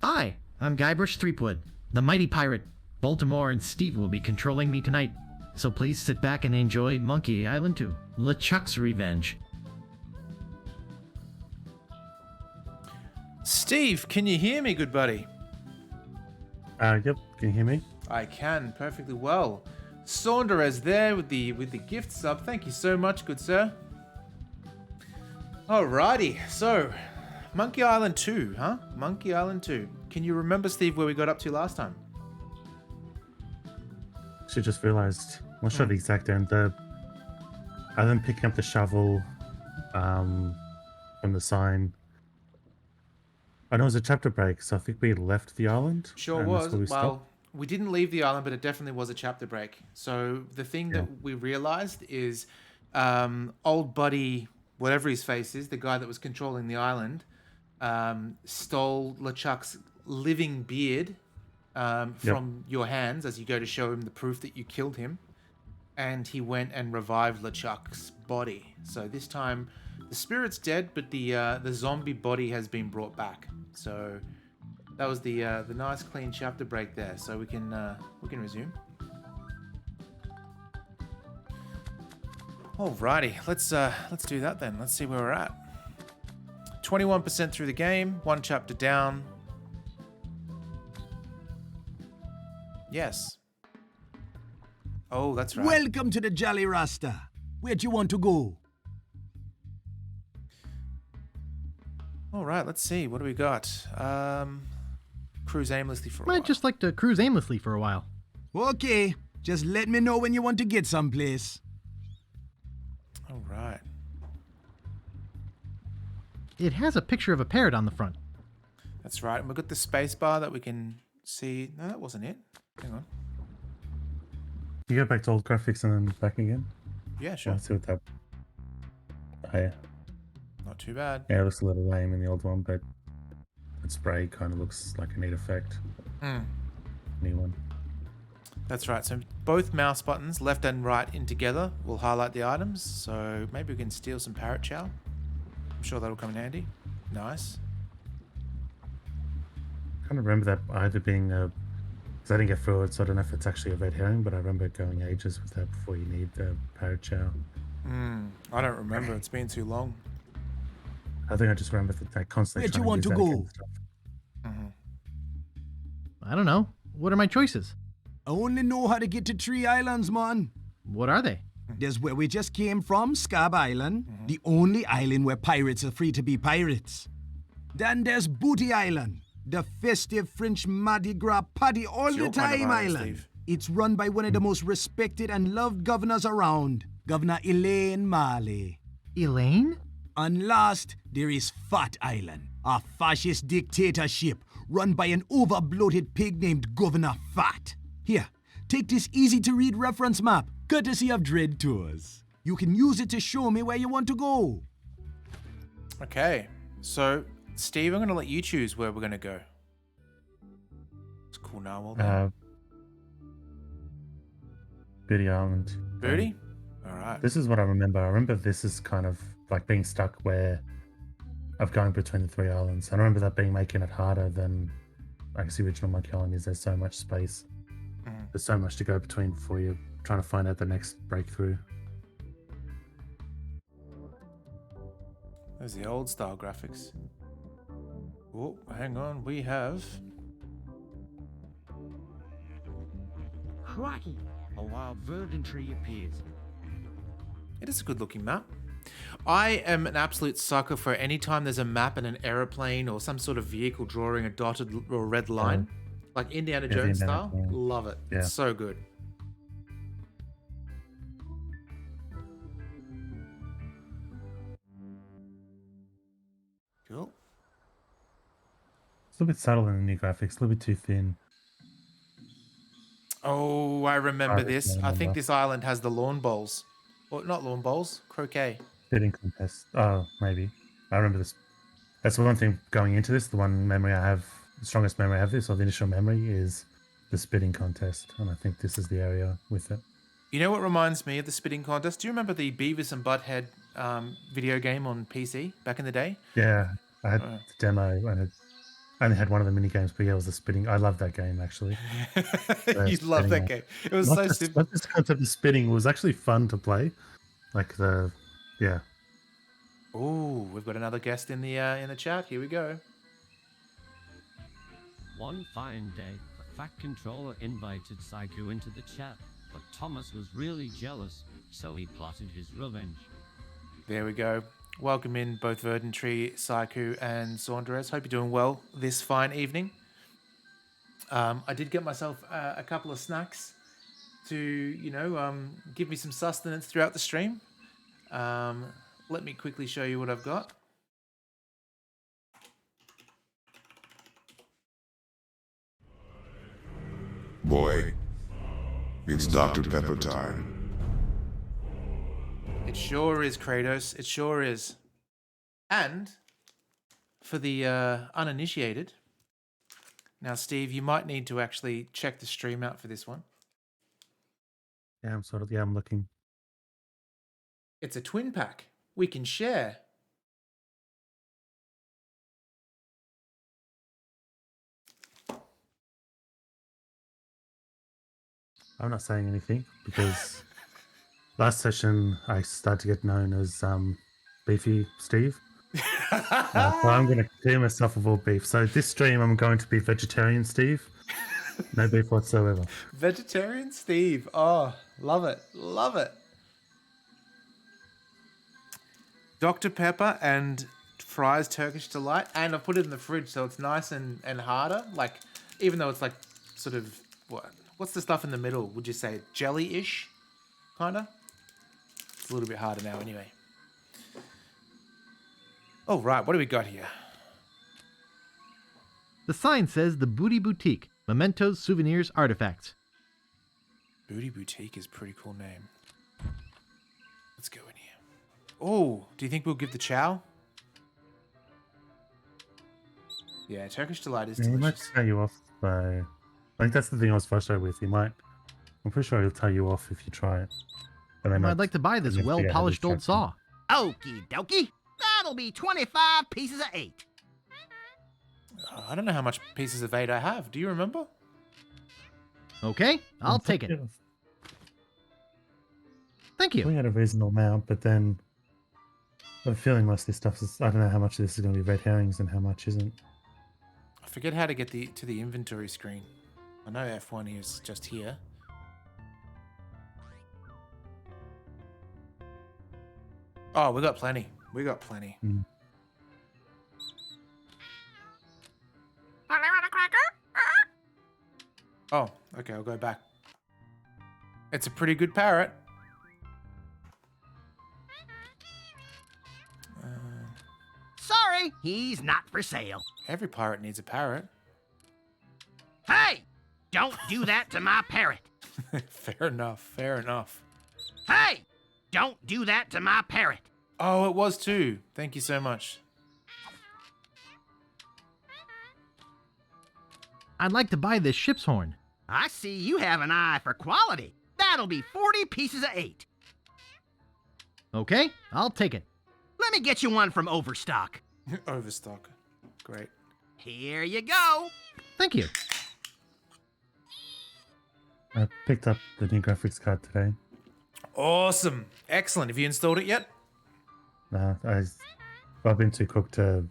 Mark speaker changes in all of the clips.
Speaker 1: Hi, I'm Guybrush Threepwood, the mighty pirate. Baltimore and Steve will be controlling me tonight, so please sit back and enjoy Monkey Island 2, LeChuck's Revenge.
Speaker 2: Steve, can you hear me, good buddy?
Speaker 3: Yep. Can you hear me?
Speaker 2: I can perfectly well. Saunderez there with the gift sub. Thank you so much, good sir. Alrighty, so Monkey Island 2, huh? Monkey Island 2. Can you remember, Steve, where we got up to last time?
Speaker 3: She just realised. I'm not sure the exact end. Other than picking up the shovel from the sign. I know it was a chapter break, so I think we left the island.
Speaker 2: Sure was. Well, we didn't leave the island, but it definitely was a chapter break. So the thing that we realised is old buddy, whatever his face is, the guy that was controlling the island, stole LeChuck's living beard from your hands as you go to show him the proof that you killed him. And he went and revived LeChuck's body. So this time the spirit's dead, but the zombie body has been brought back. So that was the nice clean chapter break there. So we can resume. Alrighty, let's do that then. Let's see where we're at. 21% through the game, one chapter down. Yes. Oh, that's right.
Speaker 4: Welcome to the Jolly Rasta. Where do you want to go?
Speaker 2: All right, let's see. What do we got? Cruise aimlessly for a while.
Speaker 1: I'd just like to cruise aimlessly for a while.
Speaker 4: Okay, just let me know when you want to get someplace.
Speaker 2: All right.
Speaker 1: It has a picture of a parrot on the front.
Speaker 2: That's right. And we've got the space bar that we can see. No, that wasn't it. Hang on.
Speaker 3: You go back to old graphics and then back again?
Speaker 2: Yeah, sure.
Speaker 3: Let's see what that... Oh, yeah.
Speaker 2: Not too bad.
Speaker 3: Yeah, it looks a little lame in the old one, but that spray kind of looks like a neat effect. New one.
Speaker 2: That's right. So both mouse buttons, left and right in together, will highlight the items. So maybe we can steal some parrot chow. I'm sure that'll come in handy. Nice.
Speaker 3: I kind of remember that either being a... Because I didn't get through it, so I don't know if it's actually a red herring, but I remember going ages with that before you need the parrot chow.
Speaker 2: I don't remember. It's been too long.
Speaker 3: I think I just remember that I constantly
Speaker 4: Where do you
Speaker 3: trying
Speaker 4: want
Speaker 3: use
Speaker 4: to
Speaker 3: that
Speaker 4: go?
Speaker 3: against stuff.
Speaker 1: I don't know. What are my choices?
Speaker 4: I only know how to get to Tree Islands, man.
Speaker 1: What are they?
Speaker 4: There's where we just came from, Scab Island, the only island where pirates are free to be pirates. Then there's Booty Island, the festive French Mardi Gras party all
Speaker 2: It's
Speaker 4: the
Speaker 2: your kind of
Speaker 4: time
Speaker 2: island,
Speaker 4: island.
Speaker 2: Steve.
Speaker 4: It's run by one of the most respected and loved governors around, Governor Elaine Marley.
Speaker 1: Elaine?
Speaker 4: And last, there is Fat Island, a fascist dictatorship run by an over-bloated pig named Governor Fat. Here, take this easy-to-read reference map, courtesy of Dread Tours. You can use it to show me where you want to go.
Speaker 2: Okay. So, Steve, I'm going to let you choose where we're going to go. It's cool narwhal there.
Speaker 3: Booty Island.
Speaker 2: Birdie? All right.
Speaker 3: This is what I remember. I remember this is kind of like being stuck where of going between the three islands. I remember that being making it harder than I guess the original Monkey Island is. There's so much space. There's so much to go between before you're trying to find out the next breakthrough.
Speaker 2: There's the old style graphics. Oh, hang on. We have...
Speaker 5: Crikey! A wild verdant tree appears.
Speaker 2: It is a good looking map. I am an absolute sucker for any time there's a map and an aeroplane or some sort of vehicle drawing a dotted or red line. Like Indiana
Speaker 3: Yeah,
Speaker 2: Jones
Speaker 3: Indiana
Speaker 2: style.
Speaker 3: Jones.
Speaker 2: Love it.
Speaker 3: Yeah.
Speaker 2: It's so good. Cool.
Speaker 3: It's a little bit subtle in the new graphics, a little bit too thin.
Speaker 2: Oh, I remember
Speaker 3: I
Speaker 2: this. I
Speaker 3: remember.
Speaker 2: think this island has the lawn bowls. Or not lawn bowls, croquet.
Speaker 3: Spitting contest. Oh, maybe. I remember this. That's the one thing going into this. The one memory I have, the strongest memory I have this, or the initial memory, is the spitting contest. And I think this is the area with it.
Speaker 2: You know what reminds me of the spitting contest? Do you remember the Beavis and Butthead video game on PC back in the day?
Speaker 3: Yeah, I had the demo and I only had one of the mini games, but yeah, it was the spinning. I love that game actually.
Speaker 2: You love
Speaker 3: spinning
Speaker 2: that
Speaker 3: one.
Speaker 2: game. It was
Speaker 3: Not
Speaker 2: so
Speaker 3: just,
Speaker 2: simple.
Speaker 3: not just the concept of spinning, it was actually fun to play. Like yeah.
Speaker 2: Ooh, we've got another guest in the chat. Here we go.
Speaker 5: One fine day, the Fat Controller invited Saiku into the chat, but Thomas was really jealous, so he plotted his revenge.
Speaker 2: There we go. Welcome in both Verdantry, Saiku, and Saunders. Hope you're doing well this fine evening. I did get myself a couple of snacks to, give me some sustenance throughout the stream. Let me quickly show you what I've got.
Speaker 6: Boy, it's Dr. Pepper time.
Speaker 2: It sure is, Kratos. It sure is. And for the uninitiated, now, Steve, you might need to actually check the stream out for this one.
Speaker 3: Yeah, I'm looking.
Speaker 2: It's a twin pack. We can share.
Speaker 3: I'm not saying anything because last session I started to get known as Beefy Steve. So I'm going to clear myself of all beef. So this stream I'm going to be vegetarian Steve. No beef whatsoever.
Speaker 2: Vegetarian Steve. Oh, love it. Love it. Dr. Pepper and Fry's Turkish Delight. And I've put it in the fridge so it's nice and harder. Like, even though it's like sort of, what's the stuff in the middle? Would you say jelly-ish? Kinda? It's a little bit harder now anyway. Oh, right. What do we got here?
Speaker 1: The sign says the Booty Boutique. Mementos, souvenirs, artifacts.
Speaker 2: Booty Boutique is a pretty cool name. Let's go in here. Oh, do you think we'll give the chow? Yeah, Turkish Delight is
Speaker 3: Yeah, he might
Speaker 2: delicious.
Speaker 3: tell you off by... I think that's the thing I was frustrated with. I'm pretty sure he'll tell you off if you try it. But then
Speaker 1: I'd like to buy this
Speaker 3: you have to figure out how to
Speaker 1: well-polished old
Speaker 3: check
Speaker 1: saw.
Speaker 4: Okie dokie. That'll be 25 pieces of 8.
Speaker 2: I don't know how much pieces of 8 I have. Do you remember?
Speaker 1: Okay, I'll take it. Thank
Speaker 3: We
Speaker 1: you.
Speaker 3: had a reasonable amount, but then I have a feeling most of this stuff is... I don't know how much of this is going to be red herrings and how much isn't.
Speaker 2: I forget how to get to the inventory screen. I know F1 is just here. Oh, we got plenty. We got plenty.
Speaker 3: Mm.
Speaker 2: Oh, okay, I'll go back. It's a pretty good parrot.
Speaker 4: Sorry, he's not for sale.
Speaker 2: Every pirate needs a parrot.
Speaker 4: Hey! Don't do that to my parrot.
Speaker 2: Fair enough, fair enough.
Speaker 4: Hey! Don't do that to my parrot.
Speaker 2: Oh, it was too. Thank you so much.
Speaker 1: I'd like to buy this ship's horn.
Speaker 4: I see you have an eye for quality. That'll be 40 pieces of 8.
Speaker 1: Okay, I'll take it.
Speaker 4: Let me get you one from Overstock.
Speaker 2: Overstock. Great.
Speaker 4: Here you go.
Speaker 1: Thank you.
Speaker 3: I picked up the new graphics card today.
Speaker 2: Awesome. Excellent. Have you installed it yet?
Speaker 3: I've been too cooked to...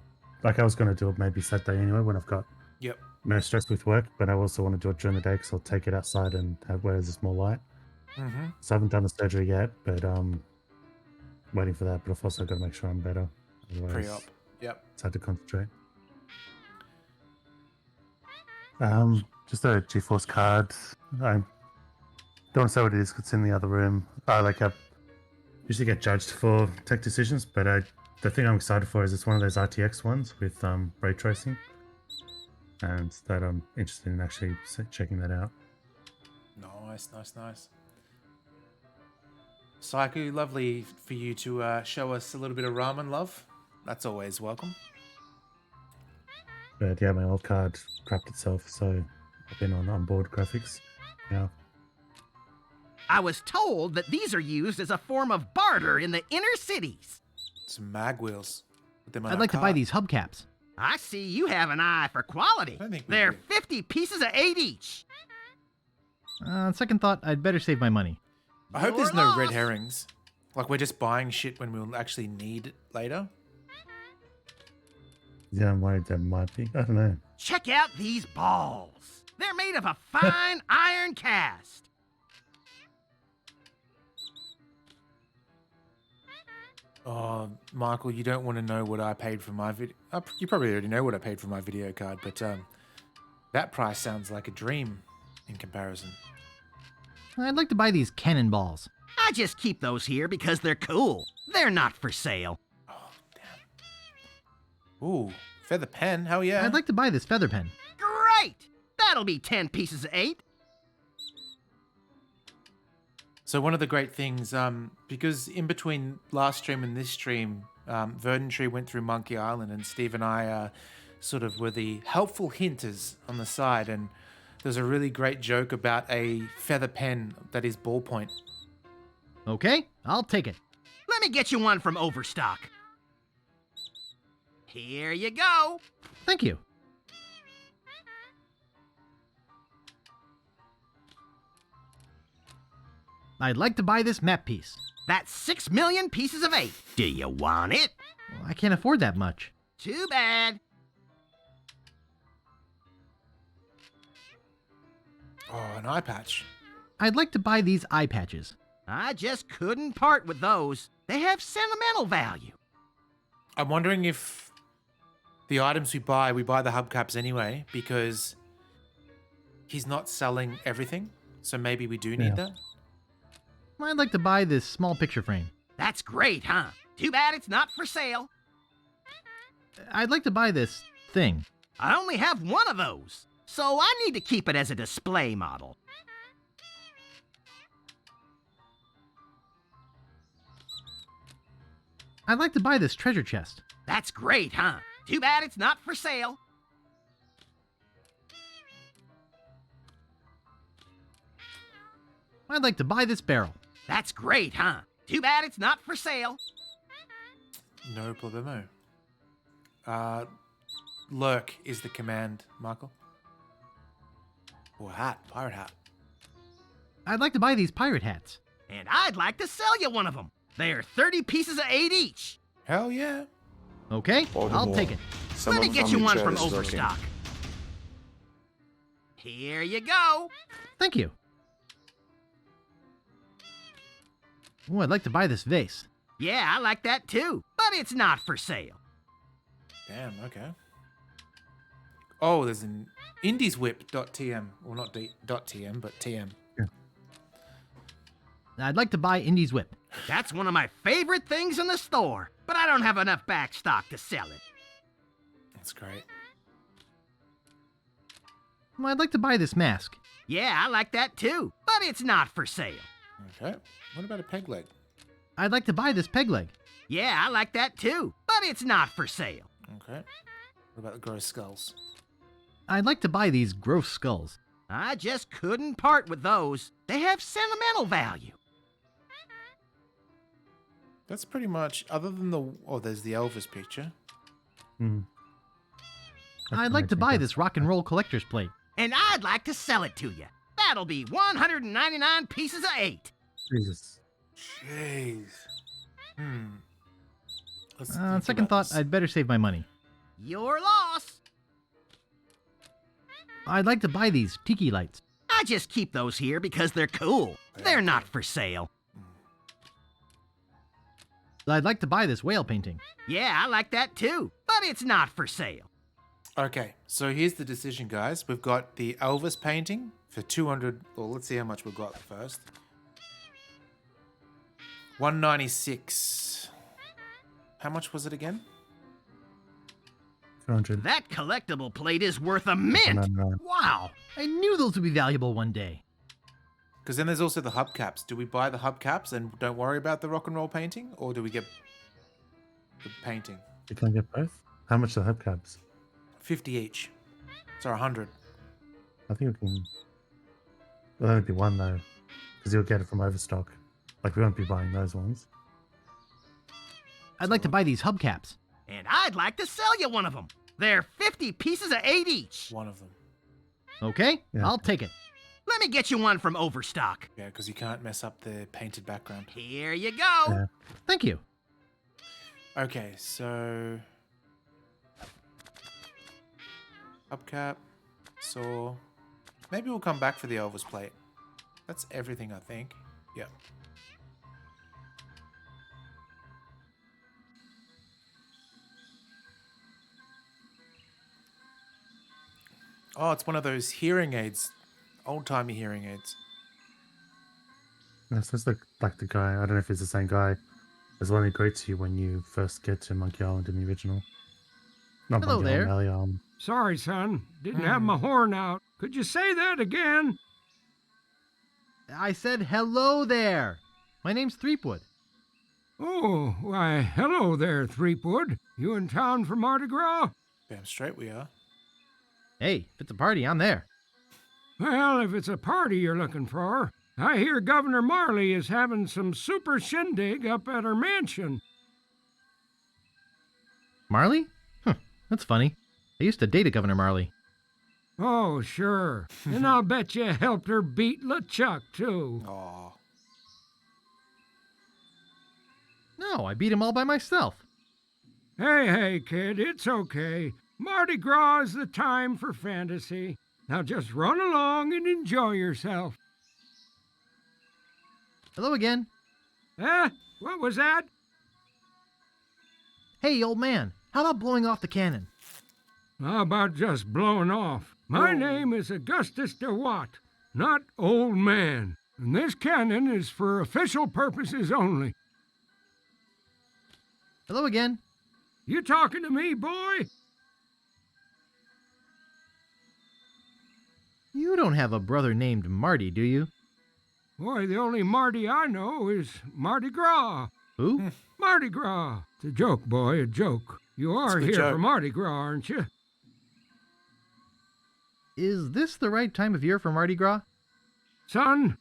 Speaker 3: Like, I was going to do it maybe Saturday anyway when I've got
Speaker 2: Yep.
Speaker 3: no stress with work, but I also want to do it during the day because I'll take it outside and have where there's more light.
Speaker 2: Mm-hmm.
Speaker 3: So I haven't done the surgery yet, but waiting for that. But I've also got to make sure I'm better. Otherwise,
Speaker 2: Pre-op. Yep.
Speaker 3: it's hard to concentrate. Just a GeForce card. I don't want to say what it is 'cause it's in the other room. I usually get judged for tech decisions, but the thing I'm excited for is it's one of those RTX ones with ray tracing, and that I'm interested in actually checking that out.
Speaker 2: Nice, nice, nice. Saiku, lovely for you to show us a little bit of ramen love. That's always welcome.
Speaker 3: But yeah, my old card crapped itself, so I've been on onboard graphics. Yeah.
Speaker 4: I was told that these are used as a form of barter in the inner cities.
Speaker 2: Some mag wheels. Put them on
Speaker 1: I'd
Speaker 2: our
Speaker 1: like to buy
Speaker 2: cart.
Speaker 1: these hubcaps.
Speaker 7: I see you have an eye for quality.
Speaker 2: I think we
Speaker 7: They're
Speaker 2: do.
Speaker 7: 50 pieces of 8 each.
Speaker 1: On second thought, I'd better save my money.
Speaker 2: I hope there's
Speaker 7: You're
Speaker 2: no red
Speaker 7: lost.
Speaker 2: herrings. Like we're just buying shit when we'll actually need it later.
Speaker 3: Yeah, I'm worried there might be. I don't know.
Speaker 7: Check out these balls. They're made of a fine iron cast.
Speaker 2: Oh, Michael, you don't want to know what I paid for my video. You probably already know what I paid for my video card, but that price sounds like a dream in comparison.
Speaker 1: I'd like to buy these cannonballs.
Speaker 7: I just keep those here because they're cool. They're not for sale.
Speaker 2: Oh, damn. Ooh, feather pen. Hell yeah.
Speaker 1: I'd like to buy this feather pen.
Speaker 7: Great! That'll be 10 pieces of 8.
Speaker 2: So one of the great things, because in between last stream and this stream, Verdant Tree went through Monkey Island, and Steve and I sort of were the helpful hinters on the side. And there's a really great joke about a feather pen that is ballpoint.
Speaker 1: Okay, I'll take it.
Speaker 7: Let me get you one from Overstock. Here you go.
Speaker 1: Thank you. I'd like to buy this map piece.
Speaker 7: That's 6 million pieces of 8. Do you want it?
Speaker 1: Well, I can't afford that much.
Speaker 7: Too bad.
Speaker 2: Oh, an eye patch.
Speaker 1: I'd like to buy these eye patches.
Speaker 7: I just couldn't part with those. They have sentimental value.
Speaker 2: I'm wondering if the items we buy the hubcaps anyway, because he's not selling everything. So maybe we do need that.
Speaker 1: I'd like to buy this small picture frame.
Speaker 7: That's great, huh? Too bad it's not for sale.
Speaker 1: I'd like to buy this thing.
Speaker 7: I only have one of those, so I need to keep it as a display model.
Speaker 1: I'd like to buy this treasure chest.
Speaker 7: That's great, huh? Too bad it's not for sale.
Speaker 1: I'd like to buy this barrel.
Speaker 7: That's great, huh? Too bad it's not for sale.
Speaker 2: No problemo. Lurk is the command, Michael. Or hat, pirate hat.
Speaker 1: I'd like to buy these pirate hats.
Speaker 7: And I'd like to sell you one of them. They're 30 pieces of 8 each.
Speaker 2: Hell yeah.
Speaker 1: Okay, I'll
Speaker 6: Baltimore.
Speaker 1: take it.
Speaker 6: Someone
Speaker 7: Let me get
Speaker 6: from
Speaker 7: you
Speaker 6: the
Speaker 7: one
Speaker 6: chat
Speaker 7: from
Speaker 6: is lurking.
Speaker 7: Overstock. Here you go.
Speaker 1: Thank you. Oh, I'd like to buy this vase.
Speaker 7: Yeah, I like that too, but it's not for sale.
Speaker 2: Damn, okay. Oh, there's an indieswhip.tm. Well, not .tm, but TM.
Speaker 1: I'd like to buy Indy's whip.
Speaker 7: That's one of my favorite things in the store, but I don't have enough back stock to sell it.
Speaker 2: That's great.
Speaker 1: Well, I'd like to buy this mask.
Speaker 7: Yeah, I like that too, but it's not for sale.
Speaker 2: Okay. What about a peg leg?
Speaker 1: I'd like to buy this peg leg.
Speaker 7: Yeah, I like that too, but it's not for sale.
Speaker 2: Okay. What about the gross skulls?
Speaker 1: I'd like to buy these gross skulls.
Speaker 7: I just couldn't part with those. They have sentimental value.
Speaker 2: That's pretty much, other than the, oh, there's the Elvis picture.
Speaker 3: Hmm.
Speaker 1: I'd like to buy this rock and roll collector's plate.
Speaker 7: And I'd like to sell it to you. That'll be 199 pieces of 8.
Speaker 3: Jesus.
Speaker 2: Jeez. Let's
Speaker 1: On
Speaker 2: think
Speaker 1: second
Speaker 2: about
Speaker 1: thought,
Speaker 2: this.
Speaker 1: I'd better save my money.
Speaker 7: Your loss.
Speaker 1: I'd like to buy these tiki lights.
Speaker 7: I just keep those here because they're cool. They're not for sale.
Speaker 1: I'd like to buy this whale painting.
Speaker 7: Yeah, I like that too, but it's not for sale.
Speaker 2: Okay, so here's the decision, guys. We've got the Elvis painting for 200. Well, let's see how much we've got first. 196. How much was it again?
Speaker 3: 200.
Speaker 7: That collectible plate is worth a mint.
Speaker 3: No.
Speaker 1: Wow, I knew those would be valuable one day.
Speaker 2: Because then there's also the hubcaps. Do we buy the hubcaps and don't worry about the rock and roll painting, or do we get the painting?
Speaker 3: You can get both? How much are the hubcaps?
Speaker 2: 50 each. So 100.
Speaker 3: I think we can. There'll only be one though, because you'll get it from Overstock. Like we won't be buying those ones.
Speaker 1: I'd like to buy these hubcaps.
Speaker 7: And I'd like to sell you one of them. They're 50 pieces of 8 each.
Speaker 2: One of them.
Speaker 1: Okay,
Speaker 3: Yeah.
Speaker 1: I'll take it.
Speaker 7: Let me get you one from Overstock.
Speaker 2: Yeah, because you can't mess up the painted background.
Speaker 7: Here you go.
Speaker 3: Yeah.
Speaker 1: Thank you.
Speaker 2: Okay, so hubcap, saw. Maybe we'll come back for the Elvis plate. That's everything, I think. Yep. Oh, it's one of those hearing aids, old-timey hearing aids.
Speaker 3: This is like the guy. I don't know if it's the same guy as the one who greets you when you first get to Monkey Island in the original. Not
Speaker 1: Hello
Speaker 3: Monkey
Speaker 1: there.
Speaker 3: Island, Alley.
Speaker 8: Sorry, son. Didn't have my horn out. Could you say that again?
Speaker 1: I said hello there. My name's Threepwood.
Speaker 8: Oh, why, hello there, Threepwood. You in town for Mardi Gras?
Speaker 2: Damn straight we are.
Speaker 1: Hey, if it's a party, I'm there.
Speaker 8: Well, if it's a party you're looking for, I hear Governor Marley is having some super shindig up at her mansion.
Speaker 1: Marley? Huh, that's funny. I used to date a Governor Marley.
Speaker 8: Oh, sure. And I'll bet you helped her beat LeChuck, too.
Speaker 2: Aw.
Speaker 1: No, I beat him all by myself.
Speaker 8: Hey, kid, it's okay. Mardi Gras is the time for fantasy. Now just run along and enjoy yourself.
Speaker 1: Hello again.
Speaker 8: What was that?
Speaker 1: Hey, old man, how about blowing off the cannon?
Speaker 8: How about just blowing off? My name is Augustus DeWatt, not old man. And this cannon is for official purposes only.
Speaker 1: Hello again.
Speaker 8: You talking to me, boy?
Speaker 1: You don't have a brother named Marty, do you?
Speaker 8: Boy, the only Marty I know is Mardi Gras.
Speaker 1: Who?
Speaker 8: Mardi Gras. It's a joke, boy, a joke. You are
Speaker 2: a good
Speaker 8: here
Speaker 2: joke.
Speaker 8: for Mardi Gras, aren't you?
Speaker 1: Is this the right time of year for Mardi Gras?
Speaker 8: Son,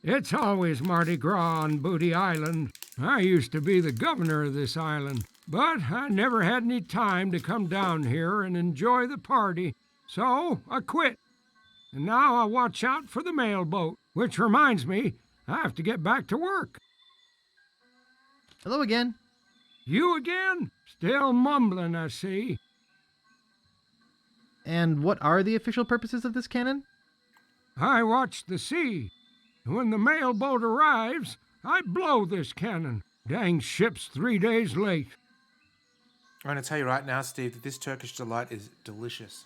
Speaker 8: it's always Mardi Gras on Booty Island. I used to be the governor of this island, but I never had any time to come down here and enjoy the party, so I quit. And now I watch out for the mail boat, which reminds me, I have to get back to work.
Speaker 1: Hello again.
Speaker 8: You again? Still mumbling, I see.
Speaker 1: And what are the official purposes of this cannon?
Speaker 8: I watch the sea. When the mail boat arrives, I blow this cannon. Dang ship's 3 days late.
Speaker 2: I'm going to tell you right now, Steve, that this Turkish delight is delicious.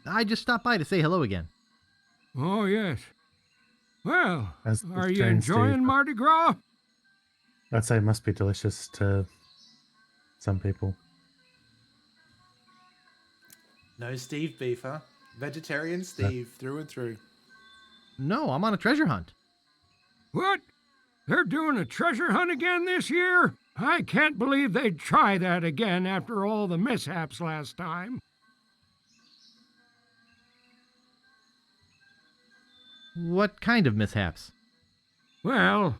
Speaker 1: I just stopped by to say hello again.
Speaker 8: Oh, yes. Well,
Speaker 3: As
Speaker 8: are
Speaker 3: with
Speaker 8: you
Speaker 3: James,
Speaker 8: enjoying
Speaker 3: Steve.
Speaker 8: Mardi Gras?
Speaker 3: I'd say it must be delicious to some people.
Speaker 2: No Steve beef, huh? Vegetarian Steve, through and through.
Speaker 1: No, I'm on a treasure hunt.
Speaker 8: What? They're doing a treasure hunt again this year? I can't believe they'd try that again after all the mishaps last time.
Speaker 1: What kind of mishaps?
Speaker 8: Well,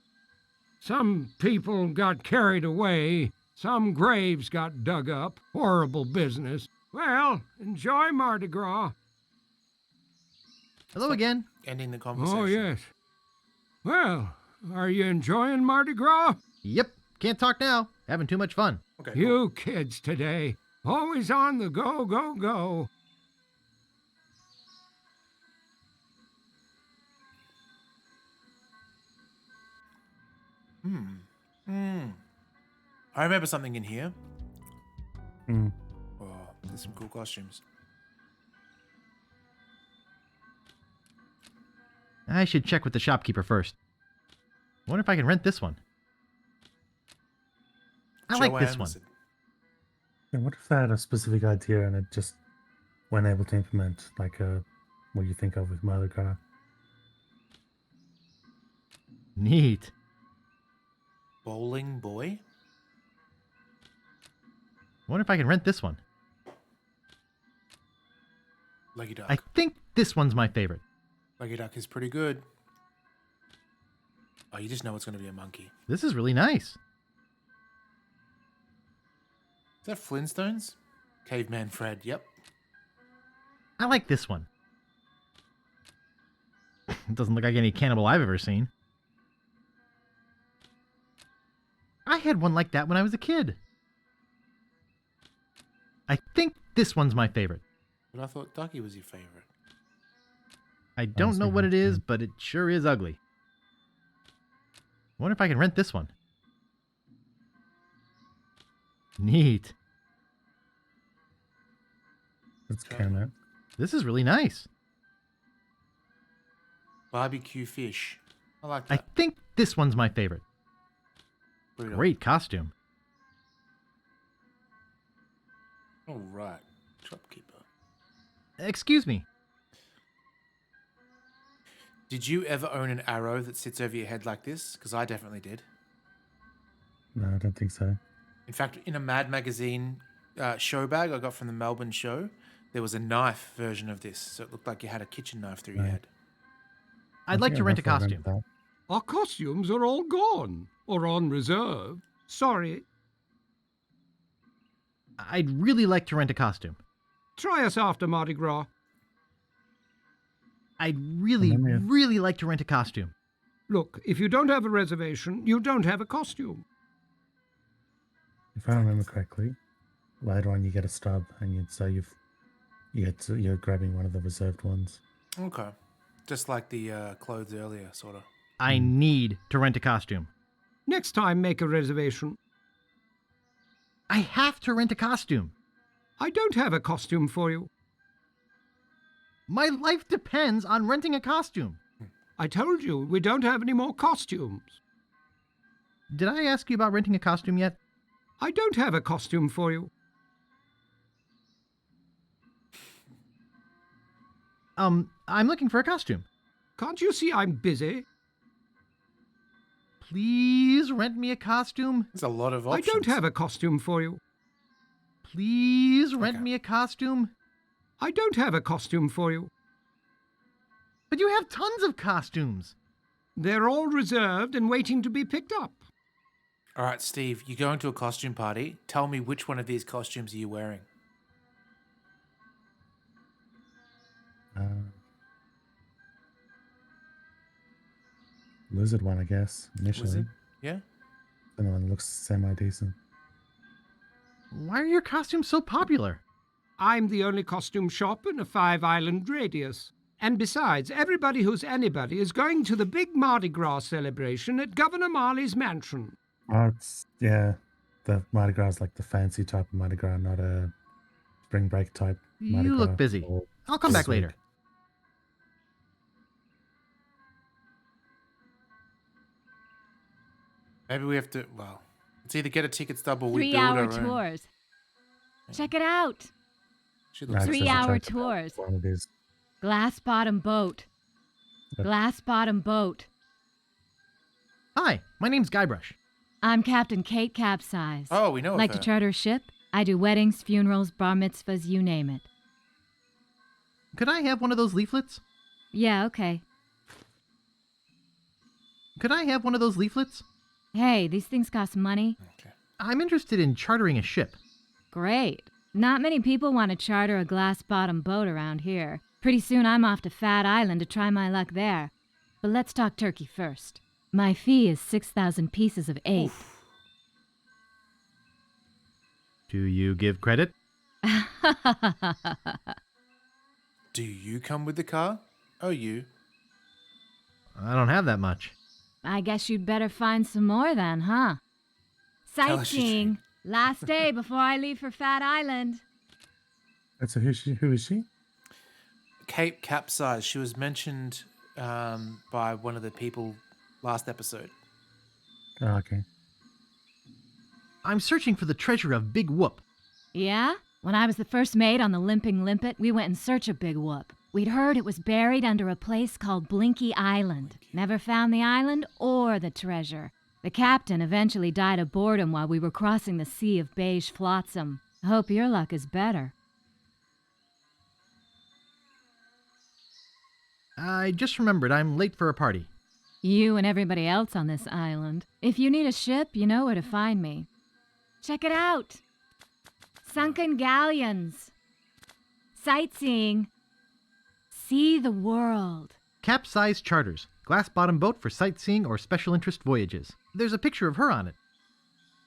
Speaker 8: some people got carried away, some graves got dug up. Horrible business. Well, enjoy Mardi Gras.
Speaker 1: Hello again.
Speaker 2: Ending the conversation.
Speaker 8: Oh, yes. Well, are you enjoying Mardi Gras?
Speaker 1: Yep, can't talk now. Having too much fun.
Speaker 2: Okay, cool.
Speaker 8: You kids today, always on the go, go, go.
Speaker 2: I remember something in here.
Speaker 3: Hmm.
Speaker 2: Oh, there's some cool costumes.
Speaker 1: I should check with the shopkeeper first. Wonder if I can rent this one. I like this one.
Speaker 2: Joanne's-
Speaker 3: Yeah, what if they had a specific idea and it just weren't able to implement, like what you think of with Mardi Gras?
Speaker 1: Neat.
Speaker 2: Bowling boy?
Speaker 1: Wonder if I can rent this one.
Speaker 2: Lucky Duck.
Speaker 1: I think this one's my favorite.
Speaker 2: Lucky Duck is pretty good. Oh, you just know it's going to be a monkey.
Speaker 1: This is really nice.
Speaker 2: Is that Flintstones? Caveman Fred, yep.
Speaker 1: I like this one. It doesn't look like any cannibal I've ever seen. I had one like that when I was a kid. I think this one's my favorite.
Speaker 2: But I thought Ducky was your favorite.
Speaker 1: I don't know what it is, but it sure is ugly. I wonder if I can rent this one. Neat.
Speaker 3: Let's carry that.
Speaker 1: This is really nice.
Speaker 2: Barbecue fish. I like
Speaker 1: I
Speaker 2: that.
Speaker 1: think this one's my favorite.
Speaker 2: Brutal.
Speaker 1: Great costume.
Speaker 2: All right. Shopkeeper.
Speaker 1: Excuse me.
Speaker 2: Did you ever own an arrow that sits over your head like this? Because I definitely did.
Speaker 3: No, I don't think so.
Speaker 2: In fact, in a Mad Magazine show bag I got from the Melbourne show, there was a knife version of this. So it looked like you had a kitchen knife through your head.
Speaker 1: I'd like to rent a costume.
Speaker 8: Our costumes are all gone, or on reserve. Sorry.
Speaker 1: I'd really like to rent a costume.
Speaker 8: Try us after Mardi Gras.
Speaker 1: I'd really like to rent a costume.
Speaker 8: Look, if you don't have a reservation, you don't have a costume.
Speaker 3: If I remember correctly, later on you get a stub, and you're grabbing one of the reserved ones.
Speaker 2: Okay. Just like the clothes earlier, sort of.
Speaker 1: I need to rent a costume.
Speaker 8: Next time, make a reservation.
Speaker 1: I have to rent a costume.
Speaker 8: I don't have a costume for you.
Speaker 1: My life depends on renting a costume.
Speaker 8: I told you, we don't have any more costumes.
Speaker 1: Did I ask you about renting a costume yet?
Speaker 8: I don't have a costume for you.
Speaker 1: I'm looking for a costume.
Speaker 8: Can't you see I'm busy?
Speaker 1: Please rent me a costume.
Speaker 2: There's a lot of
Speaker 8: I
Speaker 2: options.
Speaker 8: don't have a costume for you.
Speaker 1: Please rent me a costume.
Speaker 8: I don't have a costume for you.
Speaker 1: But you have tons of costumes.
Speaker 8: They're all reserved and waiting to be picked up.
Speaker 2: All right, Steve, you're going to a costume party. Tell me which one of these costumes are you wearing?
Speaker 3: Lizard one, I guess, initially.
Speaker 2: Lizard? Yeah?
Speaker 3: The one looks semi-decent.
Speaker 1: Why are your costumes so popular?
Speaker 8: I'm the only costume shop in a 5-island radius. And besides, everybody who's anybody is going to the big Mardi Gras celebration at Governor Marley's mansion.
Speaker 3: Oh, the Mardi Gras is like the fancy type of Mardi Gras, not a spring break type Mardi
Speaker 1: You
Speaker 3: Gras.
Speaker 1: look busy.
Speaker 3: or
Speaker 1: I'll come back
Speaker 3: this week.
Speaker 1: later.
Speaker 2: Maybe we have to, well, it's either get a ticket stub or we
Speaker 9: 3
Speaker 2: build
Speaker 9: hour
Speaker 2: our own.
Speaker 9: tours. Check it out.
Speaker 2: She
Speaker 3: No,
Speaker 2: looks
Speaker 3: it says
Speaker 9: 3 hour
Speaker 3: attractive
Speaker 9: tours.
Speaker 3: one it is.
Speaker 9: Glass bottom boat.
Speaker 3: Yep.
Speaker 9: Glass bottom boat.
Speaker 1: Hi, my name's Guybrush.
Speaker 9: I'm Captain Kate Capsize.
Speaker 2: Oh, we know
Speaker 9: Like
Speaker 2: of
Speaker 9: to
Speaker 2: her.
Speaker 9: charter a ship? I do weddings, funerals, bar mitzvahs, you name it.
Speaker 1: Could I have one of those leaflets?
Speaker 9: Yeah, okay.
Speaker 1: Could I have one of those leaflets?
Speaker 9: Hey, these things cost money.
Speaker 2: Okay.
Speaker 1: I'm interested in chartering a ship.
Speaker 9: Great. Not many people want to charter a glass bottom boat around here. Pretty soon I'm off to Fat Island to try my luck there. But let's talk turkey first. My fee is 6,000 pieces of 8.
Speaker 1: Do you give credit?
Speaker 2: Do you come with the car? Oh, you.
Speaker 1: I don't have that much.
Speaker 9: I guess you'd better find some more then, huh?
Speaker 2: Tell us your
Speaker 9: Sightseeing. Last day before I leave for Fat Island.
Speaker 3: So who is she?
Speaker 2: Cape Capsize. She was mentioned by one of the people last episode.
Speaker 3: Oh, okay.
Speaker 1: I'm searching for the treasure of Big Whoop.
Speaker 9: Yeah? When I was the first mate on the Limping Limpet, we went in search of Big Whoop. We'd heard it was buried under a place called Blinky Island. Never found the island or the treasure. The captain eventually died of boredom while we were crossing the sea of beige flotsam. I hope your luck is better.
Speaker 1: I just remembered I'm late for a party.
Speaker 9: You and everybody else on this island. If you need a ship, you know where to find me. Check it out. Sunken galleons. Sightseeing. See the world.
Speaker 1: Capsized charters. Glass-bottom boat for sightseeing or special interest voyages. There's a picture of her on it.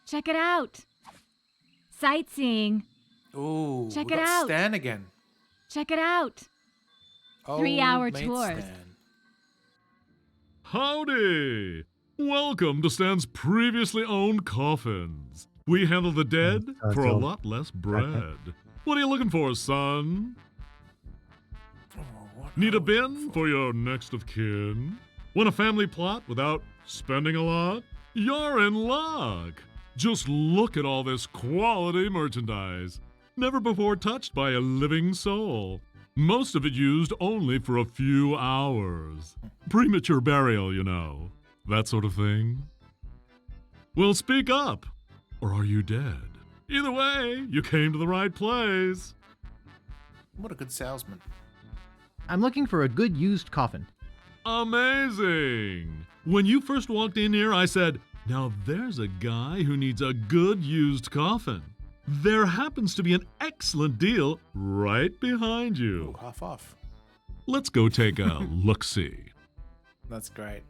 Speaker 9: Check it out. Sightseeing.
Speaker 2: Ooh,
Speaker 9: Check
Speaker 2: we
Speaker 9: it
Speaker 2: got
Speaker 9: out.
Speaker 2: Stan again.
Speaker 9: Check it out.
Speaker 2: Oh,
Speaker 9: 3-hour
Speaker 2: mate
Speaker 9: tours.
Speaker 2: Stan.
Speaker 10: Howdy! Welcome to Stan's previously owned coffins. We handle the dead for a lot less bread. What are you looking for, son?
Speaker 2: Oh, what
Speaker 10: Need a
Speaker 2: are we
Speaker 10: bin
Speaker 2: looking
Speaker 10: for your next of kin? Want a family plot without spending a lot? You're in luck! Just look at all this quality merchandise. Never before touched by a living soul. Most of it used only for a few hours. Premature burial, you know. That sort of thing. Well, speak up. Or are you dead? Either way, you came to the right place.
Speaker 2: What a good salesman.
Speaker 1: I'm looking for a good used coffin.
Speaker 10: Amazing! When you first walked in here, I said, now there's a guy who needs a good used coffin. There happens to be an excellent deal right behind you.
Speaker 2: Ooh, half off.
Speaker 10: Let's go take a look-see.
Speaker 2: That's great.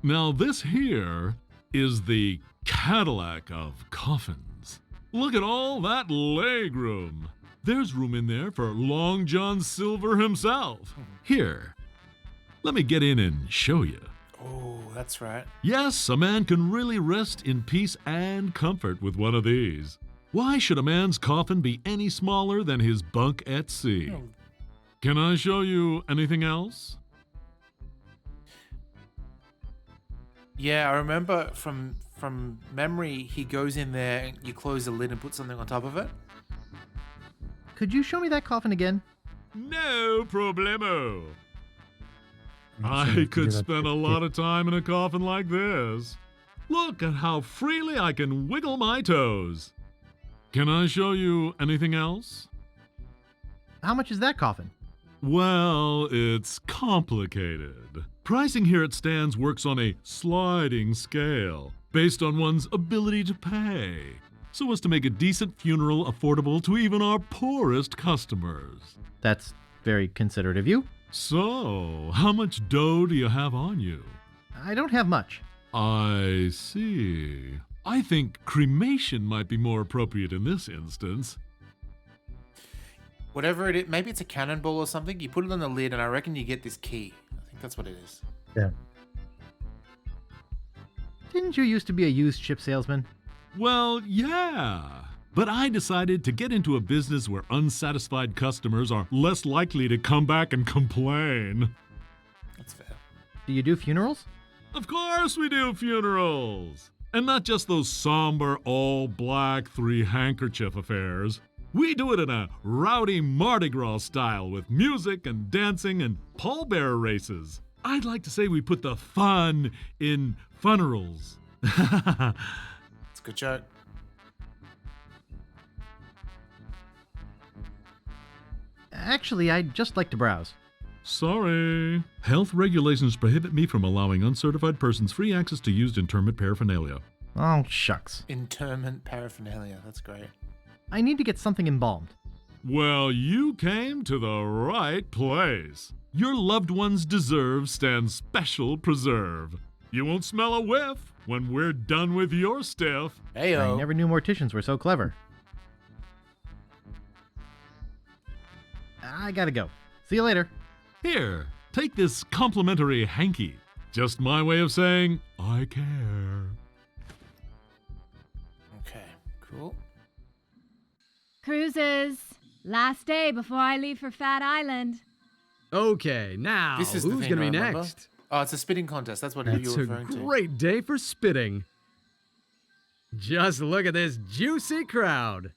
Speaker 10: Now this here is the Cadillac of coffins. Look at all that leg room. There's room in there for Long John Silver himself. Here, let me get in and show you.
Speaker 2: Oh, that's right.
Speaker 10: Yes, a man can really rest in peace and comfort with one of these. Why should a man's coffin be any smaller than his bunk at sea?
Speaker 2: Oh.
Speaker 10: Can I show you anything else?
Speaker 2: Yeah, I remember from memory, he goes in there, and you close the lid and put something on top of it.
Speaker 1: Could you show me that coffin again?
Speaker 10: No problemo.
Speaker 3: I'm sure
Speaker 10: I
Speaker 3: we can do
Speaker 10: could
Speaker 3: that
Speaker 10: spend a
Speaker 3: quick.
Speaker 10: lot of time in a coffin like this. Look at how freely I can wiggle my toes. Can I show you anything else?
Speaker 1: How much is that coffin?
Speaker 10: Well, it's complicated. Pricing here at Stan's works on a sliding scale, based on one's ability to pay, so as to make a decent funeral affordable to even our poorest customers.
Speaker 1: That's very considerate of you.
Speaker 10: So, how much dough do you have on you?
Speaker 1: I don't have much.
Speaker 10: I see. I think cremation might be more appropriate in this instance.
Speaker 2: Whatever it is, maybe it's a cannonball or something. You put it on the lid, and I reckon you get this key. I think that's what it is.
Speaker 3: Yeah.
Speaker 1: Didn't you used to be a used ship salesman?
Speaker 10: Well, yeah. But I decided to get into a business where unsatisfied customers are less likely to come back and complain.
Speaker 2: That's fair.
Speaker 1: Do you do funerals?
Speaker 10: Of course we do funerals. And not just those somber, all-black, three-handkerchief affairs. We do it in a rowdy Mardi Gras style with music and dancing and pallbearer races. I'd like to say we put the fun in funerals.
Speaker 2: It's a good joke.
Speaker 1: Actually, I'd just like to browse.
Speaker 10: Sorry. Health regulations prohibit me from allowing uncertified persons free access to used interment paraphernalia.
Speaker 1: Oh, shucks.
Speaker 2: Interment paraphernalia. That's great.
Speaker 1: I need to get something embalmed.
Speaker 10: Well, you came to the right place. Your loved ones deserve Stan's special preserve. You won't smell a whiff when we're done with your stiff.
Speaker 2: Heyo.
Speaker 1: I never knew morticians were so clever. I gotta go. See you later.
Speaker 10: Here, take this complimentary hanky. Just my way of saying, I care.
Speaker 2: Okay, cool.
Speaker 9: Cruises. Last day before I leave for Fat Island.
Speaker 11: Okay, now,
Speaker 2: This is the
Speaker 11: who's
Speaker 2: thing,
Speaker 11: gonna be
Speaker 2: remember?
Speaker 11: next?
Speaker 2: Oh, it's a spitting contest. That's what
Speaker 11: It's
Speaker 2: you were
Speaker 11: a
Speaker 2: referring to.
Speaker 11: great day for spitting. Just look at this juicy crowd.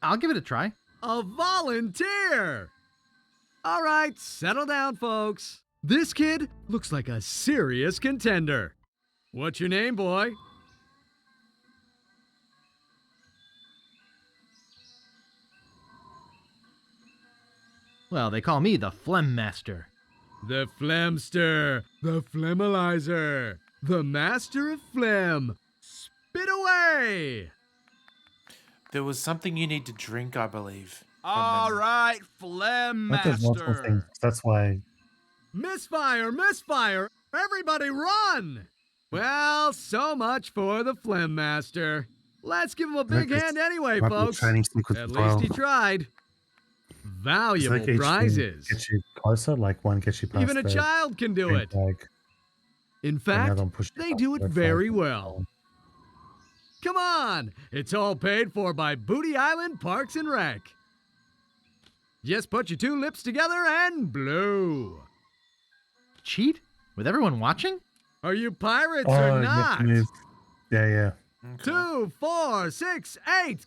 Speaker 1: I'll give it a try.
Speaker 11: A volunteer! All right, settle down, folks. This kid looks like a serious contender. What's your name, boy?
Speaker 1: Well, they call me the Phlegm Master.
Speaker 11: The Phlegmster, the Phlegmalizer, the master of phlegm. Spit away!
Speaker 2: There was something you need to drink, I believe. from
Speaker 11: All
Speaker 2: memory.
Speaker 11: right, Phlegm
Speaker 3: I think there's multiple things.
Speaker 11: Master.
Speaker 3: That's why.
Speaker 11: Misfire, misfire! Everybody run! Well, so much for the Phlegm Master. Let's give him a big hand anyway,
Speaker 3: might be a
Speaker 11: folks.
Speaker 3: training sequence
Speaker 11: At
Speaker 3: as
Speaker 11: least
Speaker 3: well.
Speaker 11: he tried.
Speaker 3: It's
Speaker 11: Valuable
Speaker 3: like each thing
Speaker 11: prizes.
Speaker 3: gets you closer. Like one gets you past
Speaker 11: Even a
Speaker 3: the
Speaker 11: child can do
Speaker 3: green
Speaker 11: it.
Speaker 3: flag,
Speaker 11: In
Speaker 3: and the
Speaker 11: fact,
Speaker 3: other one pushes you
Speaker 11: they
Speaker 3: past
Speaker 11: do
Speaker 3: the
Speaker 11: it
Speaker 3: red flag.
Speaker 11: very well. Come on! It's all paid for by Booty Island Parks and Rec. Just put your two lips together and blow.
Speaker 1: Cheat? With everyone watching?
Speaker 11: Are you pirates
Speaker 3: Oh,
Speaker 11: or
Speaker 3: you have
Speaker 11: not?
Speaker 3: to move. Yeah.
Speaker 11: 2, 4, 6, 8.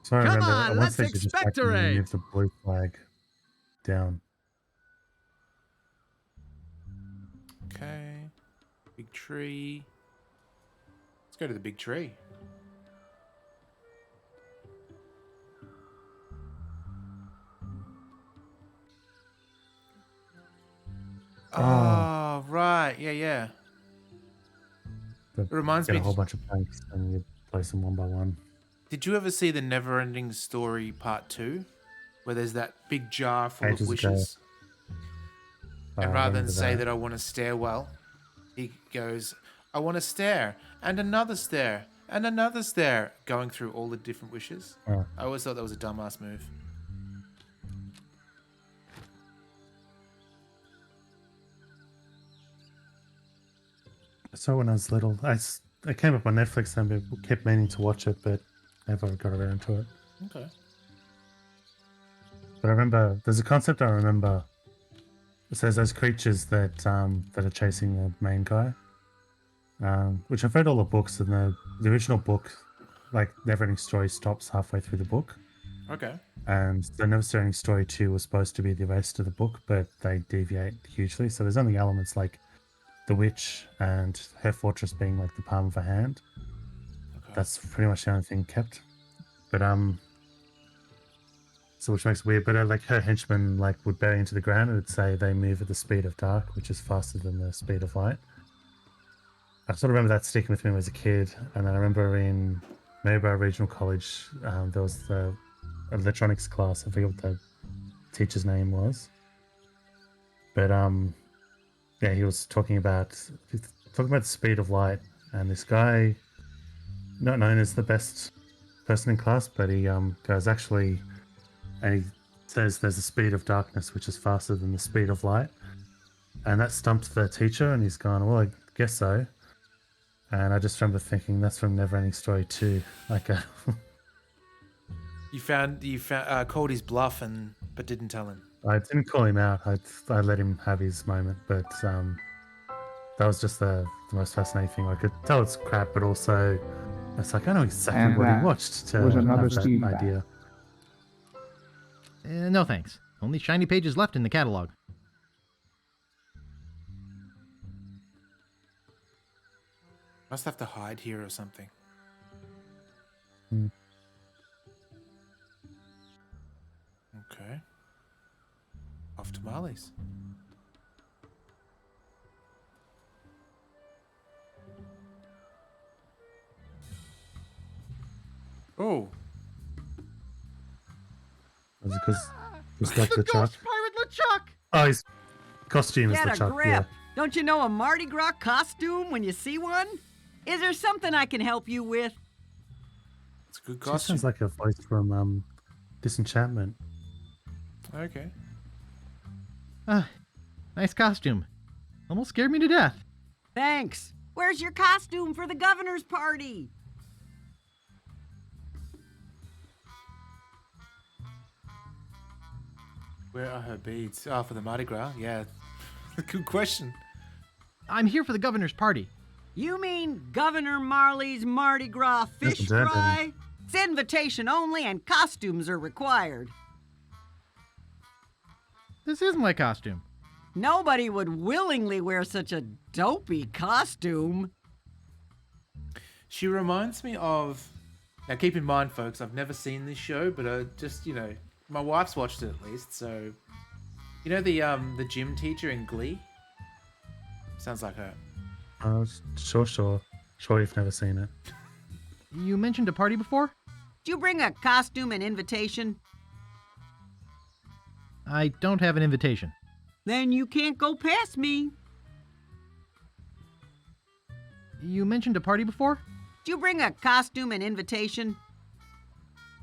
Speaker 3: So I
Speaker 11: Come
Speaker 3: remember
Speaker 11: on,
Speaker 3: at one
Speaker 11: let's
Speaker 3: stage you just have to
Speaker 11: expectorate.
Speaker 3: move the blue flag down.
Speaker 2: Okay. Big tree. Let's go to the big tree. Oh, right. Yeah.
Speaker 3: The,
Speaker 2: It reminds
Speaker 3: get
Speaker 2: me.
Speaker 3: a whole bunch of planks and you place them one by one.
Speaker 2: Did you ever see the Neverending Story Part 2? Where there's that big jar full
Speaker 3: Ages
Speaker 2: of
Speaker 3: ago.
Speaker 2: wishes?
Speaker 3: I
Speaker 2: And rather than
Speaker 3: remember
Speaker 2: say that I want a stairwell, he goes, I want a stair, and another stair, and another stair, going through all the different wishes.
Speaker 3: Oh.
Speaker 2: I always thought that was a dumbass move.
Speaker 3: I saw it when I was little. It came up on Netflix and I kept meaning to watch it, but never got around to it.
Speaker 2: Okay.
Speaker 3: But I remember there's a concept I remember. It says those creatures that are chasing the main guy, which I've read all the books, and the original book, like Neverending Story, stops halfway through the book,
Speaker 2: Okay.
Speaker 3: and the Neverending Story 2 was supposed to be the rest of the book, but they deviate hugely. So there's only elements like the witch and her fortress being like the palm of her hand.
Speaker 2: Okay.
Speaker 3: That's pretty much the only thing kept. But so which makes it weird. But like her henchmen like would bury into the ground and it'd say they move at the speed of dark, which is faster than the speed of light. I sort of remember that sticking with me as a kid, and then I remember in Maryborough Regional College there was the electronics class. I forget what the teacher's name was, but yeah, he was talking about the speed of light, and this guy, not known as the best person in class, but he goes actually, and he says there's a speed of darkness which is faster than the speed of light, and that stumped the teacher, and he's gone, well, I guess so. And I just remember thinking that's from Neverending Story 2. Like,
Speaker 2: You called his bluff but didn't tell him.
Speaker 3: I didn't call him out. I let him have his moment, but that was just the most fascinating thing. I could tell it's crap, but also it's like I know exactly
Speaker 12: And
Speaker 3: what he
Speaker 12: that
Speaker 3: watched to
Speaker 12: was another
Speaker 3: have that
Speaker 12: Steve back.
Speaker 3: idea.
Speaker 1: No thanks. Only shiny pages left in the catalog.
Speaker 2: Must have to hide here or something.
Speaker 3: Hmm.
Speaker 2: Okay. Off to Marley's. Oh.
Speaker 3: Was it because it's like the truck?
Speaker 7: Pirate LeChuck!
Speaker 3: Oh, his costume is
Speaker 13: Get
Speaker 3: the
Speaker 13: a
Speaker 3: truck.
Speaker 13: grip.
Speaker 3: Yeah.
Speaker 13: Don't you know a Mardi Gras costume when you see one? Is there something I can help you with?
Speaker 2: It's a good
Speaker 3: She
Speaker 2: costume.
Speaker 3: sounds like a voice from Disenchantment.
Speaker 2: Okay.
Speaker 1: Nice costume. Almost scared me to death.
Speaker 13: Thanks. Where's your costume for the governor's party?
Speaker 2: Where are her beads? Oh, for the Mardi Gras? Yeah. Good question.
Speaker 1: I'm here for the governor's party.
Speaker 13: You mean Governor Marley's Mardi Gras fish
Speaker 3: Isn't that
Speaker 13: fry? It's invitation only and costumes are required.
Speaker 1: This is my costume.
Speaker 13: Nobody would willingly wear such a dopey costume.
Speaker 2: She reminds me of. Now, keep in mind, folks, I've never seen this show, but just, my wife's watched it at least, so. You know the gym teacher in Glee? Sounds like her.
Speaker 3: Sure. Sure, you've never seen it.
Speaker 1: You mentioned a party before?
Speaker 13: Did you bring a costume and invitation?
Speaker 12: I don't have an invitation.
Speaker 13: Then you can't go past me.
Speaker 12: You mentioned a party before?
Speaker 13: Did you bring a costume and invitation?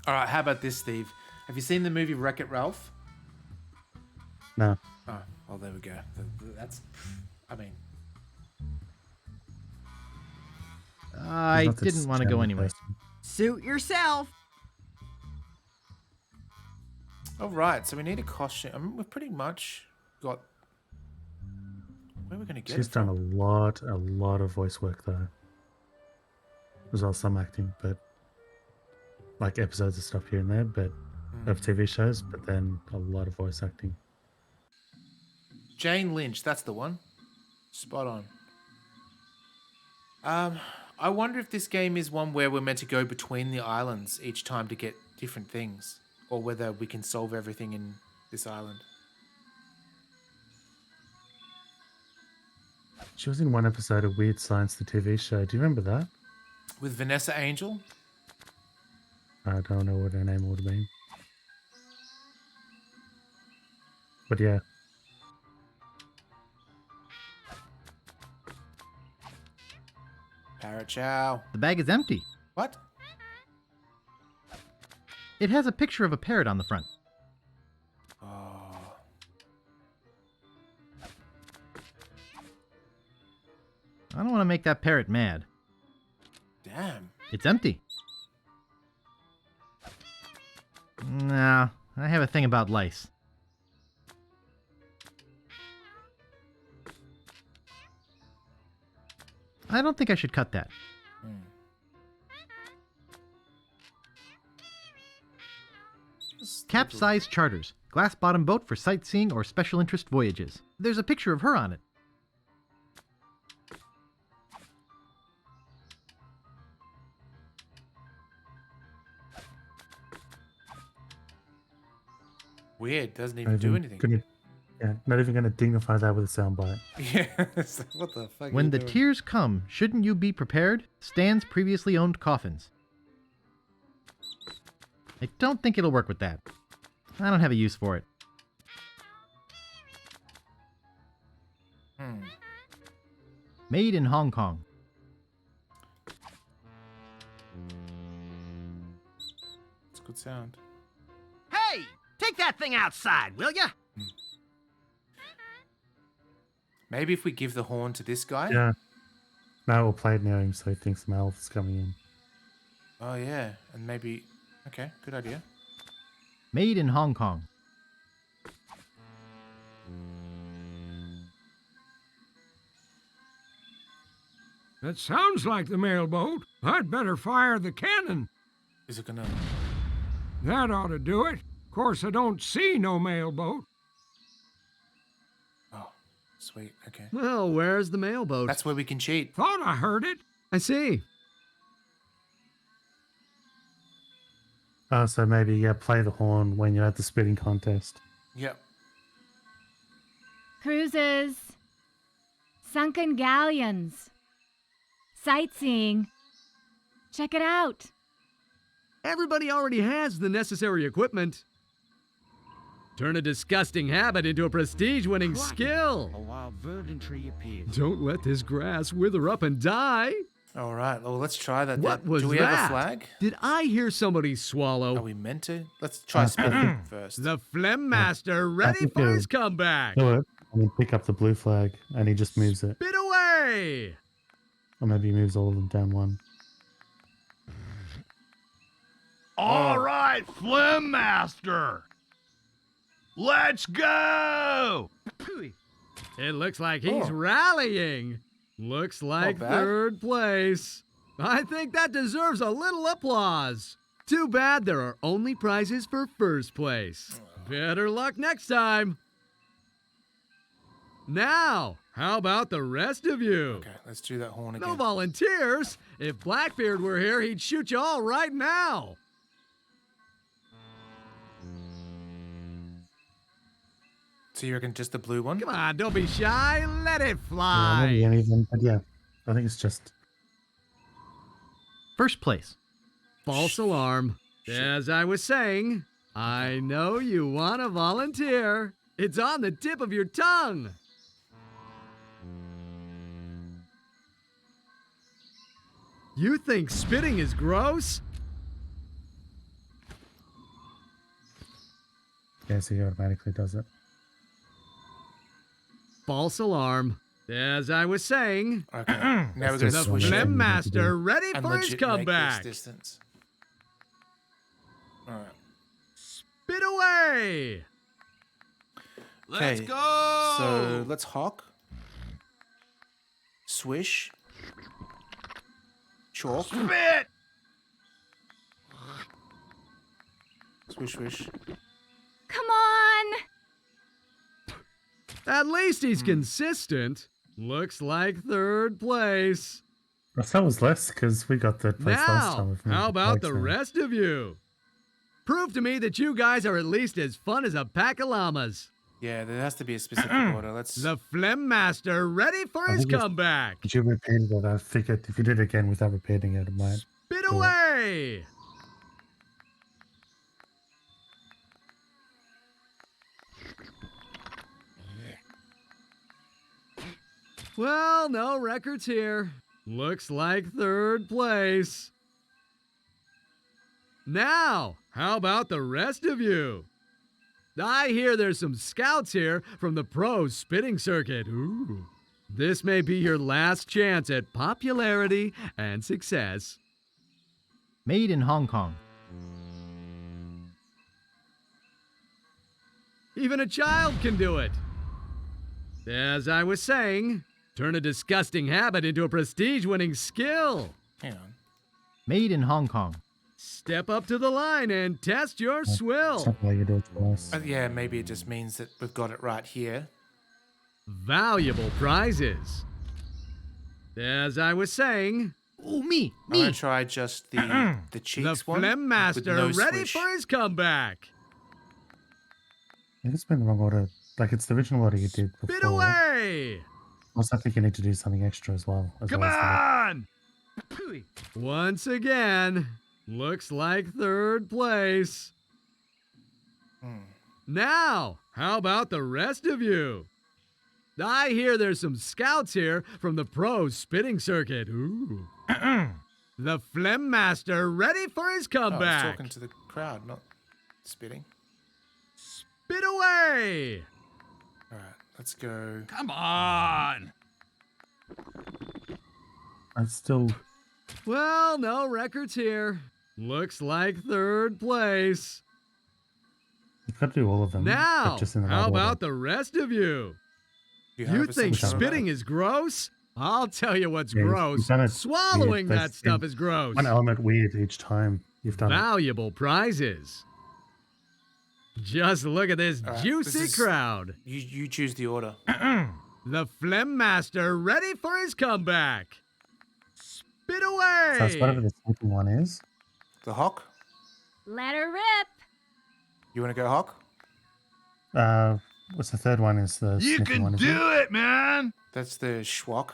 Speaker 2: All right, how about this, Steve? Have you seen the movie Wreck-It Ralph?
Speaker 3: No.
Speaker 2: Oh, well, there we go. That's, I mean...
Speaker 12: I didn't want to go anyway.
Speaker 13: Suit yourself.
Speaker 2: All right, so we need a costume. I mean, we've pretty much got... Where are we going to get
Speaker 3: She's
Speaker 2: it from?
Speaker 3: done a lot of voice work though. As well as some acting, but like episodes of stuff here and there, but of TV shows, but then a lot of voice acting.
Speaker 2: Jane Lynch, that's the one. Spot on. I wonder if this game is one where we're meant to go between the islands each time to get different things, or whether we can solve everything in this island.
Speaker 3: She was in one episode of Weird Science, the TV show. Do you remember that?
Speaker 2: With Vanessa Angel?
Speaker 3: I don't know what her name would have been. But yeah.
Speaker 2: Parrot Chow.
Speaker 12: The bag is empty.
Speaker 2: What?
Speaker 12: It has a picture of a parrot on the front.
Speaker 2: Oh.
Speaker 12: I don't want to make that parrot mad.
Speaker 2: Damn.
Speaker 12: It's empty. Nah, I have a thing about lice. I don't think I should cut that. Capsize charters. Glass bottom boat for sightseeing or special interest voyages. There's a picture of her on it.
Speaker 2: Weird, doesn't even do anything.
Speaker 3: Yeah, not even going to dignify that with a soundbite.
Speaker 2: Yeah, it's like, what the fuck?
Speaker 12: When
Speaker 2: are you
Speaker 12: the
Speaker 2: doing?
Speaker 12: tears come, shouldn't you be prepared? Stan's previously owned coffins. I don't think it'll work with that. I don't have a use for it. Made in Hong Kong.
Speaker 2: It's a good sound.
Speaker 7: Hey, take that thing outside, will ya?
Speaker 2: Maybe if we give the horn to this guy?
Speaker 3: Yeah. Now we'll play it near him so he thinks some elf's coming in.
Speaker 2: Oh, yeah. And maybe... Okay, good idea.
Speaker 12: Made in Hong Kong.
Speaker 8: That sounds like the mailboat. I'd better fire the cannon.
Speaker 2: Is it gonna...
Speaker 8: That ought to do it. Of course, I don't see no mailboat.
Speaker 2: Oh, sweet. Okay.
Speaker 11: Well, where's the mailboat?
Speaker 2: That's where we can cheat.
Speaker 8: Thought I heard it.
Speaker 11: I see.
Speaker 3: Oh, so maybe, yeah, play the horn when you're at the spitting contest.
Speaker 2: Yep.
Speaker 9: Cruises. Sunken galleons. Sightseeing. Check it out.
Speaker 11: Everybody already has the necessary equipment. Turn a disgusting habit into a prestige-winning skill.
Speaker 5: A wild verdant tree appeared.
Speaker 11: Don't let this grass wither up and die.
Speaker 2: All right. Well, let's try that.
Speaker 11: What was
Speaker 2: Do we
Speaker 11: that?
Speaker 2: have a flag?
Speaker 11: Did I hear somebody swallow?
Speaker 2: Are we meant to? Let's try spitting first.
Speaker 11: The Phlegm Master ready
Speaker 3: think
Speaker 11: for
Speaker 3: so.
Speaker 11: his comeback.
Speaker 3: Do it. And then pick up the blue flag and he just moves it.
Speaker 11: Spit away.
Speaker 3: Or maybe he moves all of them down one.
Speaker 14: All right, Phlegm Master. Let's go!
Speaker 11: It looks like he's rallying. Looks like
Speaker 2: bad.
Speaker 11: third place. I think that deserves a little applause. Too bad there are only prizes for first place. Better luck next time. Now, how about the rest of you?
Speaker 2: Okay, let's do that horn again.
Speaker 11: No volunteers. If Blackbeard were here, he'd shoot you all right now.
Speaker 2: So you reckon just the blue one?
Speaker 11: Come on, don't be shy. Let it
Speaker 3: Yeah,
Speaker 11: fly.
Speaker 3: maybe anything, but yeah, I think it's just...
Speaker 12: First place.
Speaker 11: False alarm. As I was saying, I know you want to volunteer. It's on the tip of your tongue. You think spitting is gross?
Speaker 3: Yes, he automatically does it.
Speaker 11: False alarm. As I was saying,
Speaker 2: Okay. Now we're
Speaker 11: the
Speaker 2: gonna switch it
Speaker 11: Phlegm Master ready
Speaker 2: and
Speaker 11: for his
Speaker 2: legit make
Speaker 11: comeback.
Speaker 2: this distance. All right.
Speaker 11: Spit away.
Speaker 14: Let's
Speaker 2: Okay,
Speaker 14: go!
Speaker 2: So let's hawk. Swish. Chalk.
Speaker 14: Spit!
Speaker 2: Swish, swish.
Speaker 9: Come on!
Speaker 11: At least he's consistent. Looks like third place.
Speaker 3: That was less because we got third place last time.
Speaker 11: Now,
Speaker 3: with me.
Speaker 11: how about the
Speaker 3: Excellent.
Speaker 11: rest of you? Prove to me that you guys are at least as fun as a pack of llamas.
Speaker 2: Yeah, there has to be a specific order. Let's.
Speaker 11: The Phlegm Master ready for his
Speaker 3: think it's-
Speaker 11: comeback.
Speaker 3: Did you repeat it? I figured if you did it again without repeating it, it might.
Speaker 11: Spit
Speaker 3: do it.
Speaker 11: away. Well, no records here. Looks like third place. Now, how about the rest of you? I hear there's some scouts here from the pro spitting circuit. Ooh. This may be your last chance at popularity and success.
Speaker 12: Made in Hong Kong.
Speaker 11: Even a child can do it. As I was saying, turn a disgusting habit into a prestige-winning skill.
Speaker 2: Hang on.
Speaker 12: Made in Hong Kong.
Speaker 11: Step up to the line and test your swill.
Speaker 3: That's why you do it twice.
Speaker 2: Yeah, maybe it just means that we've got it right here.
Speaker 11: Valuable prizes. As I was saying,
Speaker 12: Oh, me.
Speaker 2: I'm gonna try just the
Speaker 11: the
Speaker 2: cheeks one.
Speaker 11: Phlegm
Speaker 2: with
Speaker 11: Master
Speaker 2: no
Speaker 11: ready
Speaker 2: swish.
Speaker 11: for his comeback.
Speaker 3: I think it's been the wrong order. Like it's the original order you did before.
Speaker 11: Spit away.
Speaker 3: Also, I think you need to do something extra as well.
Speaker 14: Come on!
Speaker 11: Once again, looks like third place. Now, how about the rest of you? I hear there's some scouts here from the pro spitting circuit. Ooh. The Phlegm Master ready for his
Speaker 2: Oh, I was
Speaker 11: comeback.
Speaker 2: talking to the crowd, not spitting.
Speaker 11: Spit away.
Speaker 2: All right, let's go.
Speaker 14: Come on!
Speaker 3: I still.
Speaker 11: Well, no records here. Looks like third place.
Speaker 3: You've got to do all of them.
Speaker 11: Now,
Speaker 3: but just in the
Speaker 11: how
Speaker 3: right order.
Speaker 11: about the rest of you?
Speaker 2: You
Speaker 11: You
Speaker 2: have
Speaker 11: think
Speaker 2: assumption
Speaker 11: spitting
Speaker 2: about
Speaker 11: is gross? I'll tell you what's
Speaker 3: Yeah, you've
Speaker 11: gross.
Speaker 3: done it
Speaker 11: Swallowing
Speaker 3: weird.
Speaker 11: that
Speaker 3: That's
Speaker 11: stuff
Speaker 3: been
Speaker 11: is gross.
Speaker 3: One element weird each time you've done it.
Speaker 11: Valuable prizes. Just look at this
Speaker 2: All right,
Speaker 11: juicy
Speaker 2: this is-
Speaker 11: crowd.
Speaker 2: You choose the order.
Speaker 11: The Phlegm Master ready for his comeback. Spit away.
Speaker 3: So it's whatever the second one is.
Speaker 2: The hawk.
Speaker 9: Let her rip.
Speaker 2: You want to go hawk?
Speaker 3: What's the third one? Is the
Speaker 14: You
Speaker 3: sniffy
Speaker 14: can
Speaker 3: one, isn't
Speaker 14: do it, man!
Speaker 2: That's the schwalk.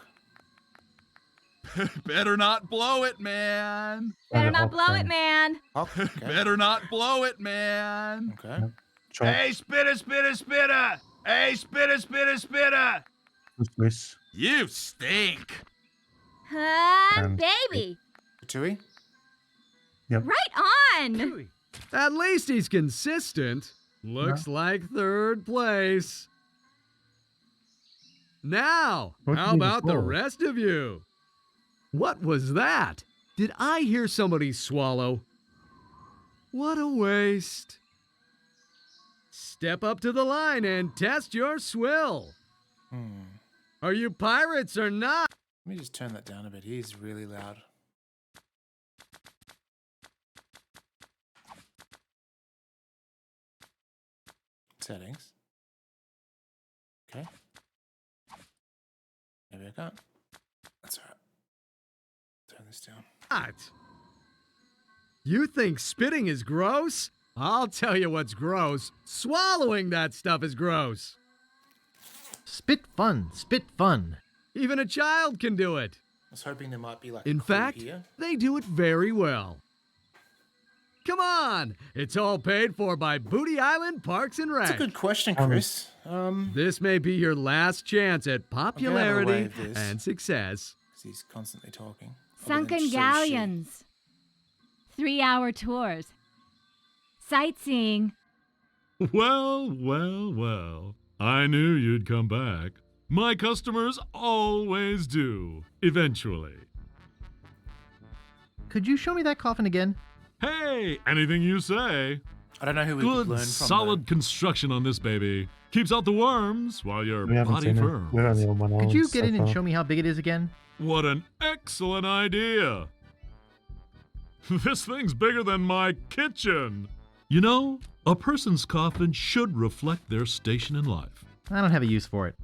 Speaker 14: Better not blow it, man!
Speaker 9: Better
Speaker 3: the
Speaker 9: not
Speaker 3: Hawk
Speaker 9: blow it,
Speaker 3: then.
Speaker 9: man.
Speaker 2: Hawk. Okay.
Speaker 14: Better not blow it, man!
Speaker 2: Okay.
Speaker 3: Chalk,
Speaker 14: Hey, spitter, spitter, spitter! Hey, spitter, spitter, spitter!
Speaker 3: swish.
Speaker 14: You stink!
Speaker 9: Hun, baby.
Speaker 2: Tui.
Speaker 9: Right on.
Speaker 11: At least he's consistent. Looks like third place. Now,
Speaker 3: What
Speaker 11: how
Speaker 3: did you
Speaker 11: about the
Speaker 3: swallow?
Speaker 11: rest of you? What was that? Did I hear somebody swallow? What a waste. Step up to the line and test your swill. Are you pirates or not?
Speaker 2: Let me just turn that down a bit. He's really loud. Settings. Okay. Maybe I can't. That's alright. Turn this down.
Speaker 11: What? You think spitting is gross? I'll tell you what's gross. Swallowing that stuff is gross.
Speaker 12: Spit fun. Spit fun.
Speaker 11: Even a child can do it.
Speaker 2: I was hoping there might be like
Speaker 11: In
Speaker 2: a clue
Speaker 11: fact,
Speaker 2: here.
Speaker 11: they do it very well. Come on! It's all paid for by Booty Island Parks and Rec.
Speaker 2: That's a good question, Chris.
Speaker 11: This may be your last chance at popularity
Speaker 2: wave this.
Speaker 11: and success.
Speaker 2: He's constantly talking.
Speaker 9: Sunken galleons. 3-hour tours. Sightseeing.
Speaker 10: Well, well, well. I knew you'd come back. My customers always do, eventually.
Speaker 12: Could you show me that coffin again?
Speaker 10: Hey, anything you say.
Speaker 2: I don't know who we could
Speaker 10: Good,
Speaker 2: learn from.
Speaker 10: solid construction on this baby. Keeps out the worms while your
Speaker 3: We haven't
Speaker 10: body
Speaker 3: seen it.
Speaker 10: firms.
Speaker 3: We're only on one
Speaker 12: Could
Speaker 3: island
Speaker 12: you
Speaker 3: so
Speaker 12: get in and
Speaker 3: far.
Speaker 12: show me how big it is again?
Speaker 10: What an excellent idea. This thing's bigger than my kitchen. You know, a person's coffin should reflect their station in life.
Speaker 12: I don't have a use for it.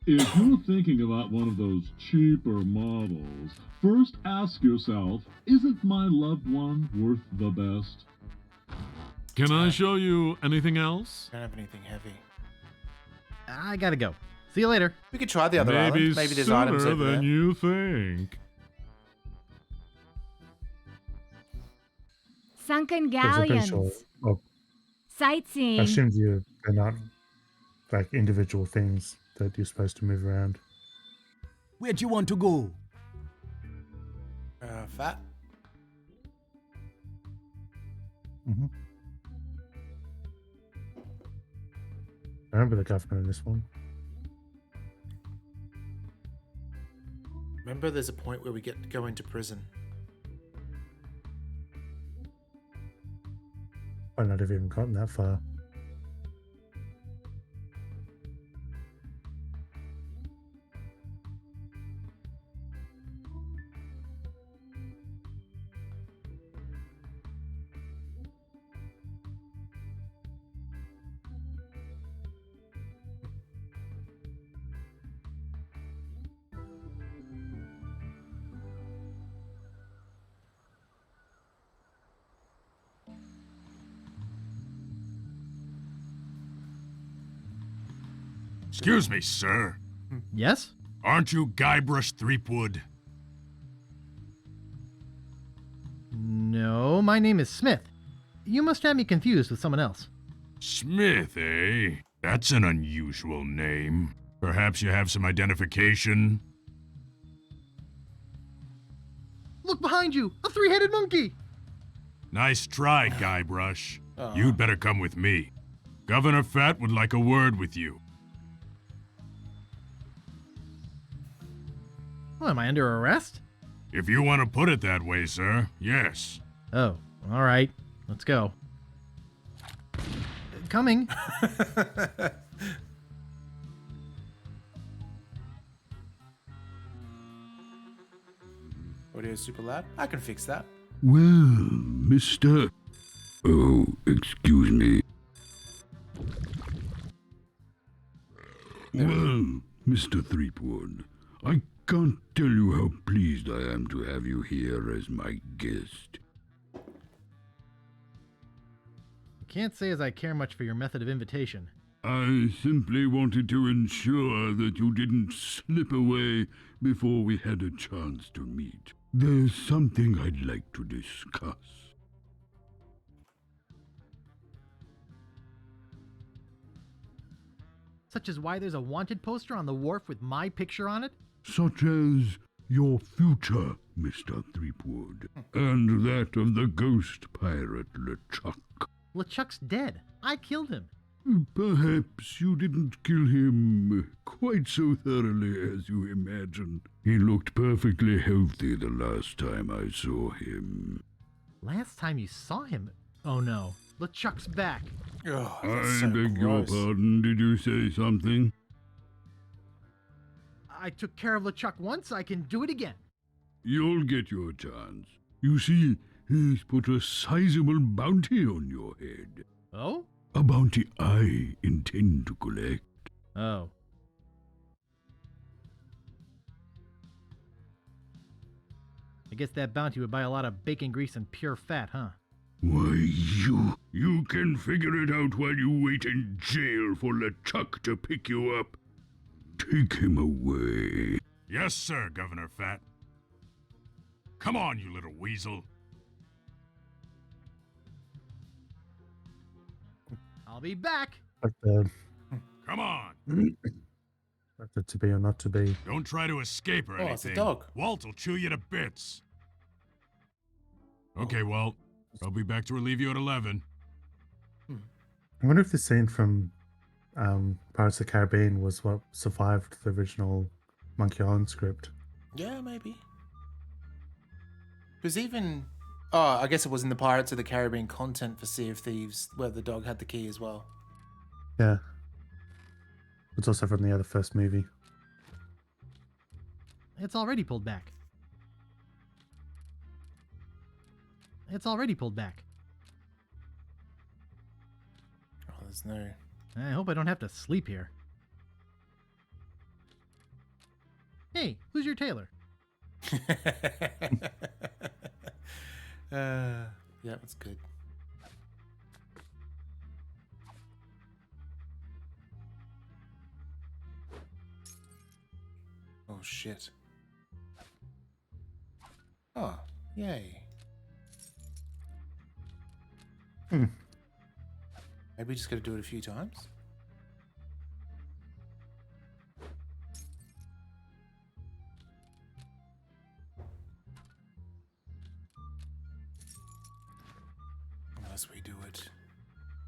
Speaker 10: If you're thinking about one of those cheaper models, first ask yourself, isn't my loved one worth the best? Can I show you anything else?
Speaker 2: I don't have anything heavy.
Speaker 12: I gotta go. See you later.
Speaker 2: We could try the other
Speaker 10: Maybe
Speaker 2: island. Maybe there's
Speaker 10: sooner
Speaker 2: items over
Speaker 10: than
Speaker 2: there.
Speaker 10: you think.
Speaker 9: Sunken
Speaker 3: Because I'm pretty
Speaker 9: galleons.
Speaker 3: sure, well, I
Speaker 9: Sightseeing.
Speaker 3: assumed they're not like individual things that you're supposed to move around.
Speaker 4: Where do you want to go?
Speaker 2: Fat.
Speaker 3: Mm-hmm. I remember the governor in this one.
Speaker 2: Remember, there's a point where we get to go into prison.
Speaker 3: Might not have even gotten that far.
Speaker 4: Excuse me, sir.
Speaker 12: Yes?
Speaker 4: Aren't you Guybrush Threepwood?
Speaker 12: No, my name is Smith. You must have me confused with someone else.
Speaker 4: Smith, eh? That's an unusual name. Perhaps you have some identification?
Speaker 12: Look behind you! A three-headed monkey!
Speaker 4: Nice try, Guybrush. You'd better come with me. Governor Fat would like a word with you.
Speaker 12: Well, am I under arrest?
Speaker 4: If you want to put it that way, sir, yes.
Speaker 12: Oh, all right. Let's go. Coming.
Speaker 2: Audio super loud. I can fix that.
Speaker 15: Well, Mr. Oh, excuse me. Well, Mr. Threepwood, I can't tell you how pleased I am to have you here as my guest.
Speaker 12: Can't say as I care much for your method of invitation.
Speaker 15: I simply wanted to ensure that you didn't slip away before we had a chance to meet. There's something I'd like to discuss.
Speaker 12: Such as why there's a wanted poster on the wharf with my picture on it?
Speaker 15: Such as your future, Mr. Threepwood, and that of the ghost pirate LeChuck.
Speaker 12: LeChuck's dead. I killed him.
Speaker 15: Perhaps you didn't kill him quite so thoroughly as you imagine. He looked perfectly healthy the last time I saw him.
Speaker 12: Last time you saw him? Oh no. LeChuck's back.
Speaker 2: Oh,
Speaker 15: I beg your pardon, did you say something?
Speaker 12: I took care of LeChuck once, I can do it again.
Speaker 15: You'll get your chance. You see, he's put a sizable bounty on your head.
Speaker 12: Oh?
Speaker 15: A bounty I intend to collect.
Speaker 12: Oh. I guess that bounty would buy a lot of bacon grease and pure fat, huh?
Speaker 15: Why, you can figure it out while you wait in jail for LeChuck to pick you up. Take him away.
Speaker 4: Yes, sir, Governor Fat. Come on, you little weasel.
Speaker 12: I'll be back.
Speaker 3: Like the,
Speaker 10: Come on.
Speaker 3: like the to be or not to be.
Speaker 10: Don't try to escape or
Speaker 2: Oh,
Speaker 10: anything.
Speaker 2: it's a dog.
Speaker 10: Walt will chew you to bits. Okay, Walt. I'll be back to relieve you at 11.
Speaker 3: I wonder if the scene from Pirates of the Caribbean was what survived the original Monkey Island script.
Speaker 2: Yeah, maybe. Because even... Oh, I guess it was in the Pirates of the Caribbean content for Sea of Thieves, where the dog had the key as well.
Speaker 3: Yeah. It's also from the other first movie.
Speaker 12: It's already pulled back. It's already pulled back.
Speaker 2: Oh, there's no...
Speaker 12: I hope I don't have to sleep here. Hey, who's your tailor?
Speaker 2: Yeah, that's good. Oh, shit. Oh, yay. Maybe we just gotta do it a few times. Unless we do it.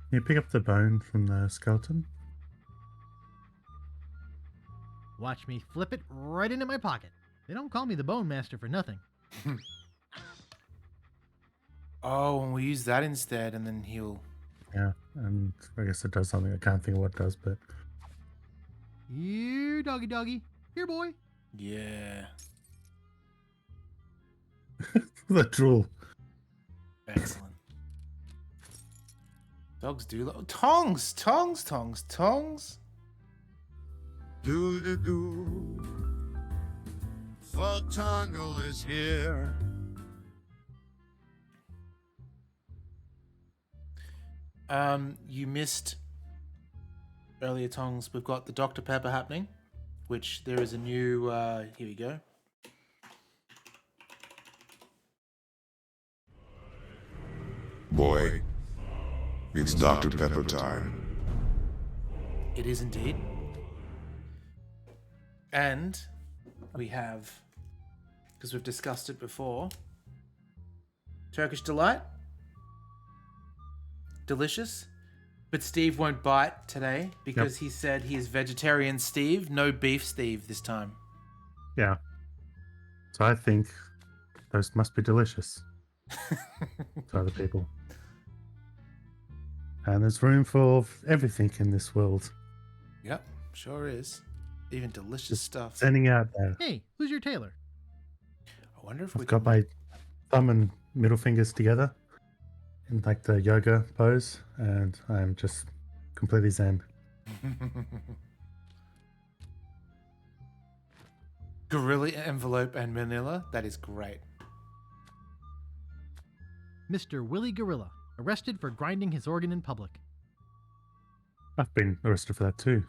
Speaker 3: Can you pick up the bone from the skeleton?
Speaker 12: Watch me flip it right into my pocket. They don't call me the Bone Master for nothing.
Speaker 2: Oh, and we use that instead, and then he'll...
Speaker 3: Yeah, and I guess it does something. I can't think of what it does, but...
Speaker 12: Here, doggy doggy. Here, boy.
Speaker 2: Yeah.
Speaker 3: The drool.
Speaker 2: Excellent. Dogs do love... Tongs! Tongs, tongs, tongs!
Speaker 6: Do-do-do. Fuck Tongle is here.
Speaker 2: You missed earlier, Tongs. We've got the Dr. Pepper happening, which there is a new, here we go.
Speaker 6: Boy, it's Dr. Pepper time.
Speaker 2: It is indeed. And we have, because we've discussed it before, Turkish Delight. Delicious. But Steve won't bite today because he said he is vegetarian Steve, no beef Steve this time.
Speaker 3: Yeah. So I think those must be delicious to other people. And there's room for everything in this world.
Speaker 2: Yep, sure is. Even delicious stuff.
Speaker 3: Standing out there.
Speaker 12: Hey, who's your tailor?
Speaker 2: I wonder if we
Speaker 3: I've got
Speaker 2: can...
Speaker 3: my thumb and middle fingers together in like the yoga pose, and I'm just completely zen.
Speaker 2: Gorilla envelope and manila. That is great.
Speaker 12: Mr. Willie Gorilla, arrested for grinding his organ in public.
Speaker 3: I've been arrested for that too.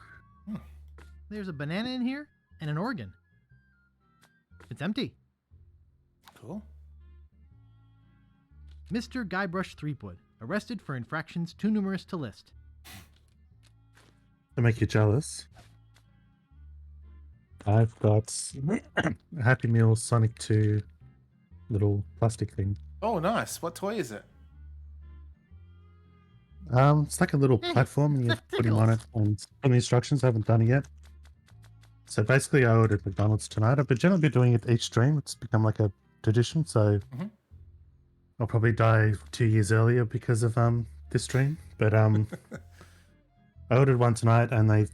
Speaker 12: There's a banana in here and an organ. It's empty.
Speaker 2: Cool.
Speaker 12: Mr. Guybrush Threepwood, arrested for infractions too numerous to list.
Speaker 3: To make you jealous, I've got a Happy Meal Sonic 2 little plastic thing.
Speaker 2: Oh, nice. What toy is it?
Speaker 3: It's like a little platform, and you put him on it, and from the instructions, I haven't done it yet. So basically, I ordered McDonald's tonight. I've been generally doing it each stream. It's become like a tradition, so I'll probably die 2 years earlier because of this stream. But I ordered one tonight, and they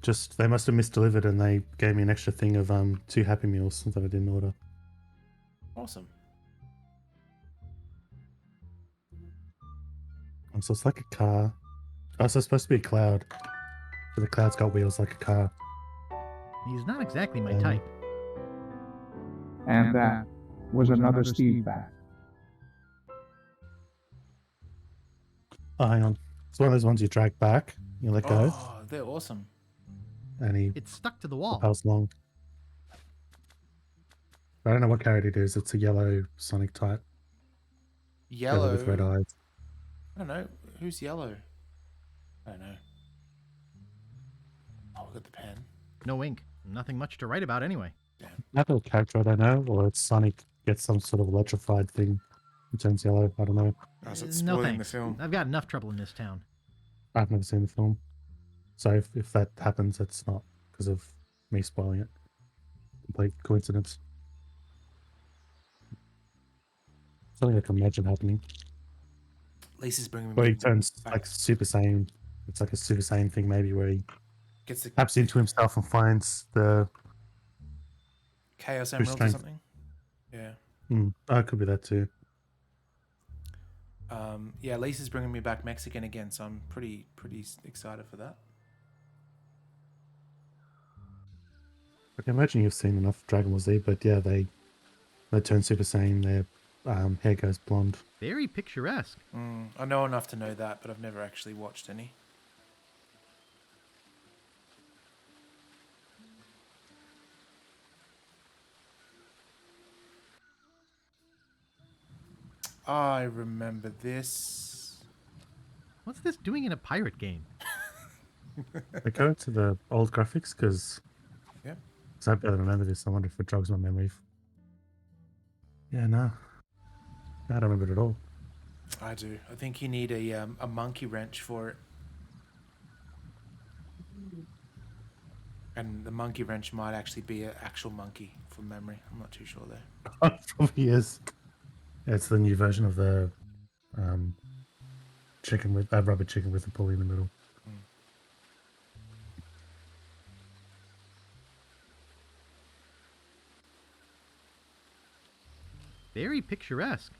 Speaker 3: must have misdelivered, and they gave me an extra thing of 2 Happy Meals that I didn't order.
Speaker 2: Awesome.
Speaker 3: So it's like a car. Oh, so it's supposed to be a cloud. But the cloud's got wheels like a car.
Speaker 12: He's not exactly my type.
Speaker 16: And that was another Steve bat.
Speaker 3: Oh, hang on. It's one of those ones you drag back, you let go,
Speaker 2: Oh, they're awesome.
Speaker 3: and
Speaker 12: It's stuck to the wall.
Speaker 3: propels along. I don't know what character it is. It's a yellow Sonic type.
Speaker 2: Yellow.
Speaker 3: With red eyes.
Speaker 2: I don't know. Who's yellow? I don't know. Oh, look at the pen.
Speaker 12: No ink. Nothing much to write about anyway.
Speaker 3: Another character I don't know, or it's Sonic gets some sort of electrified thing and turns yellow. I don't know.
Speaker 2: Oh, so
Speaker 12: No
Speaker 2: it's spoiling the
Speaker 12: thanks.
Speaker 2: film.
Speaker 12: I've got enough trouble in this town.
Speaker 3: I've never seen the film. So if that happens, it's not because of me spoiling it. Complete coincidence. Something I can imagine happening.
Speaker 2: Lisa's bringing
Speaker 3: Where
Speaker 2: me
Speaker 3: he turns
Speaker 2: back.
Speaker 3: like Super Saiyan. It's like a Super Saiyan thing maybe where he
Speaker 2: Gets the
Speaker 3: taps into himself and finds the
Speaker 2: Chaos
Speaker 3: true
Speaker 2: Emerald or
Speaker 3: strength.
Speaker 2: something. Yeah.
Speaker 3: Oh, it could be that too.
Speaker 2: Yeah, Lisa's bringing me back Mexican again, so I'm pretty excited for that.
Speaker 3: I can imagine you've seen enough Dragon Ball Z, but yeah, they turn Super Saiyan, their hair goes blonde.
Speaker 12: Very picturesque.
Speaker 2: I know enough to know that, but I've never actually watched any. I remember this.
Speaker 12: What's this doing in a pirate game?
Speaker 3: I go to the old graphics because
Speaker 2: Yep.
Speaker 3: I barely remember this. I wonder if it jogs my memory. Yeah, no. I don't remember it at all.
Speaker 2: I do. I think you need a monkey wrench for it. And the monkey wrench might actually be an actual monkey from memory. I'm not too sure though.
Speaker 3: It probably is. Yeah, it's the new version of the chicken with rubber chicken with a pulley in the middle.
Speaker 12: Very picturesque.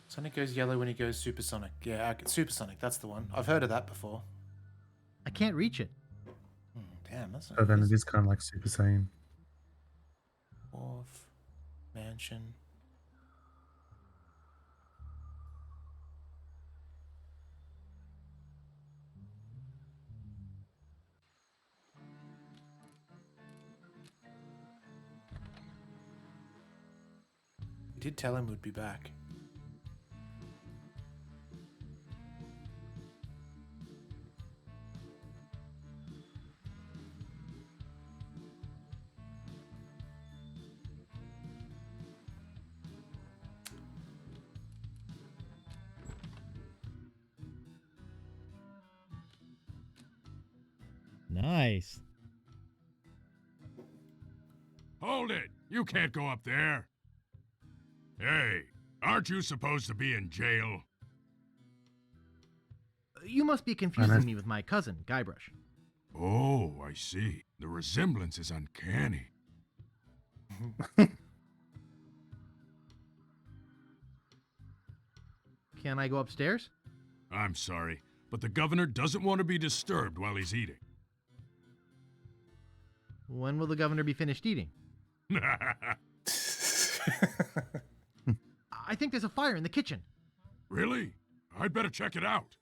Speaker 2: Sonic goes yellow when he goes supersonic. Yeah, supersonic. That's the one. I've heard of that before.
Speaker 12: I can't reach it.
Speaker 2: Damn, that's
Speaker 3: So
Speaker 2: not
Speaker 3: then it is kind of like Super Saiyan.
Speaker 2: Wharf, mansion. We did tell him we'd be back.
Speaker 12: Nice.
Speaker 17: Hold it! You can't go up there! Hey, aren't you supposed to be in jail?
Speaker 12: You must be confusing me with my cousin, Guybrush.
Speaker 17: Oh, I see. The resemblance is uncanny.
Speaker 12: Can I go upstairs?
Speaker 17: I'm sorry, but the governor doesn't want to be disturbed while he's eating.
Speaker 12: When will the governor be finished eating? I think there's a fire in the kitchen.
Speaker 17: Really? I'd better check it out.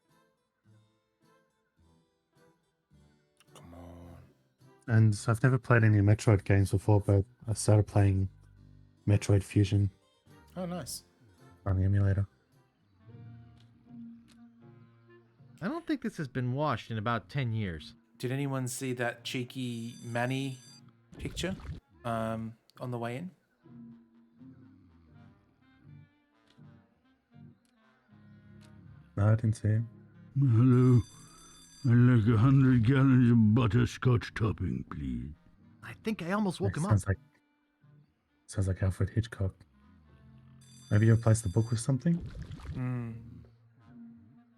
Speaker 3: And I've never played any Metroid games before, but I started playing Metroid Fusion
Speaker 2: Oh, nice.
Speaker 3: on the emulator.
Speaker 12: I don't think this has been washed in about 10 years.
Speaker 2: Did anyone see that cheeky Manny picture on the way in?
Speaker 3: No, I didn't see it.
Speaker 15: Hello. I'd like 100 gallons of butterscotch topping, please.
Speaker 12: I think I almost woke him up.
Speaker 3: Sounds like Alfred Hitchcock. Maybe you replaced the book with something?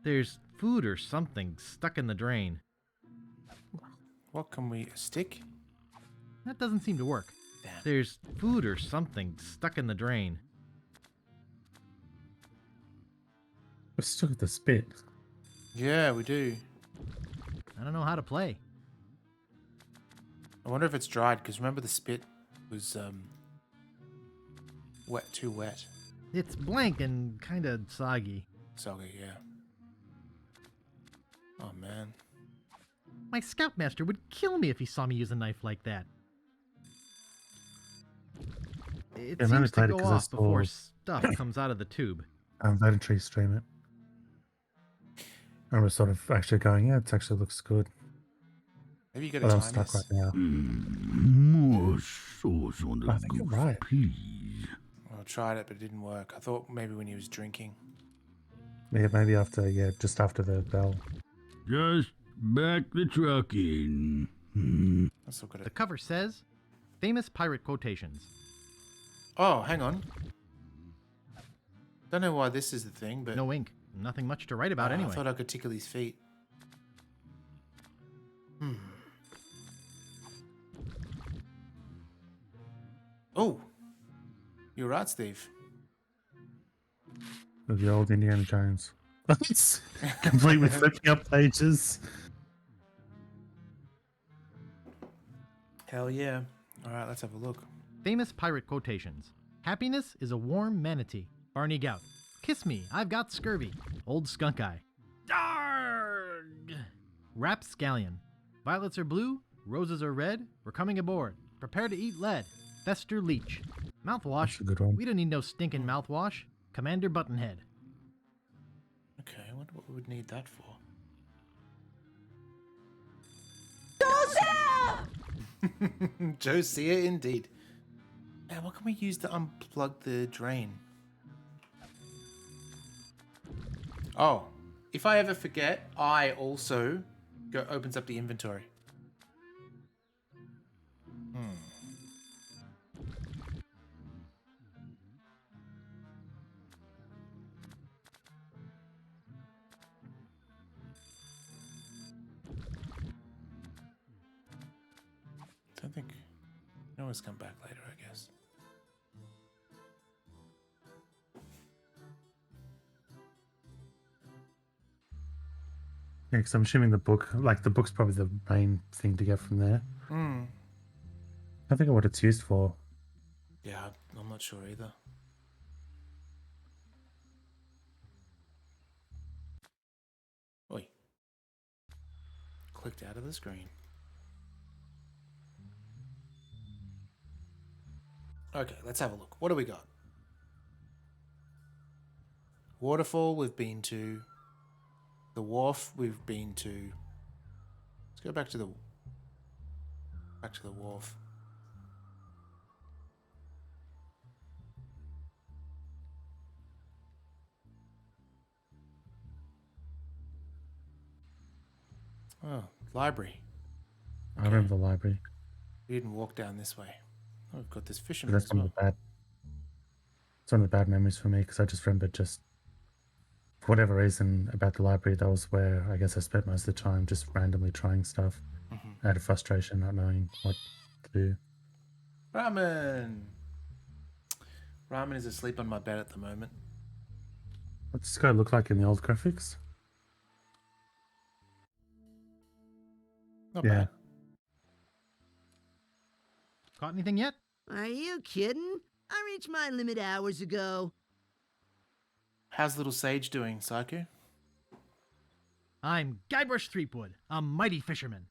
Speaker 12: There's food or something stuck in the drain.
Speaker 2: What can we... stick?
Speaker 12: That doesn't seem to work.
Speaker 2: Damn.
Speaker 12: There's food or something stuck in the drain.
Speaker 3: We still got the spit.
Speaker 2: Yeah, we do.
Speaker 12: I don't know how to play.
Speaker 2: I wonder if it's dried, because remember the spit was wet, too wet.
Speaker 12: It's blank and kind of soggy.
Speaker 2: Soggy, yeah. Oh, man.
Speaker 12: My scoutmaster would kill me if he saw me use a knife like that. It
Speaker 3: Yeah, I only
Speaker 12: seems to
Speaker 3: played it
Speaker 12: go
Speaker 3: 'cause I
Speaker 12: off before
Speaker 3: saw-
Speaker 12: stuff comes out of the tube.
Speaker 3: Voted Tree stream it. I remember sort of actually going, yeah, it actually looks good.
Speaker 2: Maybe you got
Speaker 3: But
Speaker 2: to
Speaker 3: I'm
Speaker 2: time
Speaker 3: stuck
Speaker 2: this.
Speaker 3: right now.
Speaker 15: More sauce on the
Speaker 3: I think you're
Speaker 15: goose,
Speaker 3: right.
Speaker 15: please.
Speaker 2: I tried it, but it didn't work. I thought maybe when he was drinking.
Speaker 3: Yeah, maybe after, just after the bell.
Speaker 15: Just back the truck in.
Speaker 2: Let's look at
Speaker 12: The
Speaker 2: it.
Speaker 12: cover says, famous pirate quotations.
Speaker 2: Oh, hang on. Don't know why this is the thing, but...
Speaker 12: No ink. Nothing much to write about anyway.
Speaker 2: I thought I could tickle his feet. Oh! You're right, Steve.
Speaker 3: The old Indiana Jones. Complete with flipping up pages.
Speaker 2: Hell yeah. Alright, let's have a look.
Speaker 12: Famous pirate quotations. Happiness is a warm manatee. Barney Gout. Kiss me, I've got scurvy. Old Skunk Eye. Darg! Rapscallion. Violets are blue, roses are red. We're coming aboard. Prepare to eat lead. Fester Leech. Mouthwash.
Speaker 3: That's a good one.
Speaker 12: We don't need no stinking mouthwash. Commander Buttonhead.
Speaker 2: Okay, I wonder what we would need that for. Josiah, indeed. Man, what can we use to unplug the drain? Oh, if I ever forget, I also opens up the inventory. I think you can always come back later, I guess.
Speaker 3: Yeah, because I'm assuming the book's probably the main thing to get from there. I think of what it's used for.
Speaker 2: Yeah, I'm not sure either. Oi. Clicked out of the screen. Okay, let's have a look. What do we got? Waterfall we've been to. The wharf we've been to. Let's go back to the wharf. Oh, library.
Speaker 3: I remember the library.
Speaker 2: We didn't walk down this way. Oh, we've got this
Speaker 3: But
Speaker 2: fisherman
Speaker 3: that's
Speaker 2: as well.
Speaker 3: it's one of the bad memories for me because I just remember for whatever reason about the library, that was where I guess I spent most of the time just randomly trying stuff out of frustration, not knowing what to do.
Speaker 2: Ramen! Ramen is asleep on my bed at the moment.
Speaker 3: What's this guy look like in the old graphics?
Speaker 2: Not bad.
Speaker 12: Caught anything yet?
Speaker 18: Are you kidding? I reached my limit hours ago.
Speaker 2: How's little Sage doing, Psycho?
Speaker 12: I'm Guybrush Threepwood, a mighty fisherman.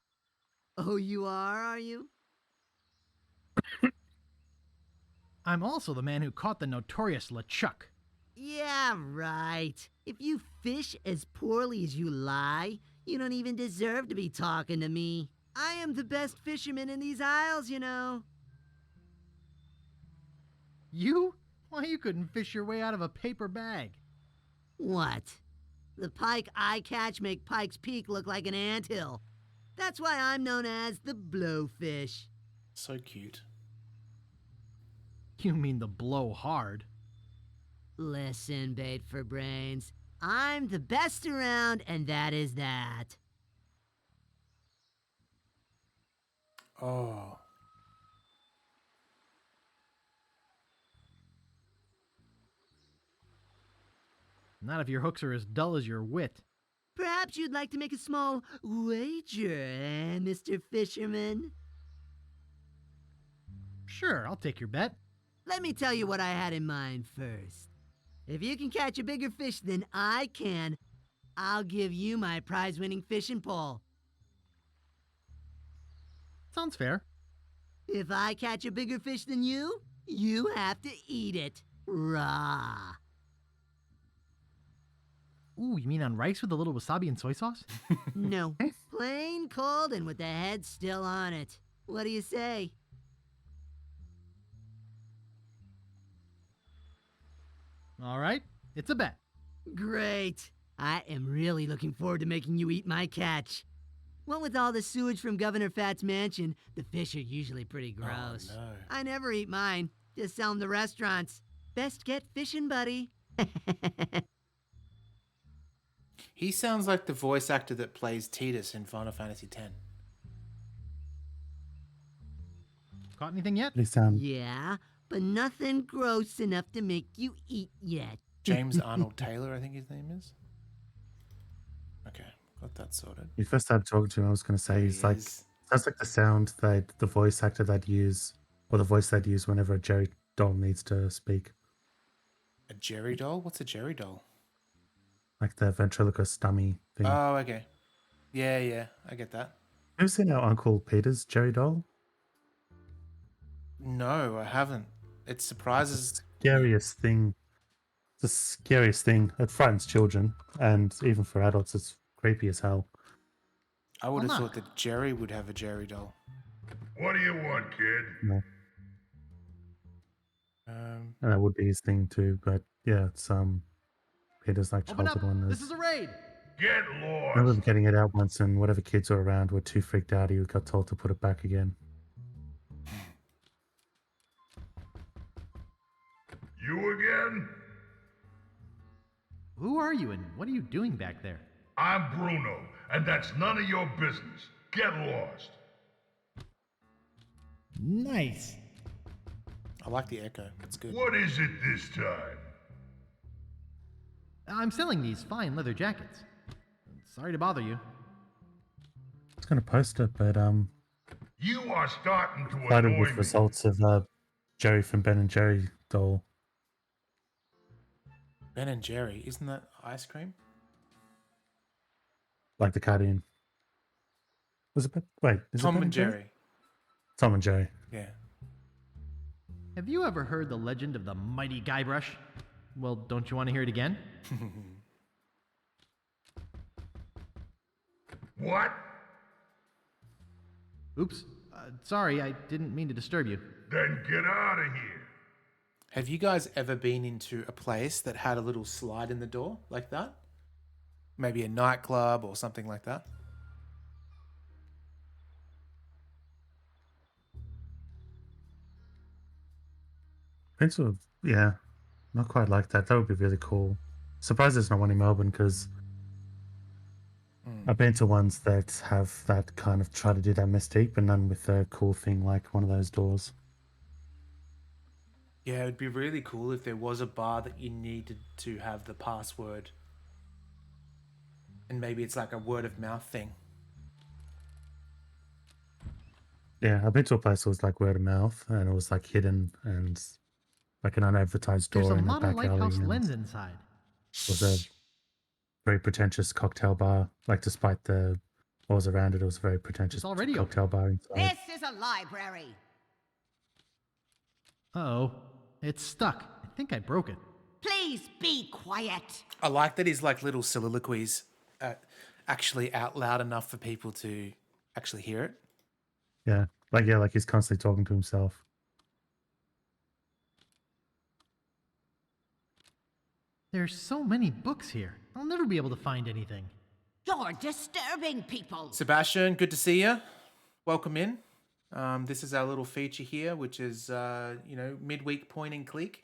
Speaker 18: Oh, you are you?
Speaker 12: I'm also the man who caught the notorious LeChuck.
Speaker 18: Yeah, right. If you fish as poorly as you lie, you don't even deserve to be talking to me. I am the best fisherman in these isles, you know.
Speaker 12: You? Why, you couldn't fish your way out of a paper bag.
Speaker 18: What? The pike I catch make Pike's Peak look like an anthill. That's why I'm known as the blowfish.
Speaker 2: So cute.
Speaker 12: You mean the blow hard.
Speaker 18: Listen, bait for brains. I'm the best around, and that is that.
Speaker 2: Oh.
Speaker 12: Not if your hooks are as dull as your wit.
Speaker 18: Perhaps you'd like to make a small wager, eh, Mr. Fisherman?
Speaker 12: Sure, I'll take your bet.
Speaker 18: Let me tell you what I had in mind first. If you can catch a bigger fish than I can, I'll give you my prize-winning fishing pole.
Speaker 12: Sounds fair.
Speaker 18: If I catch a bigger fish than you, you have to eat it raw.
Speaker 12: Ooh, you mean on rice with a little wasabi and soy sauce?
Speaker 18: No, plain cold and with the head still on it. What do you say?
Speaker 12: All right, it's a bet.
Speaker 18: Great. I am really looking forward to making you eat my catch. What with all the sewage from Governor Fat's mansion, the fish are usually pretty gross.
Speaker 2: Oh, no.
Speaker 18: I never eat mine. Just sell them to restaurants. Best get fishing, buddy.
Speaker 2: He sounds like the voice actor that plays Tidus in Final Fantasy X.
Speaker 12: Caught anything yet?
Speaker 3: They sound
Speaker 18: Yeah, but nothing gross enough to make you eat yet.
Speaker 2: James Arnold Taylor, I think his name is. Okay, got that sorted.
Speaker 3: You first started talking to him, I was going to say, he's like, sounds like the sound that the voice actor they'd use, or the voice they'd use whenever a Jerry doll needs to speak.
Speaker 2: A Jerry doll? What's a Jerry doll?
Speaker 3: Like the ventriloquist dummy thing.
Speaker 2: Oh, okay. Yeah, I get that.
Speaker 3: Have you seen our Uncle Peter's Jerry doll?
Speaker 2: No, I haven't. It surprises.
Speaker 3: Scariest thing. It's the scariest thing. It frightens children, and even for adults, it's creepy as hell.
Speaker 2: I would have thought that Jerry would have a Jerry doll.
Speaker 15: What do you want, kid?
Speaker 3: No. And that would be his thing too, but yeah, it's Peter's like
Speaker 12: Open up!
Speaker 3: childhood one.
Speaker 12: This is a raid!
Speaker 15: Get
Speaker 3: I remember
Speaker 15: lost!
Speaker 3: getting it out once, and whatever kids were around were too freaked out. He got told to put it back again.
Speaker 15: You again?
Speaker 12: Who are you and what are you doing back there?
Speaker 15: I'm Bruno, and that's none of your business. Get lost.
Speaker 12: Nice.
Speaker 2: I like the echo. It's good.
Speaker 15: What is it this time?
Speaker 12: I'm selling these fine leather jackets. Sorry to bother you.
Speaker 3: I was going to post it, but
Speaker 15: You are starting to
Speaker 3: started
Speaker 15: annoy
Speaker 3: with
Speaker 15: me.
Speaker 3: results of Jerry from Ben and Jerry doll.
Speaker 2: Ben and Jerry, isn't that ice cream?
Speaker 3: Like the cartoon. Was it? Wait, is
Speaker 2: Tom
Speaker 3: it Ben
Speaker 2: and Jerry.
Speaker 3: Tom and Jerry.
Speaker 2: Yeah.
Speaker 12: Have you ever heard the legend of the mighty Guybrush? Well, don't you want to hear it again?
Speaker 15: What?
Speaker 12: Oops. Sorry, I didn't mean to disturb you.
Speaker 15: Then get out of here.
Speaker 2: Have you guys ever been into a place that had a little slide in the door like that? Maybe a nightclub or something like that?
Speaker 3: Sort of, yeah, not quite like that. That would be really cool. Surprised there's not one in Melbourne because I've been to ones that have that kind of try to do that mystique, but none with a cool thing like one of those doors.
Speaker 2: Yeah, it'd be really cool if there was a bar that you needed to have the password. And maybe it's like a word of mouth thing.
Speaker 3: Yeah, I've been to a place that was like word of mouth, and it was like hidden and like an unadvertised door
Speaker 12: There's a
Speaker 3: in a
Speaker 12: model
Speaker 3: back alley.
Speaker 12: lighthouse
Speaker 3: and
Speaker 12: lens inside.
Speaker 3: It was a very pretentious cocktail bar. Like, despite the what was around it, it was a very pretentious
Speaker 12: already
Speaker 3: cocktail bar inside.
Speaker 13: This is a library.
Speaker 12: Uh-oh. It's stuck. I think I broke it.
Speaker 13: Please be quiet.
Speaker 2: I like that his like little soliloquies actually out loud enough for people to actually hear it.
Speaker 3: Yeah, like he's constantly talking to himself.
Speaker 12: There's so many books here. I'll never be able to find anything.
Speaker 13: You're disturbing people.
Speaker 2: Sebastian, good to see you. Welcome in. This is our little feature here, which is, midweek point and click.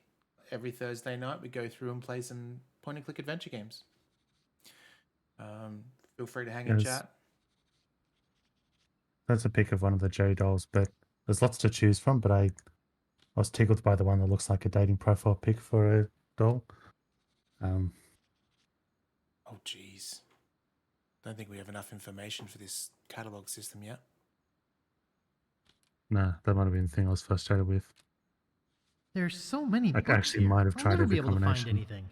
Speaker 2: Every Thursday night, we go through and play some point and click adventure games. Feel free to hang and chat.
Speaker 3: That's a pic of one of the Jerry dolls, but there's lots to choose from. But I was tickled by the one that looks like a dating profile pic for a doll.
Speaker 2: Oh, jeez. Don't think we have enough information for this catalog system yet.
Speaker 3: Nah, that might have been the thing I was frustrated with.
Speaker 12: There's so many
Speaker 3: I
Speaker 12: books
Speaker 3: actually
Speaker 12: here.
Speaker 3: might have
Speaker 12: I'll
Speaker 3: tried
Speaker 12: never
Speaker 3: every
Speaker 12: be able to find
Speaker 3: combination.
Speaker 12: anything.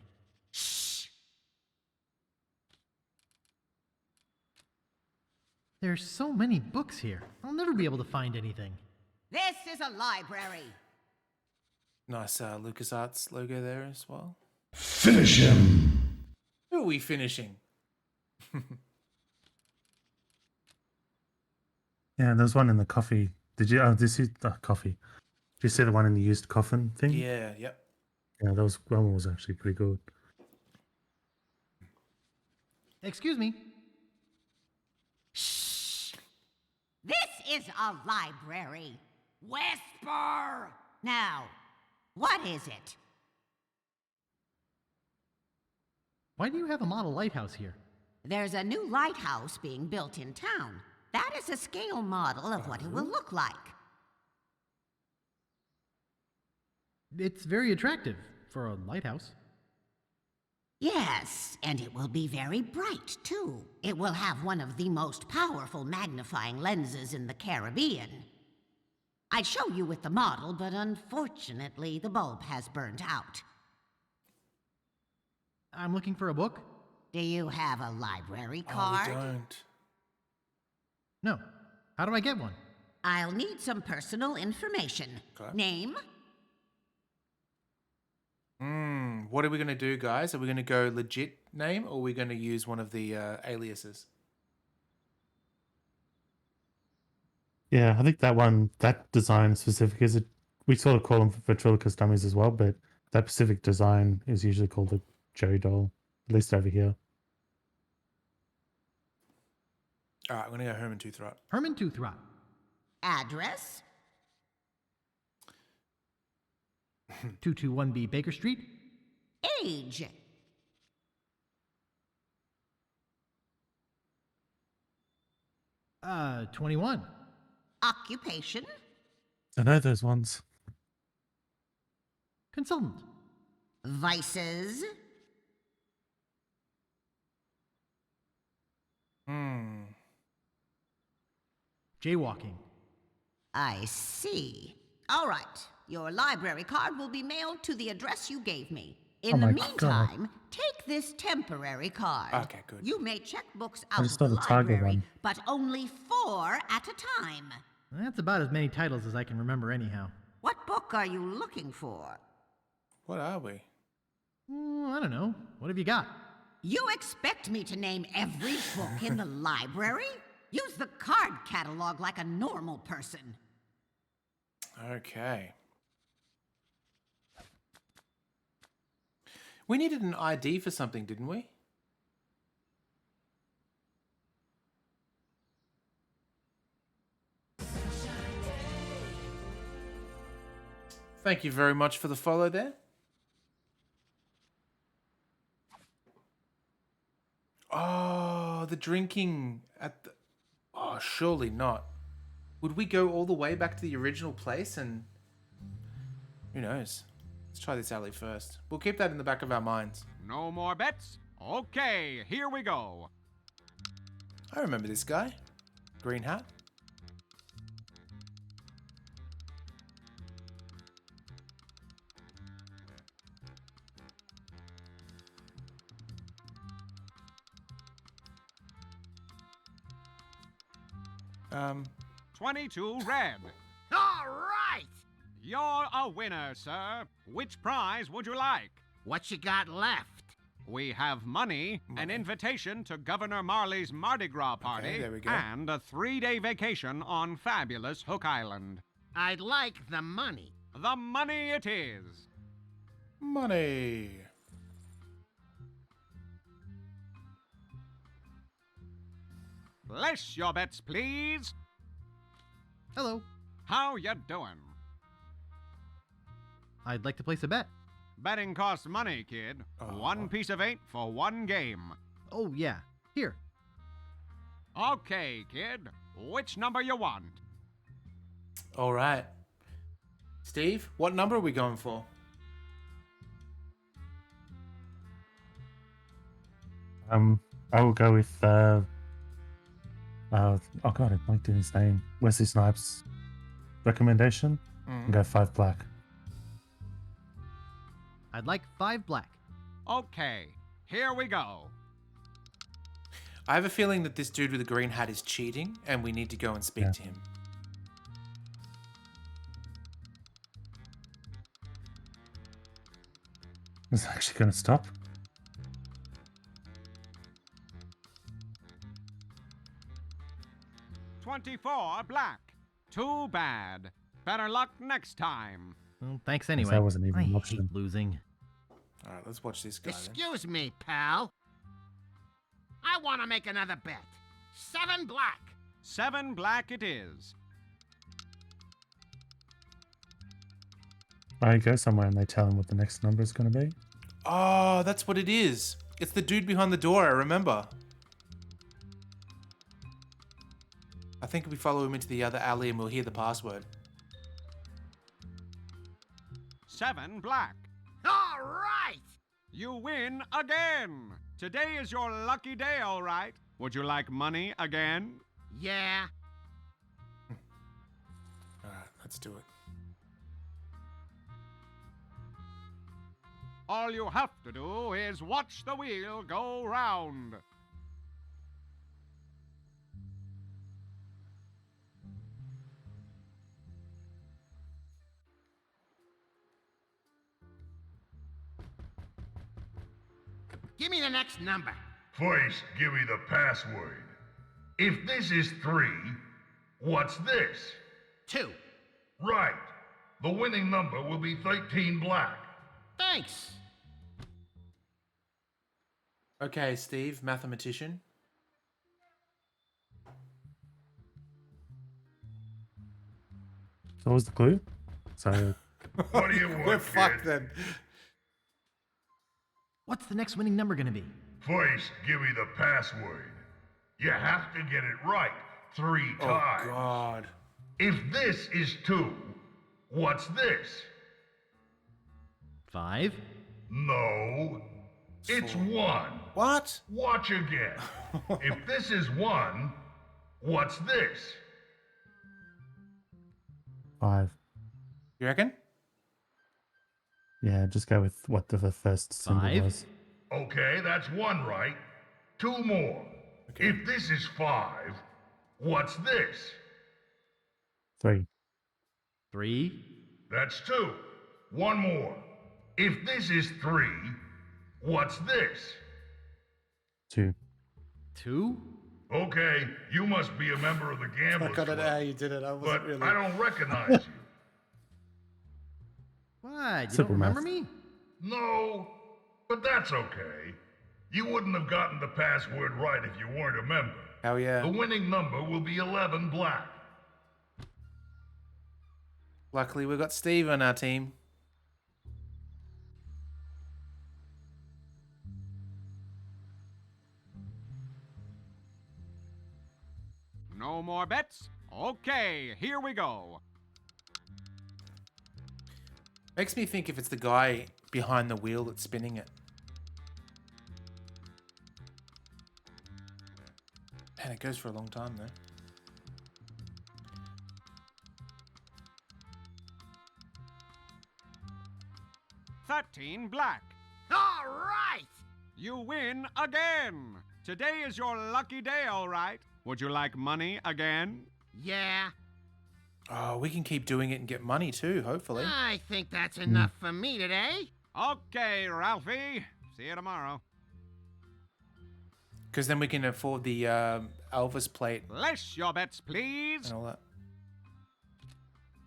Speaker 12: There's so many books here. I'll never be able to find anything.
Speaker 13: This is a library.
Speaker 2: Nice LucasArts logo there as well.
Speaker 15: Finish him.
Speaker 2: are we finishing?
Speaker 3: Yeah, there's one in the coffee. Did you? Oh, this is the coffee. Did you see the one in the used coffin thing?
Speaker 2: Yeah, yep.
Speaker 3: Yeah, that one was actually pretty good.
Speaker 12: Excuse me.
Speaker 13: This is a library. Whisper! Now, what is it?
Speaker 12: Why do you have a model lighthouse here?
Speaker 13: There's a new lighthouse being built in town. That is a scale model of what it will look like.
Speaker 12: It's very attractive for a lighthouse.
Speaker 13: Yes, and it will be very bright, too. It will have one of the most powerful magnifying lenses in the Caribbean. I'd show you with the model, but unfortunately, the bulb has burnt out.
Speaker 12: I'm looking for a book.
Speaker 13: Do you have a library card?
Speaker 2: Oh, we don't.
Speaker 12: No. How do I get one?
Speaker 13: I'll need some personal information.
Speaker 2: Okay.
Speaker 13: Name?
Speaker 2: What are we going to do, guys? Are we going to go legit name, or are we going to use one of the aliases?
Speaker 3: Yeah, I think that design specific is we sort of call them ventriloquist dummies as well, but that specific design is usually called a Jerry doll, at least over here.
Speaker 2: All right, I'm going to go Herman Toothrot.
Speaker 12: Herman Toothrot.
Speaker 13: Address?
Speaker 12: 221B Baker Street.
Speaker 13: Age?
Speaker 12: Uh, 21.
Speaker 13: Occupation?
Speaker 3: I know those ones.
Speaker 12: Consultant.
Speaker 13: Vices?
Speaker 12: Jaywalking.
Speaker 13: I see. All right. Your library card will be mailed to the address you gave me. In the meantime, take this temporary card.
Speaker 2: Okay, good.
Speaker 13: You may check books
Speaker 3: I
Speaker 13: out
Speaker 3: just
Speaker 13: of the
Speaker 3: thought the Tiger
Speaker 13: library,
Speaker 3: one.
Speaker 13: but only 4 at a time.
Speaker 12: That's about as many titles as I can remember anyhow.
Speaker 13: What book are you looking for?
Speaker 2: What are we?
Speaker 12: I don't know. What have you got?
Speaker 13: You expect me to name every book in the library? Use the card catalog like a normal person.
Speaker 2: Okay. We needed an ID for something, didn't we? Thank you very much for the follow there. Oh, the drinking at the... Oh, surely not. Would we go all the way back to the original place and... Who knows? Let's try this alley first. We'll keep that in the back of our minds.
Speaker 19: No more bets? Okay, here we go.
Speaker 2: I remember this guy. Green hat. Um...
Speaker 19: 22 red.
Speaker 7: All right!
Speaker 19: You're a winner, sir. Which prize would you like?
Speaker 7: What you got left?
Speaker 19: We have money, an invitation to Governor Marley's Mardi Gras party,
Speaker 2: Okay, there we go.
Speaker 19: and a 3-day vacation on fabulous Hook Island.
Speaker 7: I'd like the money.
Speaker 19: The money it is.
Speaker 2: Money.
Speaker 19: Place your bets, please.
Speaker 12: Hello.
Speaker 19: How you doing?
Speaker 12: I'd like to place a bet.
Speaker 19: Betting costs money, kid. 1 piece of 8 for 1 game.
Speaker 12: Oh, yeah. Here.
Speaker 19: Okay, kid. Which number you want?
Speaker 2: All right. Steve, what number are we going for?
Speaker 3: I will go with oh god, I blanked in his name. Wesley Snipes' recommendation. And go 5 black.
Speaker 12: I'd like 5 black.
Speaker 19: Okay, here we go.
Speaker 2: I have a feeling that this dude with the green hat is cheating, and we need to go and speak to him.
Speaker 3: Is it actually going to stop?
Speaker 19: 24 black. Too bad. Better luck next time.
Speaker 12: Well, thanks anyway.
Speaker 3: That wasn't even
Speaker 12: I
Speaker 3: an
Speaker 12: hate
Speaker 3: option.
Speaker 12: losing.
Speaker 2: All right, let's watch this guy. Then.
Speaker 7: Excuse me, pal. I want to make another bet. 7 black.
Speaker 19: 7 black it is.
Speaker 3: I go somewhere and they tell him what the next number is going to be.
Speaker 2: Oh, that's what it is. It's the dude behind the door, I remember. I think we follow him into the other alley and we'll hear the password.
Speaker 19: 7 black.
Speaker 7: All right.
Speaker 19: You win again. Today is your lucky day, all right. Would you like money again?
Speaker 7: Yeah.
Speaker 2: All right, let's do it.
Speaker 19: All you have to do is watch the wheel go round.
Speaker 7: Give me the next number.
Speaker 14: First, give me the password. If this is 3, what's this?
Speaker 7: 2.
Speaker 14: Right. The winning number will be 13 black.
Speaker 7: Thanks.
Speaker 2: Okay, Steve, mathematician.
Speaker 3: So what was the clue? So
Speaker 14: What do you want,
Speaker 2: We're
Speaker 14: kid?
Speaker 2: fucked then.
Speaker 12: What's the next winning number going to be?
Speaker 14: First, give me the password. You have to get it right 3 times.
Speaker 2: Oh, God.
Speaker 14: If this is 2, what's this?
Speaker 12: 5.
Speaker 14: No. It's 1.
Speaker 2: What?
Speaker 14: Watch again. If this is 1, what's this?
Speaker 3: 5.
Speaker 2: You reckon?
Speaker 3: Yeah, just go with what the first symbol
Speaker 12: 5.
Speaker 3: was.
Speaker 14: Okay, that's 1 right. 2 more.
Speaker 2: Okay.
Speaker 14: If this is 5, what's this?
Speaker 3: 3.
Speaker 12: 3.
Speaker 14: That's 2. 1 more. If this is 3, what's this?
Speaker 3: 2.
Speaker 12: 2.
Speaker 14: Okay, you must be a member of the Gamblers
Speaker 2: I don't know how
Speaker 14: Club,
Speaker 2: you did it. I wasn't
Speaker 14: but
Speaker 2: really.
Speaker 14: I don't recognize you.
Speaker 12: What? You
Speaker 3: Simple
Speaker 12: don't remember
Speaker 3: math.
Speaker 12: me?
Speaker 14: No, but that's okay. You wouldn't have gotten the password right if you weren't a member.
Speaker 2: Hell yeah.
Speaker 14: The winning number will be 11 black.
Speaker 2: Luckily, we got Steve on our team.
Speaker 19: No more bets? Okay, here we go.
Speaker 2: Makes me think if it's the guy behind the wheel that's spinning it. Man, it goes for a long time though.
Speaker 19: $13 black.
Speaker 7: All right.
Speaker 19: You win again. Today is your lucky day, all right. Would you like money again?
Speaker 7: Yeah.
Speaker 2: Oh, we can keep doing it and get money too, hopefully.
Speaker 7: I think that's enough for me today.
Speaker 19: Okay, Ralphie. See you tomorrow.
Speaker 2: Because then we can afford the Elvis plate
Speaker 19: Place your bets, please.
Speaker 2: and all that.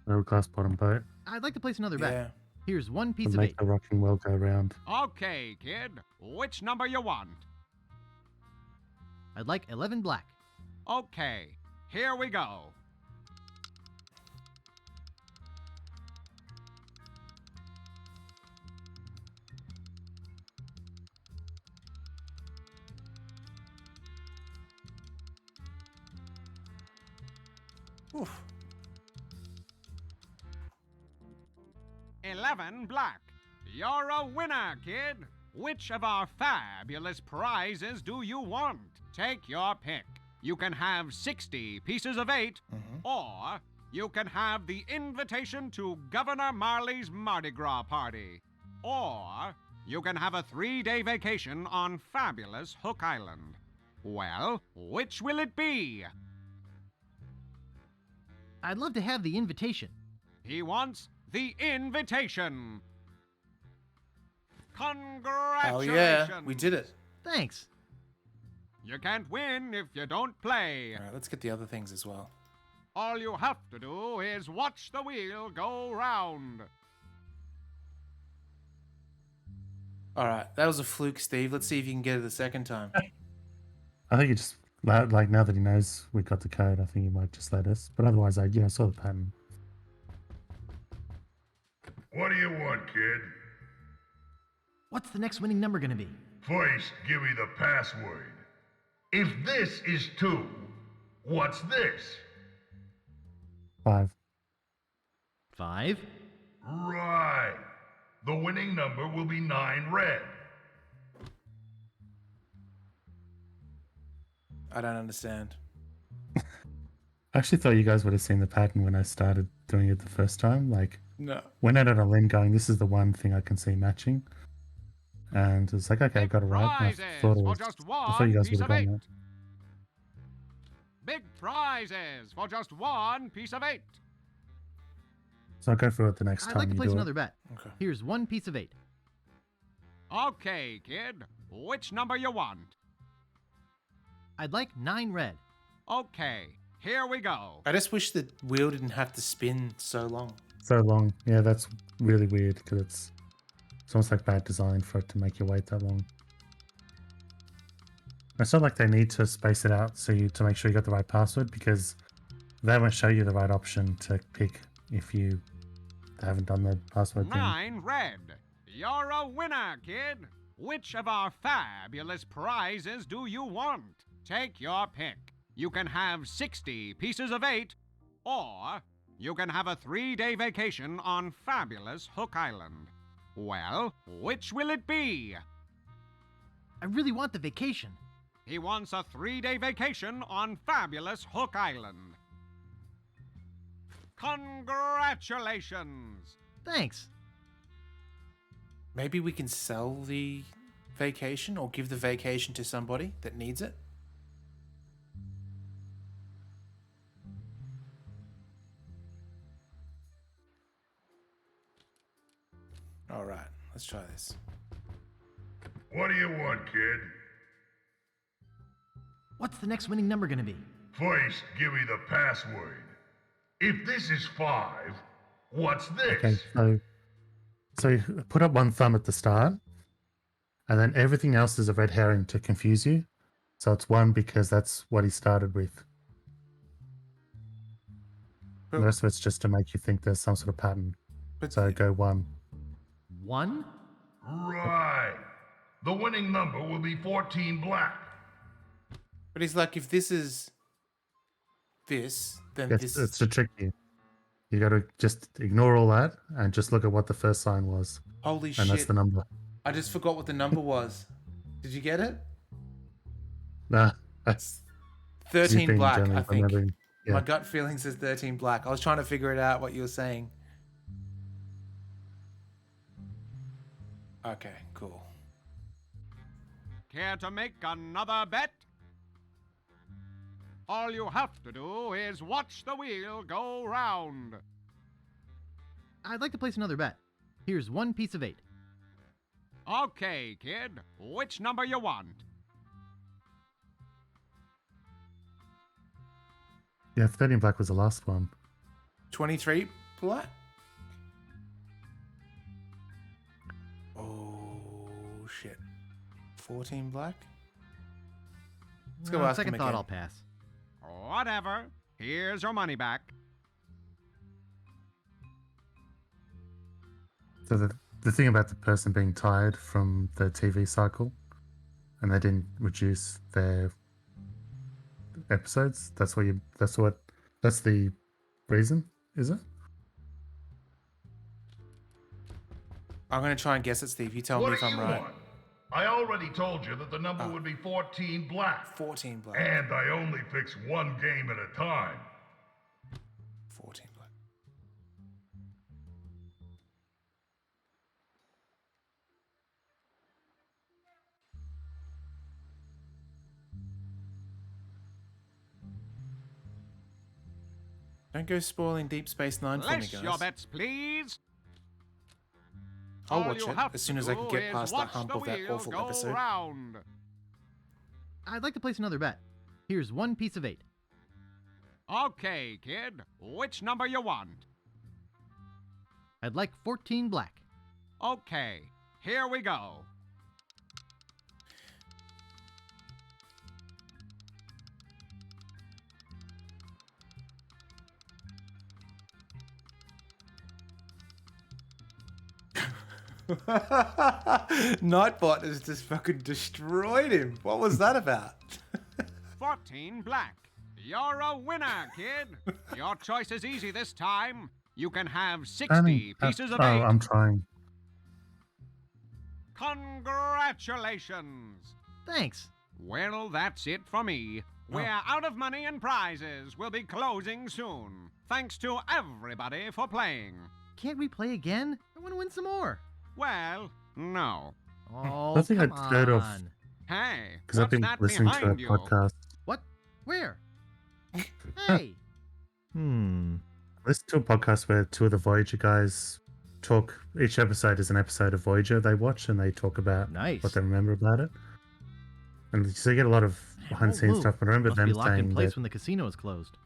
Speaker 3: Middle class bottom boat.
Speaker 12: I'd like to place another bet.
Speaker 2: Yeah.
Speaker 12: Here's one
Speaker 3: To
Speaker 12: piece of
Speaker 3: make
Speaker 12: bait.
Speaker 3: the rocking well go round.
Speaker 19: Okay, kid. Which number you want?
Speaker 12: I'd like 11 black.
Speaker 19: Okay, here we go.
Speaker 2: Oof.
Speaker 19: 11 black. You're a winner, kid. Which of our fabulous prizes do you want? Take your pick. You can have 60 pieces of 8, or you can have the invitation to Governor Marley's Mardi Gras party, or you can have a 3-day vacation on fabulous Hook Island. Well, which will it be?
Speaker 12: I'd love to have the invitation.
Speaker 19: He wants the invitation. Congratulations.
Speaker 2: Hell yeah, we did it.
Speaker 12: Thanks.
Speaker 19: You can't win if you don't play.
Speaker 2: All right, let's get the other things as well.
Speaker 19: All you have to do is watch the wheel go round.
Speaker 2: All right, that was a fluke, Steve. Let's see if you can get it the second time.
Speaker 3: I think he just like now that he knows we got the code, I think he might just let us. But otherwise, I saw the pattern.
Speaker 14: What do you want, kid?
Speaker 12: What's the next winning number gonna be?
Speaker 14: First, give me the password. If this is 2, what's this?
Speaker 3: 5.
Speaker 12: 5?
Speaker 14: Right. The winning number will be 9 red.
Speaker 2: I don't understand.
Speaker 3: I actually thought you guys would have seen the pattern when I started doing it the first time. Like,
Speaker 2: No.
Speaker 3: went out on a limb going, this is the one thing I can see matching. And it's like, okay, I got it right. And I thought you guys would have done that.
Speaker 19: Big prizes for just one piece of 8.
Speaker 3: So I'll go for it the next time
Speaker 12: I'd like to
Speaker 3: you
Speaker 12: place
Speaker 3: do
Speaker 12: another
Speaker 3: it.
Speaker 12: bet.
Speaker 2: Okay.
Speaker 12: Here's 1 piece of 8.
Speaker 19: Okay, kid. Which number you want?
Speaker 12: I'd like 9 red.
Speaker 19: Okay, here we go.
Speaker 2: I just wish the wheel didn't have to spin so long.
Speaker 3: So long. Yeah, that's really weird because it's almost like bad design for it to make you wait that long. It's not like they need to space it out to make sure you got the right password, because they won't show you the right option to pick if they haven't done the password thing.
Speaker 19: 9 red. You're a winner, kid. Which of our fabulous prizes do you want? Take your pick. You can have 60 pieces of 8, or you can have a 3-day vacation on fabulous Hook Island. Well, which will it be?
Speaker 12: I really want the vacation.
Speaker 19: He wants a 3-day vacation on fabulous Hook Island. Congratulations!
Speaker 12: Thanks.
Speaker 2: Maybe we can sell the vacation or give the vacation to somebody that needs it. All right, let's try this.
Speaker 14: What do you want, kid?
Speaker 12: What's the next winning number gonna be?
Speaker 14: First, give me the password. If this is 5, what's this?
Speaker 3: Okay, so you put up 1 thumb at the start, and then everything else is a red herring to confuse you. So it's 1 because that's what he started with. The rest of it's just to make you think there's some sort of pattern. So go 1.
Speaker 12: 1?
Speaker 14: Right. The winning number will be 14 black.
Speaker 2: But he's like, if this is this, then this
Speaker 3: It's to trick you. You got to just ignore all that and just look at what the first sign was.
Speaker 2: Holy shit.
Speaker 3: And that's the number.
Speaker 2: I just forgot what the number was. Did you get it?
Speaker 3: Nah, that's
Speaker 2: 13 black,
Speaker 3: generally
Speaker 2: I think.
Speaker 3: remembering. Yeah.
Speaker 2: My gut feeling says 13 black. I was trying to figure it out what you were saying. Okay, cool.
Speaker 19: Care to make another bet? All you have to do is watch the wheel go round.
Speaker 12: I'd like to place another bet. Here's 1 piece of 8.
Speaker 19: Okay, kid. Which number you want?
Speaker 3: Yeah, 13 black was the last one.
Speaker 2: 23 black? Oh, shit. 14 black? Let's go ask
Speaker 12: Second
Speaker 2: him
Speaker 12: thought,
Speaker 2: again.
Speaker 12: I'll pass.
Speaker 19: Whatever. Here's your money back.
Speaker 3: So the thing about the person being tired from the TV cycle and they didn't reduce their episodes, that's the reason, is it?
Speaker 2: I'm going to try and guess it, Steve. You tell
Speaker 14: What
Speaker 2: me if
Speaker 14: do
Speaker 2: I'm
Speaker 14: you
Speaker 2: right.
Speaker 14: want? I already told you that the number would be 14 black.
Speaker 2: 14 black.
Speaker 14: And I only fix 1 game at a time.
Speaker 2: 14 black. Don't go spoiling Deep Space Nine for me,
Speaker 19: Place
Speaker 2: guys.
Speaker 19: your bets, please.
Speaker 2: I'll
Speaker 19: All
Speaker 2: watch
Speaker 19: you
Speaker 2: it
Speaker 19: have
Speaker 2: as
Speaker 19: to
Speaker 2: soon as I can
Speaker 19: do
Speaker 2: get
Speaker 19: is
Speaker 2: past the
Speaker 19: watch
Speaker 2: hump
Speaker 19: the
Speaker 2: of that
Speaker 19: wheel
Speaker 2: awful
Speaker 19: go
Speaker 2: episode.
Speaker 19: round.
Speaker 12: I'd like to place another bet. Here's 1 piece of 8.
Speaker 19: Okay, kid. Which number you want?
Speaker 12: I'd like 14 black.
Speaker 19: Okay, here we go.
Speaker 2: Nightbot has just fucking destroyed him. What was that about?
Speaker 19: 14 black. You're a winner, kid. Your choice is easy this time. You can have 60 pieces of 8.
Speaker 3: I'm trying.
Speaker 19: Congratulations.
Speaker 12: Thanks.
Speaker 19: Well, that's it for me. We're out of money and prizes. We'll be closing soon. Thanks to everybody for playing.
Speaker 12: Can't we play again? I want to win some more.
Speaker 19: Well, no.
Speaker 12: Oh,
Speaker 3: I think
Speaker 12: come
Speaker 3: I'd heard of.
Speaker 12: on.
Speaker 19: Hey,
Speaker 3: Because I've
Speaker 19: what's
Speaker 3: been
Speaker 19: that
Speaker 3: listening to a
Speaker 19: behind you?
Speaker 3: podcast.
Speaker 12: What? Where? Hey.
Speaker 3: Listen to a podcast where 2 of the Voyager guys talk. Each episode is an episode of Voyager they watch, and they talk about what they remember about it. And so you get a lot of behind the scenes stuff. But I remember
Speaker 12: Must
Speaker 3: them
Speaker 12: be locked in
Speaker 3: saying
Speaker 12: place
Speaker 3: that
Speaker 12: when the casino is closed.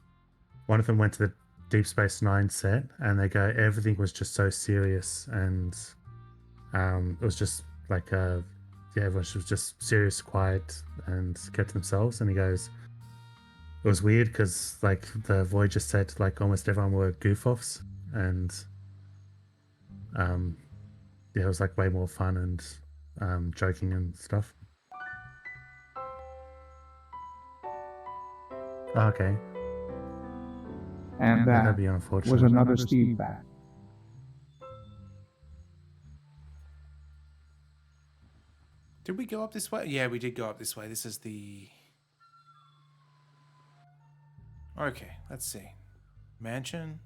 Speaker 3: one of them went to the Deep Space Nine set, and they go, everything was just so serious, and it was just like everyone was just serious, quiet, and kept to themselves. And he goes, it was weird because like the Voyager set, like almost everyone were goof offs, and it was like way more fun and joking and stuff. Okay.
Speaker 16: And
Speaker 3: That'd
Speaker 16: that
Speaker 3: be unfortunate.
Speaker 16: was another Steve bat.
Speaker 2: Did we go up this way? Yeah, we did go up this way. This is the... Okay, let's see. Mansion.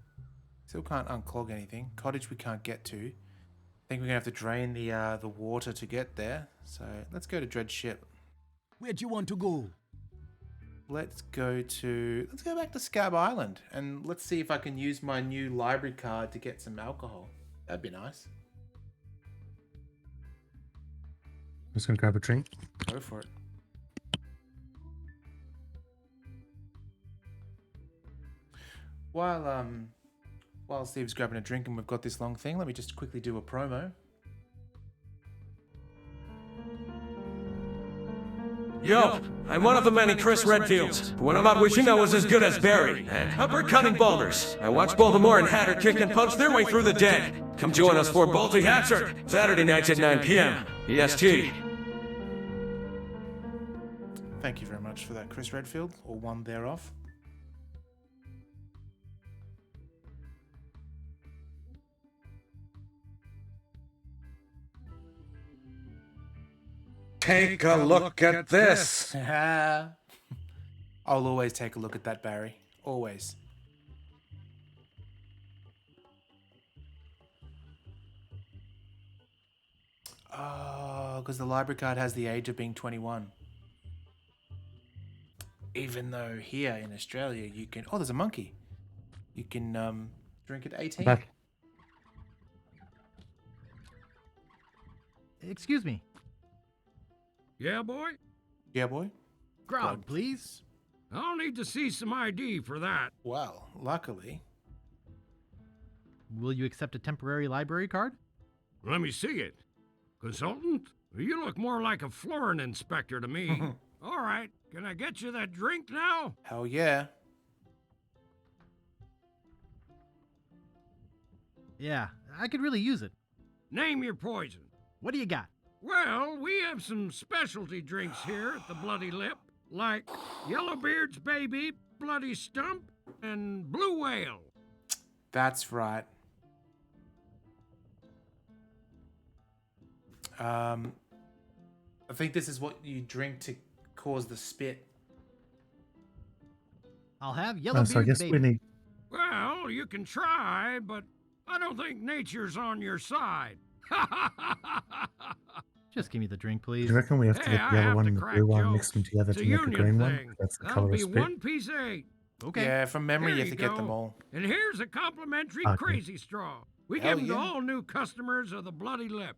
Speaker 2: Still can't unclog anything. Cottage we can't get to. I think we're going to have to drain the water to get there. So let's go to Dread Ship.
Speaker 4: Where'd you want to go?
Speaker 2: Let's go back to Scab Island. And let's see if I can use my new library card to get some alcohol. That'd be nice.
Speaker 3: I'm just going to grab a drink.
Speaker 2: Go for it. While Steve's grabbing a drink and we've got this long thing, let me just quickly do a promo.
Speaker 20: Yo, I'm one of the many Chris Redfields, but when I'm out wishing I was as good as Barry, and upper cunning boulders. I watch Baltimore and Hatter kick and punch their way through the dead. Come join us for Balti Hatchet, Saturday nights at 9 p.m. EST.
Speaker 2: Thank you very much for that, Chris Redfield, or one thereof.
Speaker 20: Take a look at this.
Speaker 2: I'll always take a look at that, Barry. Always. Oh, because the library card has the age of being 21. Even though here in Australia you can... Oh, there's a monkey. You can drink at 18.
Speaker 12: Back. Excuse me.
Speaker 8: Yeah, boy?
Speaker 2: Yeah, boy?
Speaker 12: Grog, please.
Speaker 8: I'll need to see some ID for that.
Speaker 2: Well, luckily.
Speaker 12: Will you accept a temporary library card?
Speaker 8: Let me see it. Consultant? You look more like a flooring inspector to me. All right, can I get you that drink now?
Speaker 2: Hell yeah.
Speaker 12: Yeah, I could really use it.
Speaker 8: Name your poison.
Speaker 12: What do you got?
Speaker 8: Well, we have some specialty drinks here at the Bloody Lip, like Yellowbeard's Baby, Bloody Stump, and Blue Whale.
Speaker 2: That's right. I think this is what you drink to cause the spit.
Speaker 12: I'll have Yellowbeard's
Speaker 3: So I guess
Speaker 12: Baby.
Speaker 3: we need...
Speaker 8: Well, you can try, but I don't think nature's on your side.
Speaker 12: Just give me the drink, please.
Speaker 3: Do you reckon we have to
Speaker 8: Hey,
Speaker 3: get
Speaker 8: I
Speaker 3: the yellow
Speaker 8: have
Speaker 3: one
Speaker 8: to
Speaker 3: and the
Speaker 8: crack
Speaker 3: blue one,
Speaker 8: jokes.
Speaker 3: mix them together
Speaker 8: It's
Speaker 3: to
Speaker 8: a
Speaker 3: make a
Speaker 8: union
Speaker 3: green
Speaker 8: thing.
Speaker 3: one? That's the
Speaker 8: That'll
Speaker 3: colour of
Speaker 8: be
Speaker 3: spit.
Speaker 8: 1 piece of 8.
Speaker 12: Okay.
Speaker 2: Yeah, from memory
Speaker 8: Here
Speaker 2: you have to get them
Speaker 8: go.
Speaker 2: all.
Speaker 8: And here's a complimentary
Speaker 3: Okay.
Speaker 8: Crazy Straw. We
Speaker 2: Hell
Speaker 8: give them to
Speaker 2: yeah.
Speaker 8: all new customers of the Bloody Lip.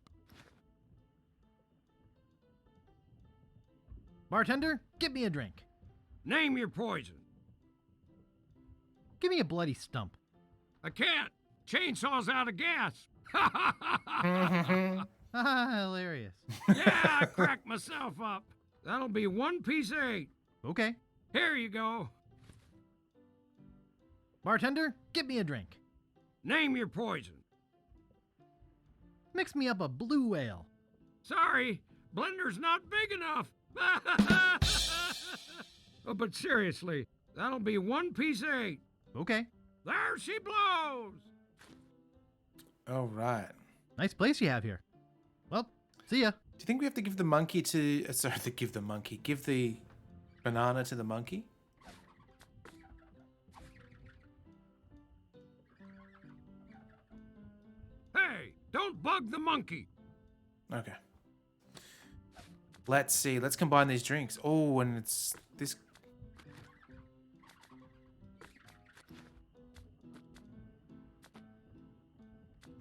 Speaker 12: Bartender, get me a drink.
Speaker 8: Name your poison.
Speaker 12: Give me a bloody stump.
Speaker 8: I can't. Chainsaw's out of gas.
Speaker 12: Hilarious.
Speaker 8: Yeah, I cracked myself up. That'll be 1 piece of 8.
Speaker 12: Okay.
Speaker 8: Here you go.
Speaker 12: Bartender, get me a drink.
Speaker 8: Name your poison.
Speaker 12: Mix me up a blue whale.
Speaker 8: Sorry, blender's not big enough. Oh, but seriously, that'll be 1 piece of 8.
Speaker 12: Okay.
Speaker 8: There she blows.
Speaker 2: All right.
Speaker 12: Nice place you have here. Well, see ya.
Speaker 2: Do you think we have to give the monkey to... Give the banana to the monkey?
Speaker 8: Hey, don't bug the monkey.
Speaker 2: Okay. Let's see. Let's combine these drinks. Oh, and it's this...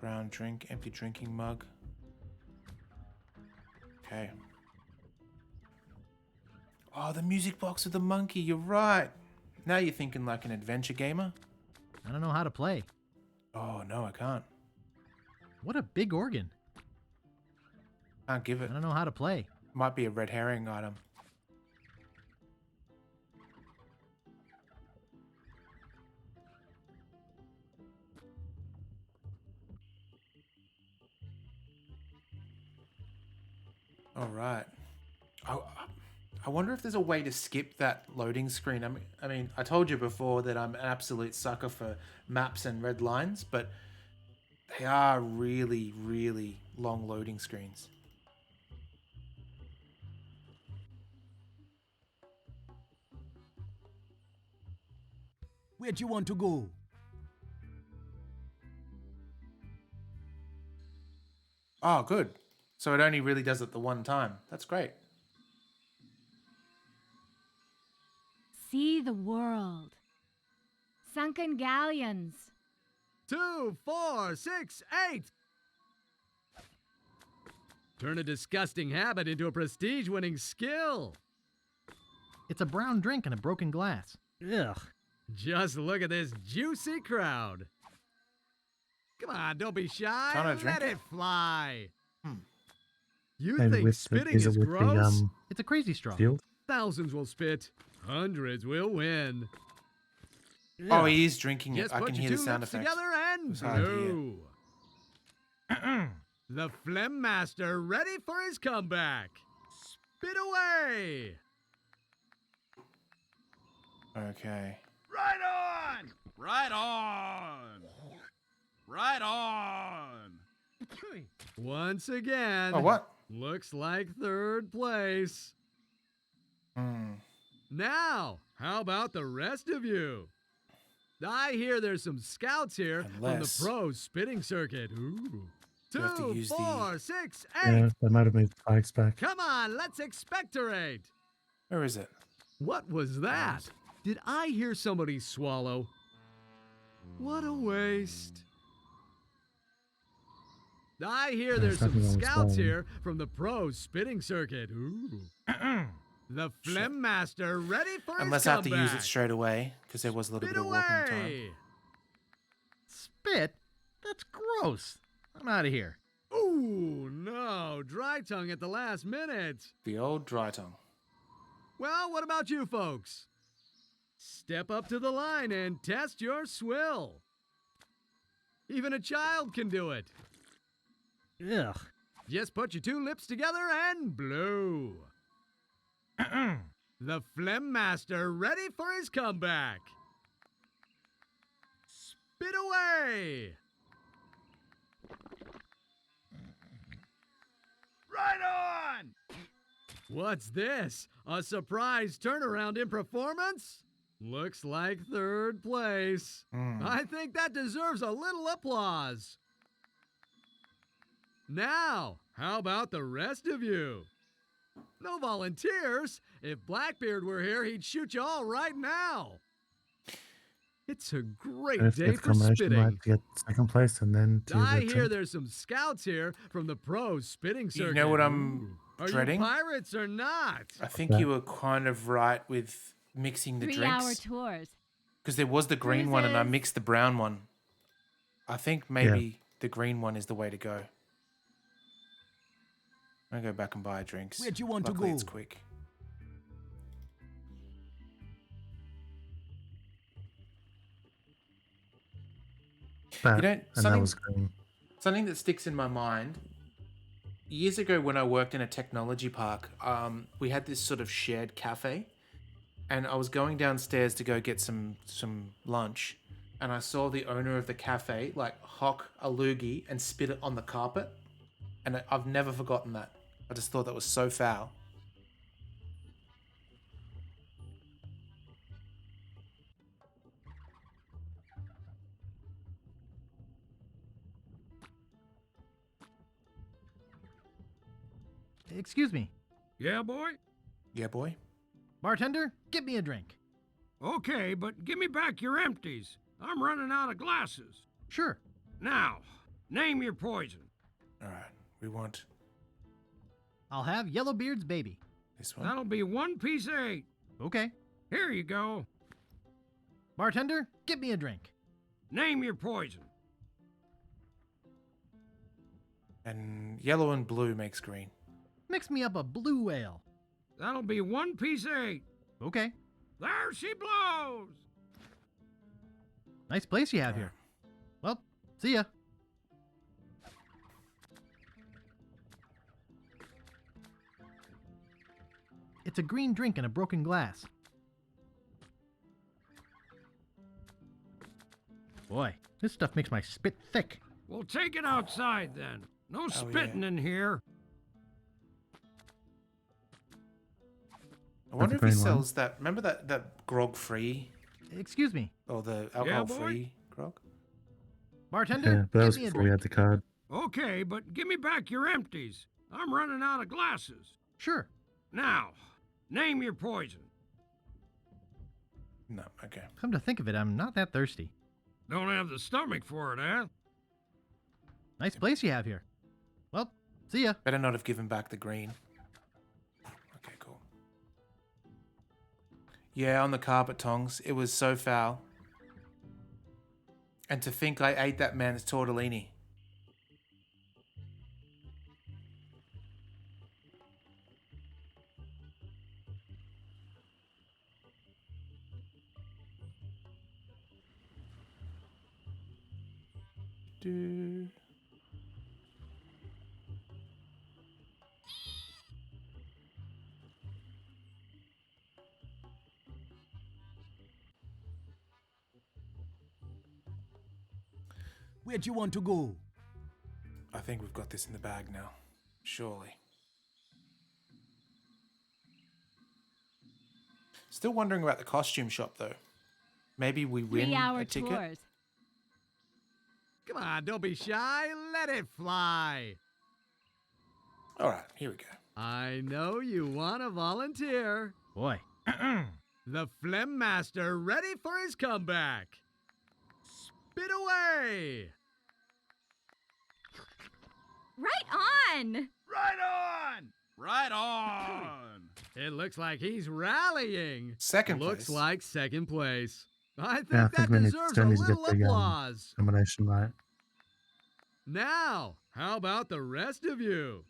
Speaker 2: Brown drink, empty drinking mug. Okay. Oh, the music box with the monkey. You're right. Now you're thinking like an adventure gamer.
Speaker 12: I don't know how to play.
Speaker 2: Oh, no, I can't.
Speaker 12: What a big organ.
Speaker 2: Can't give it.
Speaker 12: I don't know how to play.
Speaker 2: Might be a red herring item. All right. I wonder if there's a way to skip that loading screen. I mean, I told you before that I'm an absolute sucker for maps and red lines, but they are really, really long loading screens.
Speaker 4: Where'd you want to go?
Speaker 2: Oh, good. So it only really does it the one time. That's great.
Speaker 9: See the world. Sunken galleons.
Speaker 11: 2, 4, 6, 8. Turn a disgusting habit into a prestige-winning skill.
Speaker 12: It's a brown drink in a broken glass.
Speaker 11: Ugh. Just look at this juicy crowd. Come on, don't be shy.
Speaker 2: Trying to drink
Speaker 11: Let it fly. You
Speaker 3: Maybe
Speaker 11: think
Speaker 3: with
Speaker 11: spitting
Speaker 3: is
Speaker 11: is
Speaker 3: it with
Speaker 11: gross?
Speaker 12: It's a crazy straw.
Speaker 3: Field?
Speaker 11: Thousands will spit. Hundreds will win.
Speaker 2: Oh, he is drinking it.
Speaker 11: Just
Speaker 2: I
Speaker 11: put
Speaker 2: can
Speaker 11: your
Speaker 2: hear the
Speaker 11: two
Speaker 2: sound
Speaker 11: lips
Speaker 2: effects.
Speaker 11: together and
Speaker 2: It's hard to hear.
Speaker 11: blow. The Phlegm Master ready for his comeback. Spit away.
Speaker 2: Okay.
Speaker 19: Right on! Right on! Right on!
Speaker 11: Once again.
Speaker 2: Oh, what?
Speaker 11: Looks like third place. Now, how about the rest of you? I hear there's some scouts here
Speaker 2: Unless-
Speaker 11: from the pro spitting circuit. Ooh.
Speaker 2: You have to
Speaker 11: 2,
Speaker 2: use
Speaker 11: 4, 6, 8.
Speaker 3: Yeah, they might have moved the bikes back.
Speaker 11: Come on, let's expectorate.
Speaker 2: Where is it?
Speaker 11: What was that? Did I hear somebody swallow? What a waste. I hear there's some
Speaker 3: nothing wrong with
Speaker 11: scouts
Speaker 3: swallowing.
Speaker 11: here from the pro spitting circuit. Ooh. The Phlegm Master ready for
Speaker 2: Unless
Speaker 11: his
Speaker 2: I have to use
Speaker 11: comeback.
Speaker 2: it straight away, because there was a little
Speaker 11: Spit
Speaker 2: bit of walking time.
Speaker 11: away.
Speaker 12: Spit? That's gross. I'm out of here.
Speaker 11: Ooh, no. Dry tongue at the last minute.
Speaker 2: The old dry tongue.
Speaker 11: Well, what about you folks? Step up to the line and test your swill. Even a child can do it.
Speaker 12: Ugh.
Speaker 11: Just put your two lips together and blow. The Phlegm Master ready for his comeback. Spit away.
Speaker 19: Right on!
Speaker 11: What's this? A surprise turnaround in performance? Looks like third place. I think that deserves a little applause. Now, how about the rest of you? No volunteers. If Blackbeard were here, he'd shoot you all right now. It's a great
Speaker 3: If
Speaker 11: day
Speaker 3: it's
Speaker 11: for
Speaker 3: combination,
Speaker 11: spitting.
Speaker 3: might get second place and then to
Speaker 11: I
Speaker 3: the
Speaker 11: hear
Speaker 3: drink.
Speaker 11: there's some scouts here from the pro spitting circuit.
Speaker 2: You know what I'm
Speaker 11: Are
Speaker 2: dreading.
Speaker 11: you pirates or not?
Speaker 2: I think you were kind of right with mixing the
Speaker 9: 3-hour
Speaker 2: drinks.
Speaker 9: tours.
Speaker 2: Because there was the green one and I
Speaker 9: Cruises.
Speaker 2: mixed the brown one. I think maybe the green one is the way to go. I'm going to go back and buy drinks.
Speaker 4: Where'd you want
Speaker 2: Luckily
Speaker 4: to go?
Speaker 2: it's quick.
Speaker 3: That,
Speaker 2: You know,
Speaker 3: and that
Speaker 2: something,
Speaker 3: was green.
Speaker 2: something that sticks in my mind. Years ago when I worked in a technology park, we had this sort of shared cafe. And I was going downstairs to go get some lunch. And I saw the owner of the cafe like hock a loogie and spit it on the carpet. And I've never forgotten that. I just thought that was so foul.
Speaker 12: Excuse me.
Speaker 8: Yeah, boy?
Speaker 2: Yeah, boy?
Speaker 12: Bartender, get me a drink.
Speaker 8: Okay, but give me back your empties. I'm running out of glasses.
Speaker 12: Sure.
Speaker 8: Now, name your poison.
Speaker 2: All right, we want
Speaker 12: I'll have Yellowbeard's baby.
Speaker 2: this one.
Speaker 8: That'll be 1 piece of 8.
Speaker 12: Okay.
Speaker 8: Here you go.
Speaker 12: Bartender, get me a drink.
Speaker 8: Name your poison.
Speaker 2: And yellow and blue makes green.
Speaker 12: Mix me up a blue ale.
Speaker 8: That'll be 1 piece of 8.
Speaker 12: Okay.
Speaker 8: There she blows.
Speaker 12: Nice place you have here. Well, see ya. It's a green drink in a broken glass. Boy, this stuff makes my spit thick.
Speaker 8: We'll take it outside then. No
Speaker 2: yeah.
Speaker 8: spitting in here.
Speaker 2: I wonder if
Speaker 3: green
Speaker 2: he
Speaker 3: one.
Speaker 2: sells that. Remember that grog free
Speaker 12: Excuse me.
Speaker 2: or the alcohol free grog?
Speaker 12: Bartender,
Speaker 3: Yeah, but that
Speaker 12: get
Speaker 3: was
Speaker 12: me a
Speaker 3: before we
Speaker 12: drink.
Speaker 3: had the card.
Speaker 8: Okay, but give me back your empties. I'm running out of glasses.
Speaker 12: Sure.
Speaker 8: Now, name your poison.
Speaker 2: No, okay.
Speaker 12: Come to think of it, I'm not that thirsty.
Speaker 8: Don't have the stomach for it, eh?
Speaker 12: Nice place you have here. Well, see ya.
Speaker 2: Better not have given back the green. Okay, cool. Yeah, on the carpet, Tongs. It was so foul. And to think I ate that man's tortellini. Do.
Speaker 4: Where'd you want to go?
Speaker 2: I think we've got this in the bag now. Surely. Still wondering about the costume shop though. Maybe we win
Speaker 9: 3-hour
Speaker 2: a ticket.
Speaker 9: tours.
Speaker 11: Come on, don't be shy. Let it fly.
Speaker 2: All right, here we go.
Speaker 11: I know you want to volunteer.
Speaker 12: Boy.
Speaker 11: The Phlegm Master ready for his comeback. Spit away.
Speaker 9: Right on!
Speaker 11: Right on.
Speaker 17: Right on!
Speaker 11: It looks like he's rallying.
Speaker 2: Second
Speaker 11: Looks
Speaker 2: place.
Speaker 11: like second place. I think
Speaker 3: Yeah, I
Speaker 11: that
Speaker 3: think we need
Speaker 11: deserves a
Speaker 3: still need to
Speaker 11: little
Speaker 3: get the
Speaker 11: applause.
Speaker 3: combination right.
Speaker 11: Now, how about the rest of you?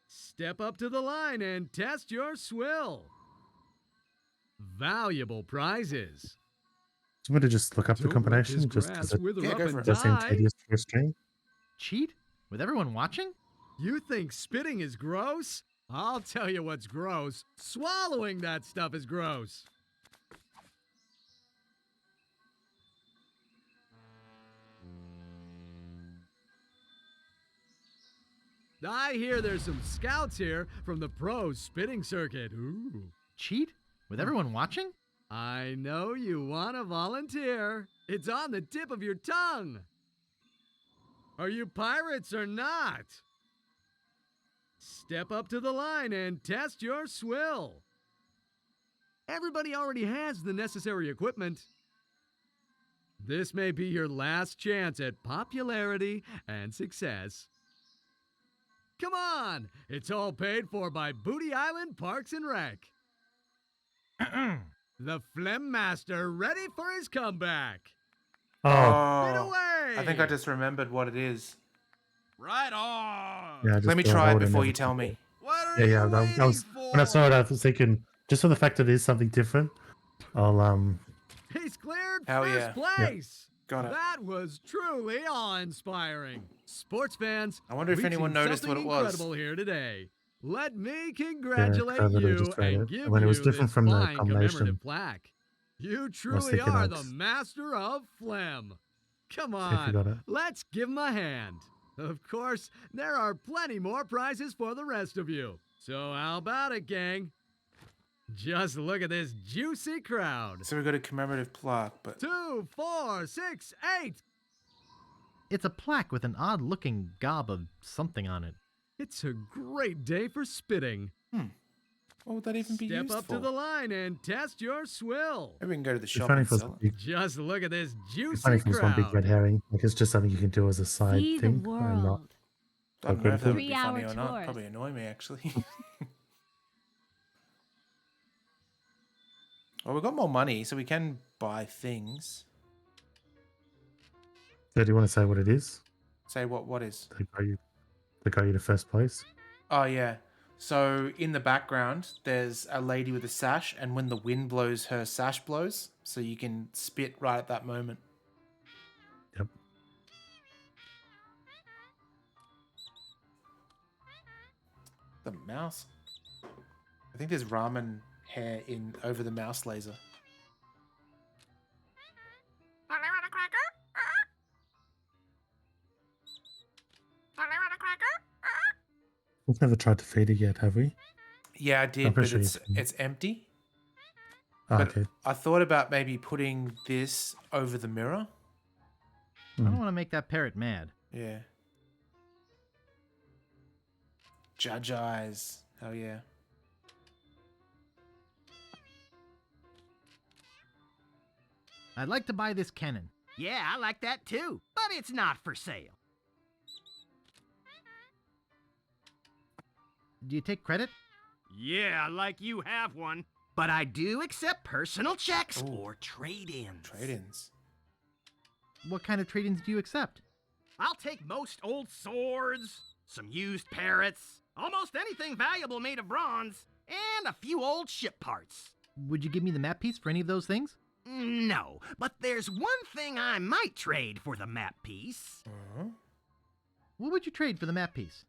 Speaker 11: Step up to the line and test your swill. Valuable prizes.
Speaker 3: I'm going to just look up the
Speaker 11: Don't let
Speaker 3: combination
Speaker 11: this
Speaker 3: just
Speaker 11: grass
Speaker 3: because it
Speaker 11: wither up and
Speaker 3: does seem
Speaker 11: die.
Speaker 3: tedious for a stream.
Speaker 12: Cheat? With everyone watching?
Speaker 11: You think spitting is gross? I'll tell you what's gross. Swallowing that stuff is gross. I hear there's some scouts here from the pro spitting circuit. Ooh.
Speaker 12: Cheat? With everyone watching?
Speaker 11: I know you want to volunteer. It's on the tip of your tongue. Are you pirates or not? Step up to the line and test your swill. Everybody already has the necessary equipment. This may be your last chance at popularity and success. Come on! It's all paid for by Booty Island Parks and Rec. The Phlegm Master ready for his comeback.
Speaker 3: Oh.
Speaker 2: I think I just remembered what it is.
Speaker 19: Right on.
Speaker 3: Yeah,
Speaker 2: Let me try it before you tell me.
Speaker 3: Yeah, that was when I saw it. I was thinking, just for the fact that it is something different, I'll
Speaker 11: He's cleared
Speaker 2: Hell
Speaker 11: first
Speaker 2: yeah.
Speaker 11: place.
Speaker 2: Got it.
Speaker 11: That was truly awe-inspiring. Sports fans,
Speaker 2: I wonder if
Speaker 11: we've
Speaker 2: anyone
Speaker 11: seen
Speaker 2: noticed what
Speaker 11: something
Speaker 2: it was.
Speaker 11: incredible here today. Let me
Speaker 3: yeah,
Speaker 11: congratulate
Speaker 3: I literally
Speaker 11: you
Speaker 3: just read
Speaker 11: and
Speaker 3: it.
Speaker 11: give
Speaker 3: When it was
Speaker 11: you
Speaker 3: different
Speaker 11: this
Speaker 3: from the
Speaker 11: fine
Speaker 3: combination,
Speaker 11: commemorative plaque. You
Speaker 3: I was
Speaker 11: truly
Speaker 3: thinking
Speaker 11: are
Speaker 3: of
Speaker 11: the master of phlegm. Come
Speaker 3: see if you got
Speaker 11: on,
Speaker 3: it.
Speaker 11: let's give him a hand. Of course, there are plenty more prizes for the rest of you. So how about it, gang? Just look at this juicy crowd.
Speaker 2: So we got a commemorative plaque, but
Speaker 11: 2, 4, 6, 8.
Speaker 12: It's a plaque with an odd-looking gob of something on it.
Speaker 11: It's a great day for spitting.
Speaker 2: what would that even be
Speaker 11: Step
Speaker 2: used
Speaker 11: up
Speaker 2: for?
Speaker 11: to the line and test your swill.
Speaker 2: Maybe we can go to the
Speaker 3: It's
Speaker 2: shop
Speaker 3: funny
Speaker 2: and
Speaker 3: if it was
Speaker 2: sell
Speaker 3: a
Speaker 2: it.
Speaker 3: big,
Speaker 11: Just look at this
Speaker 3: it's
Speaker 11: juicy
Speaker 3: funny if it was one big
Speaker 11: crowd.
Speaker 3: red herring. Like it's just something you can do as a side
Speaker 9: See the
Speaker 3: thing. And not
Speaker 9: world.
Speaker 2: I don't know if that would be
Speaker 9: 3-hour
Speaker 2: funny or not.
Speaker 9: tours.
Speaker 2: Probably annoy me, actually. Well, we've got more money, so we can buy things.
Speaker 3: So do you want to say what it is?
Speaker 2: Say what is?
Speaker 3: They got you to first place.
Speaker 2: Oh, yeah. So in the background, there's a lady with a sash, and when the wind blows, her sash blows. So you can spit right at that moment.
Speaker 3: Yep.
Speaker 2: The mouse. I think there's ramen hair in over the mouse laser.
Speaker 3: We've never tried to feed it yet, have we?
Speaker 2: Yeah, I
Speaker 3: I'm
Speaker 2: did,
Speaker 3: pretty
Speaker 2: but
Speaker 3: sure
Speaker 2: it's empty.
Speaker 3: Oh,
Speaker 2: But
Speaker 3: okay.
Speaker 2: I thought about maybe putting this over the mirror.
Speaker 12: I don't want to make that parrot mad.
Speaker 2: Yeah. Judge eyes. Hell yeah.
Speaker 12: I'd like to buy this cannon.
Speaker 7: Yeah, I like that too, but it's not for sale.
Speaker 12: Do you take credit?
Speaker 7: Yeah, like you have one. But I do accept personal checks or trade-ins.
Speaker 2: Trade-ins.
Speaker 12: What kind of trade-ins do you accept?
Speaker 7: I'll take most old swords, some used parrots, almost anything valuable made of bronze, and a few old ship parts.
Speaker 12: Would you give me the map piece for any of those things?
Speaker 7: No, but there's one thing I might trade for the map piece.
Speaker 12: What would you trade for the map piece?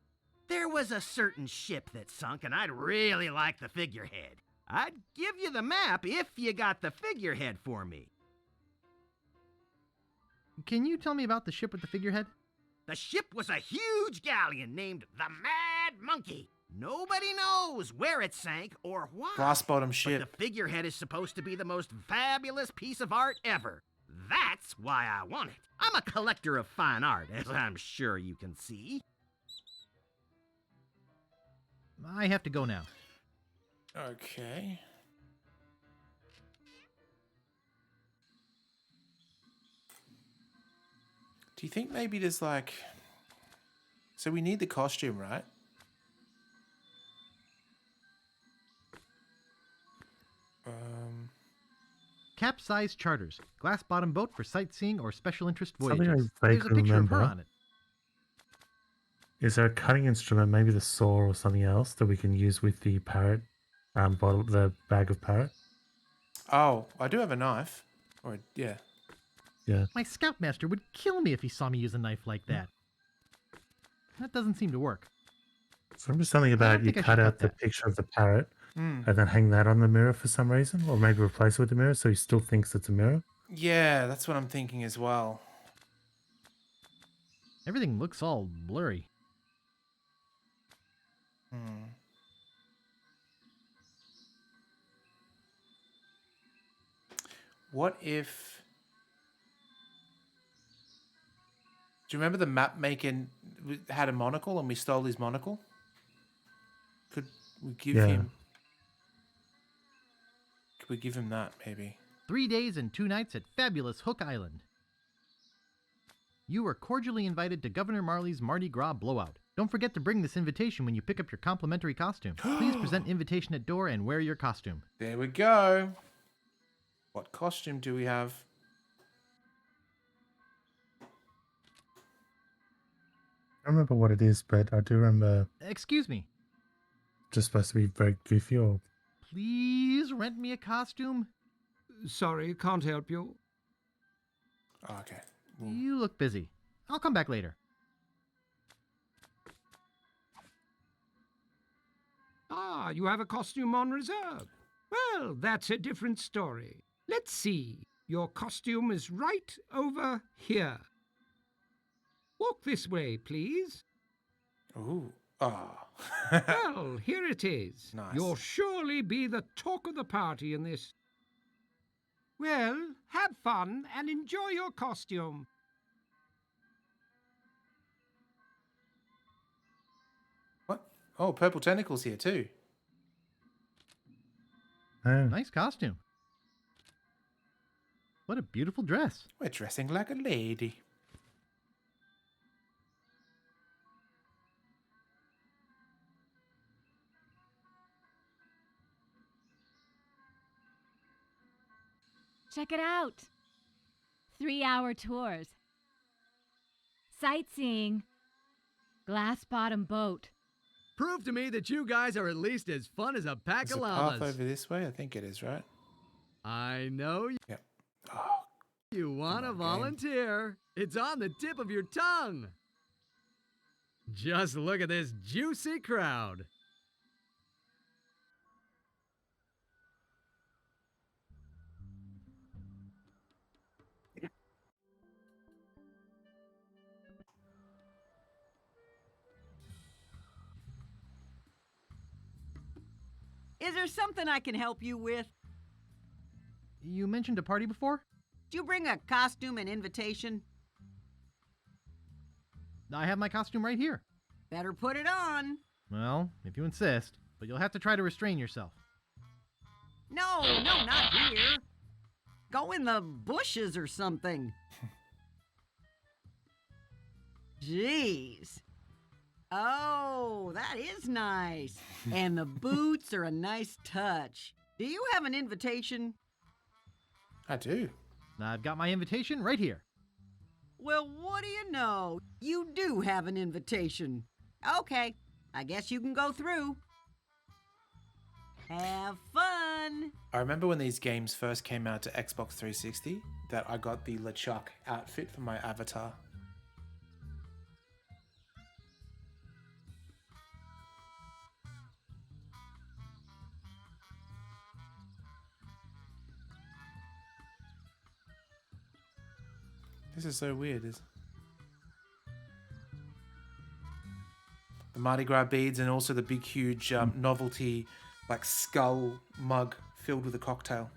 Speaker 7: There was a certain ship that sunk, and I'd really like the figurehead. I'd give you the map if you got the figurehead for me.
Speaker 12: Can you tell me about the ship with the figurehead?
Speaker 7: The ship was a huge galleon named the Mad Monkey. Nobody knows where it sank or why.
Speaker 2: Glass bottom ship.
Speaker 7: But the figurehead is supposed to be the most fabulous piece of art ever. That's why I want it. I'm a collector of fine art, as I'm sure you can see.
Speaker 12: I have to go now.
Speaker 2: Okay. Do you think maybe there's like... So we need the costume, right?
Speaker 12: Capsize charters. Glass bottom boat for sightseeing or special interest
Speaker 3: Something I
Speaker 12: voyages. There's a
Speaker 3: vaguely
Speaker 12: picture of her
Speaker 3: remember.
Speaker 12: on it.
Speaker 3: Is there a cutting instrument, maybe the saw or something else that we can use with the parrot bottle, the bag of parrot?
Speaker 2: Oh, I do have a knife. Or, yeah.
Speaker 3: Yeah.
Speaker 12: My scoutmaster would kill me if he saw me use a knife like that. That doesn't seem to work.
Speaker 3: So remember something about you
Speaker 12: think I
Speaker 3: cut
Speaker 12: should
Speaker 3: out
Speaker 12: cut
Speaker 3: the
Speaker 12: that.
Speaker 3: picture of the parrot
Speaker 2: Mm.
Speaker 3: and then hang that on the mirror for some reason, or maybe replace it with the mirror so he still thinks it's a mirror.
Speaker 2: Yeah, that's what I'm thinking as well.
Speaker 12: Everything looks all blurry.
Speaker 2: What if... Do you remember the map maker had a monocle and we stole his monocle? Could we give him... Could we give him that, maybe?
Speaker 12: 3 days and 2 nights at fabulous Hook Island. You are cordially invited to Governor Marley's Mardi Gras blowout. Don't forget to bring this invitation when you pick up your complimentary costume. Please present invitation at door and wear your costume.
Speaker 2: There we go. What costume do we have?
Speaker 3: I don't remember what it is, but I do remember
Speaker 12: Excuse me.
Speaker 3: just supposed to be very goofy or...
Speaker 12: Please rent me a costume.
Speaker 8: Sorry, can't help you.
Speaker 2: Oh, okay.
Speaker 12: You look busy. I'll come back later.
Speaker 8: Ah, you have a costume on reserve. Well, that's a different story. Let's see. Your costume is right over here. Walk this way, please.
Speaker 2: Ooh. Ah.
Speaker 8: Well, here it is.
Speaker 2: Nice.
Speaker 8: You'll surely be the talk of the party in this. Well, have fun and enjoy your costume.
Speaker 2: What? Oh, purple tentacles here too.
Speaker 3: Oh.
Speaker 12: Nice costume. What a beautiful dress.
Speaker 2: We're dressing like a lady.
Speaker 9: Check it out. 3-hour tours. Sightseeing. Glass bottom boat.
Speaker 11: Prove to me that you guys are at least as fun as a pack
Speaker 2: There's
Speaker 11: of
Speaker 2: a
Speaker 11: llamas.
Speaker 2: path over this way? I think it is, right?
Speaker 11: I know you.
Speaker 2: Yep.
Speaker 11: You want to
Speaker 2: on, game.
Speaker 11: volunteer. It's on the tip of your tongue. Just look at this juicy crowd.
Speaker 21: Is there something I can help you with?
Speaker 12: You mentioned a party before?
Speaker 21: Do you bring a costume and invitation?
Speaker 12: I have my costume right here.
Speaker 21: Better put it on.
Speaker 12: Well, if you insist, but you'll have to try to restrain yourself.
Speaker 21: No, not here. Go in the bushes or something. Jeez. Oh, that is nice. And the boots are a nice touch. Do you have an invitation?
Speaker 2: I do.
Speaker 12: I've got my invitation right here.
Speaker 21: Well, what do you know? You do have an invitation. Okay, I guess you can go through. Have fun.
Speaker 2: I remember when these games first came out to Xbox 360 that I got the LeChuck outfit for my avatar. This is so weird. The Mardi Gras beads and also the big, huge novelty, like skull mug filled with a cocktail.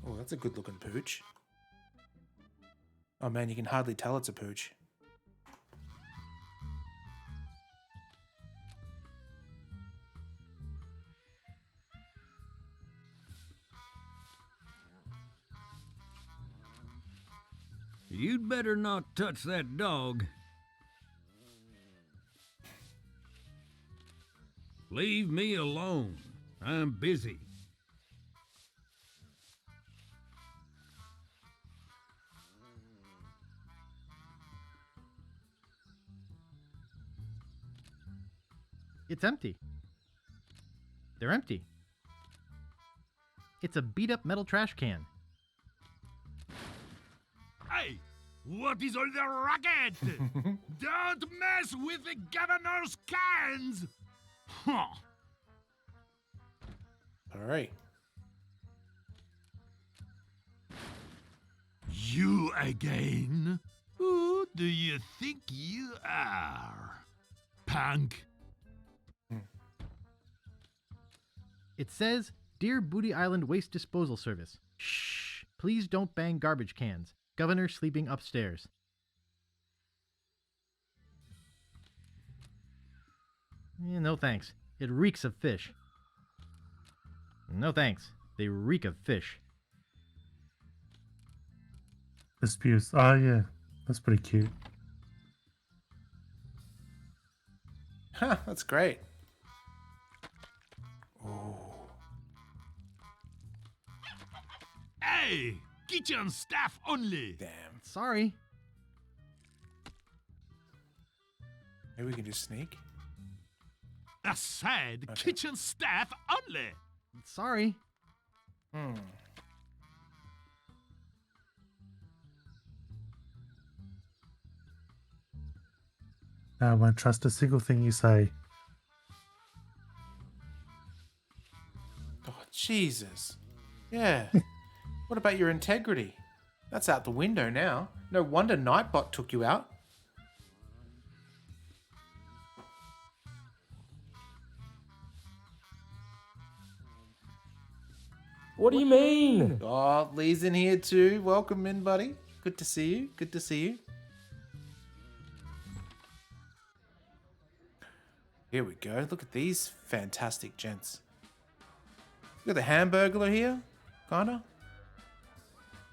Speaker 2: Oh, that's a good looking pooch. Oh man, you can hardly tell it's a pooch.
Speaker 22: You'd better not touch that dog. Leave me alone. I'm busy.
Speaker 12: It's empty. They're empty. It's a beat-up metal trash can.
Speaker 17: Hey, what is all the racket? Don't mess with the governor's cans! Huh.
Speaker 2: All right.
Speaker 17: You again? Who do you think you are? Punk?
Speaker 12: It says, Dear Booty Island Waste Disposal Service. Shh, please don't bang garbage cans. Governor sleeping upstairs. No thanks. It reeks of fish. No thanks. They reek of fish.
Speaker 3: Disputes. Oh, yeah. That's pretty cute.
Speaker 2: Huh, that's great.
Speaker 17: Hey, kitchen staff only.
Speaker 2: Damn.
Speaker 11: Sorry.
Speaker 2: Maybe we can just sneak.
Speaker 17: I said kitchen staff only.
Speaker 11: Sorry.
Speaker 3: I won't trust a single thing you say.
Speaker 2: Oh, Jesus. Yeah. What about your integrity? That's out the window now. No wonder Nightbot took you out.
Speaker 20: What do you mean?
Speaker 2: Oh, Lee's in here too. Welcome in, buddy. Good to see you. Good to see you. Here we go. Look at these fantastic gents. Look at the Hamburglar here, kinda.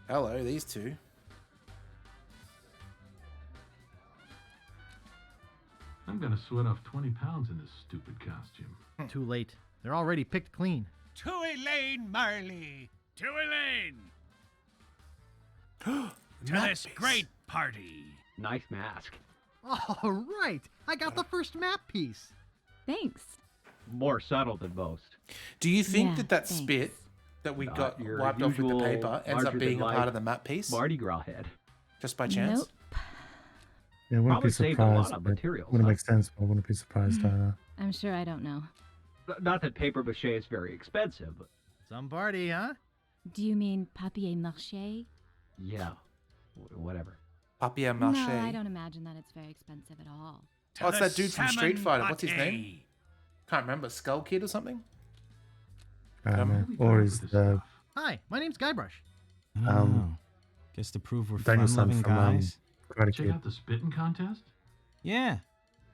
Speaker 2: Hello, these two.
Speaker 10: I'm gonna sweat off 20 pounds in this stupid costume.
Speaker 11: Too late. They're already picked clean.
Speaker 17: To Elaine Marley. To Elaine. To this great party.
Speaker 1: Nice mask.
Speaker 11: All right. I got the first map piece.
Speaker 9: Thanks.
Speaker 1: More subtle than most.
Speaker 2: Do you think
Speaker 9: Yeah,
Speaker 2: that
Speaker 9: thanks.
Speaker 2: spit that we got
Speaker 1: your
Speaker 2: wiped off with the
Speaker 1: usual
Speaker 2: paper ends up being a
Speaker 1: larger-than-life
Speaker 2: part of the map piece?
Speaker 1: Mardi Gras head.
Speaker 2: Just by chance?
Speaker 9: Nope.
Speaker 3: Yeah, I wouldn't
Speaker 1: Probably
Speaker 3: be
Speaker 1: saved a lot
Speaker 3: surprised.
Speaker 1: of
Speaker 3: but
Speaker 1: materials,
Speaker 3: wouldn't
Speaker 1: huh?
Speaker 3: make sense, but I wouldn't be surprised either.
Speaker 9: I'm sure I don't know.
Speaker 1: Not that paper mache is very expensive, but
Speaker 11: Some party, huh?
Speaker 9: Do you mean papier-mâché?
Speaker 1: yeah, whatever.
Speaker 2: Papier
Speaker 9: No,
Speaker 2: mache.
Speaker 9: I don't imagine that it's very expensive at all.
Speaker 2: Oh, it's that dude from Street Fighter. What's his name? Can't remember. Skull Kid or something?
Speaker 3: Or is the
Speaker 11: Hi, my name's Guybrush.
Speaker 5: Guess to prove we're
Speaker 3: Danielson
Speaker 5: fun-loving
Speaker 3: from
Speaker 5: guys.
Speaker 3: Karate
Speaker 10: Check
Speaker 3: Kid.
Speaker 10: out the spitting contest?
Speaker 5: Yeah.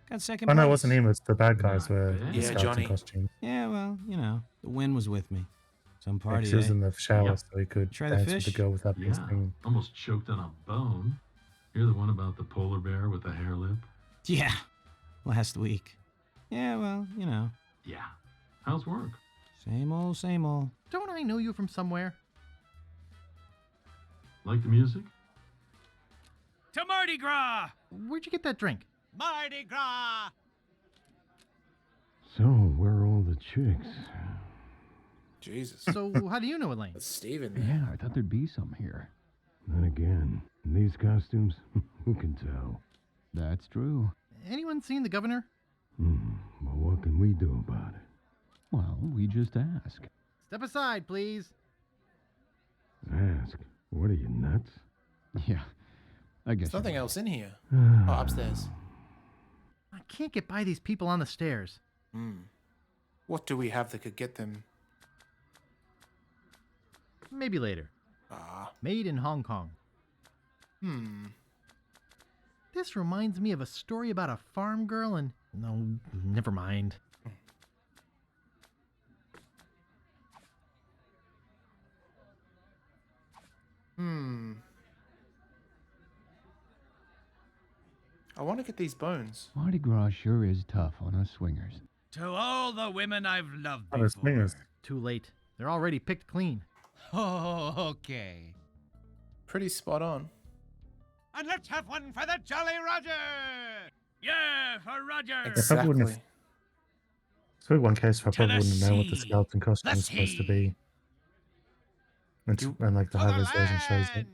Speaker 5: Got second
Speaker 3: Oh
Speaker 5: place.
Speaker 3: no, it wasn't him. It's the bad guys were
Speaker 10: Yeah,
Speaker 3: the scouts
Speaker 2: Johnny.
Speaker 3: in costumes.
Speaker 5: Yeah, well, you know, the wind was with me. Some
Speaker 3: Like,
Speaker 5: party,
Speaker 3: she was
Speaker 5: eh?
Speaker 3: in the shower,
Speaker 10: Yep.
Speaker 3: so he could
Speaker 5: Try the
Speaker 3: dance with the
Speaker 5: fish?
Speaker 3: girl without being
Speaker 10: Yeah,
Speaker 3: seen.
Speaker 10: almost choked on a bone. You're the one about the polar bear with the hair lip?
Speaker 5: Yeah. Last week. Yeah, well, you know.
Speaker 10: Yeah. How's work?
Speaker 5: Same old, same old.
Speaker 11: Don't I know you from somewhere?
Speaker 10: Like the music?
Speaker 17: To Mardi Gras.
Speaker 11: Where'd you get that drink?
Speaker 17: Mardi Gras.
Speaker 15: So, where are all the chicks?
Speaker 2: Jesus.
Speaker 11: So, how do you know Elaine?
Speaker 2: That's Steven.
Speaker 1: Yeah, I thought there'd be some here.
Speaker 15: Then again, these costumes, who can tell?
Speaker 1: That's true.
Speaker 11: Anyone seen the governor?
Speaker 15: Well, what can we do about it?
Speaker 1: Well, we just ask.
Speaker 11: Step aside, please.
Speaker 15: Ask? What are you, nuts?
Speaker 1: Yeah, I guess.
Speaker 2: There's nothing else in here.
Speaker 15: right.
Speaker 2: Oh, upstairs.
Speaker 11: I can't get by these people on the stairs.
Speaker 2: What do we have that could get them?
Speaker 11: Maybe later. Made in Hong Kong. This reminds me of a story about a farm girl and... No, never mind.
Speaker 2: I want to get these bones.
Speaker 1: Mardi Gras sure is tough on us swingers.
Speaker 17: To all the women I've loved
Speaker 3: Oh, it's
Speaker 17: before.
Speaker 3: mingers.
Speaker 11: Too late. They're already picked clean.
Speaker 17: Oh, okay.
Speaker 2: Pretty spot on.
Speaker 17: And let's have one for the Jolly Roger. Yeah, for Roger.
Speaker 3: I probably wouldn't have, so one case, I probably wouldn't know what the
Speaker 17: sea.
Speaker 3: skeleton costume is supposed to be. And like the high-res version shows it.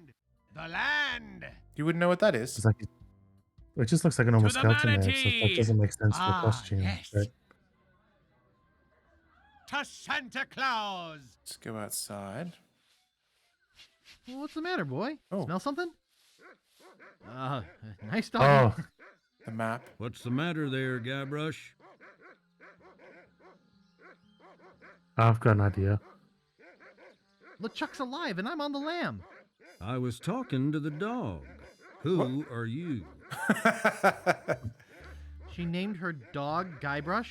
Speaker 17: The land.
Speaker 2: You wouldn't know what that is?
Speaker 3: It's like it just looks like a normal
Speaker 17: To the
Speaker 3: skeleton there, so it
Speaker 17: manatee.
Speaker 3: doesn't make sense for
Speaker 17: Ah,
Speaker 3: a costume.
Speaker 17: yes.
Speaker 3: But
Speaker 17: To Santa Claus.
Speaker 2: Let's go outside.
Speaker 11: Well, what's the matter, boy?
Speaker 2: Oh.
Speaker 11: Smell something? Nice dog.
Speaker 3: oh,
Speaker 2: The map.
Speaker 22: What's the matter there, Guybrush?
Speaker 3: I've got an idea.
Speaker 11: LeChuck's alive and I'm on the lam.
Speaker 22: I was talking to the dog. Who are you?
Speaker 11: She named her dog Guybrush?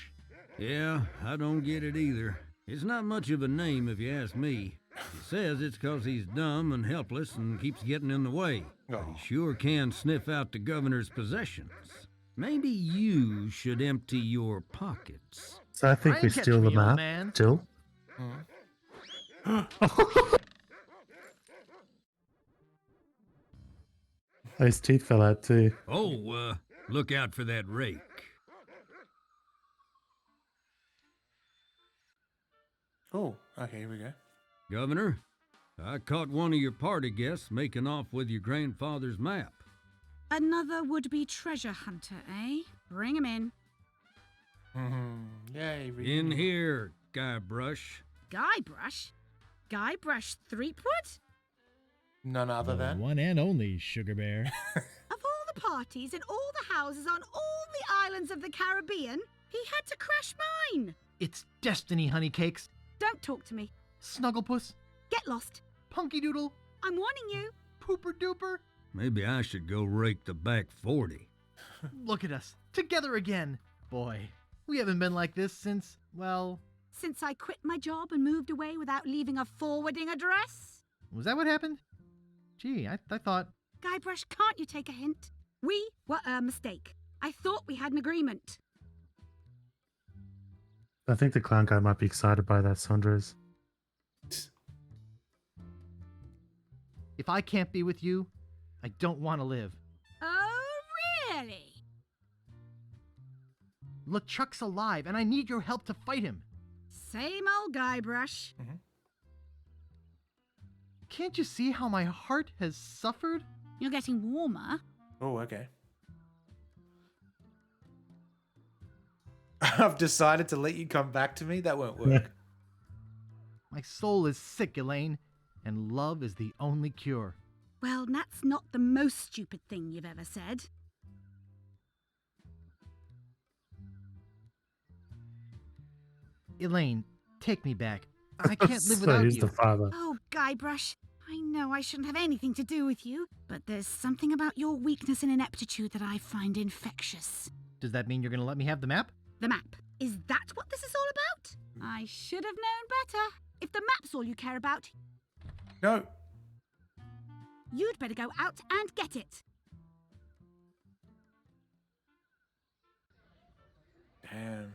Speaker 22: Yeah, I don't get it either. It's not much of a name if you ask me. He says it's 'cause he's dumb and helpless and keeps getting in the way.
Speaker 2: Oh.
Speaker 22: He sure can sniff out the governor's possessions. Maybe you should empty your pockets.
Speaker 3: So I think we steal the map. Still. His teeth fell out too.
Speaker 22: Oh, look out for that rake.
Speaker 2: Oh, okay, here we go.
Speaker 22: Governor, I caught one of your party guests making off with your grandfather's map.
Speaker 6: Another would-be treasure hunter, eh? Bring him in.
Speaker 2: Yay,
Speaker 22: In here, Guybrush.
Speaker 6: Guybrush? Guybrush Threepwood?
Speaker 2: None other
Speaker 18: The
Speaker 2: than
Speaker 18: one and only Sugar Bear.
Speaker 6: Of all the parties in all the houses on all the islands of the Caribbean, he had to crash mine.
Speaker 12: It's destiny, honey cakes.
Speaker 6: Don't talk to me.
Speaker 12: Snugglepuss.
Speaker 6: Get lost.
Speaker 12: Punky Doodle.
Speaker 6: I'm warning you.
Speaker 12: Pooper Duper.
Speaker 22: Maybe I should go rake the back 40.
Speaker 12: Look at us, together again. Boy, we haven't been like this since, well...
Speaker 6: Since I quit my job and moved away without leaving a forwarding address?
Speaker 12: Was that what happened? Gee, I thought...
Speaker 6: Guybrush, can't you take a hint? We were a mistake. I thought we had an agreement.
Speaker 3: I think the clown guy might be excited by that, Saunders.
Speaker 12: If I can't be with you, I don't want to live.
Speaker 6: Oh, really?
Speaker 12: LeChuck's alive, and I need your help to fight him.
Speaker 6: Same old Guybrush.
Speaker 12: Can't you see how my heart has suffered?
Speaker 6: You're getting warmer.
Speaker 2: Oh, okay. I've decided to let you come back to me. That won't work.
Speaker 12: My soul is sick, Elaine, and love is the only cure.
Speaker 6: Well, that's not the most stupid thing you've ever said.
Speaker 12: Elaine, take me back. I can't live
Speaker 3: So
Speaker 12: without
Speaker 3: he's
Speaker 12: you.
Speaker 3: the father.
Speaker 6: Oh, Guybrush, I know I shouldn't have anything to do with you, but there's something about your weakness and ineptitude that I find infectious.
Speaker 12: Does that mean you're going to let me have the map?
Speaker 6: The map. Is that what this is all about? I should have known better. If the map's all you care about,
Speaker 2: No.
Speaker 6: you'd better go out and get it.
Speaker 2: Damn.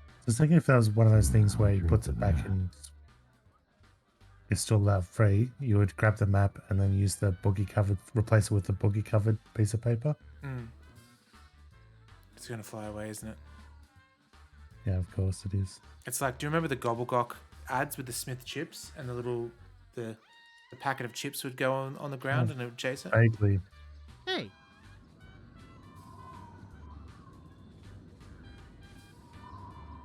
Speaker 3: I was thinking if that was one of those things where he puts it back and it's still free, you would grab the map and then use the boogie covered, replace it with the boogie covered piece of paper.
Speaker 2: It's gonna fly away, isn't it?
Speaker 3: Yeah, of course it is.
Speaker 2: It's like, do you remember the Gobblecock ads with the Smith chips and the packet of chips would go on the ground and it would chase it?
Speaker 3: Vaguely.
Speaker 12: Hey.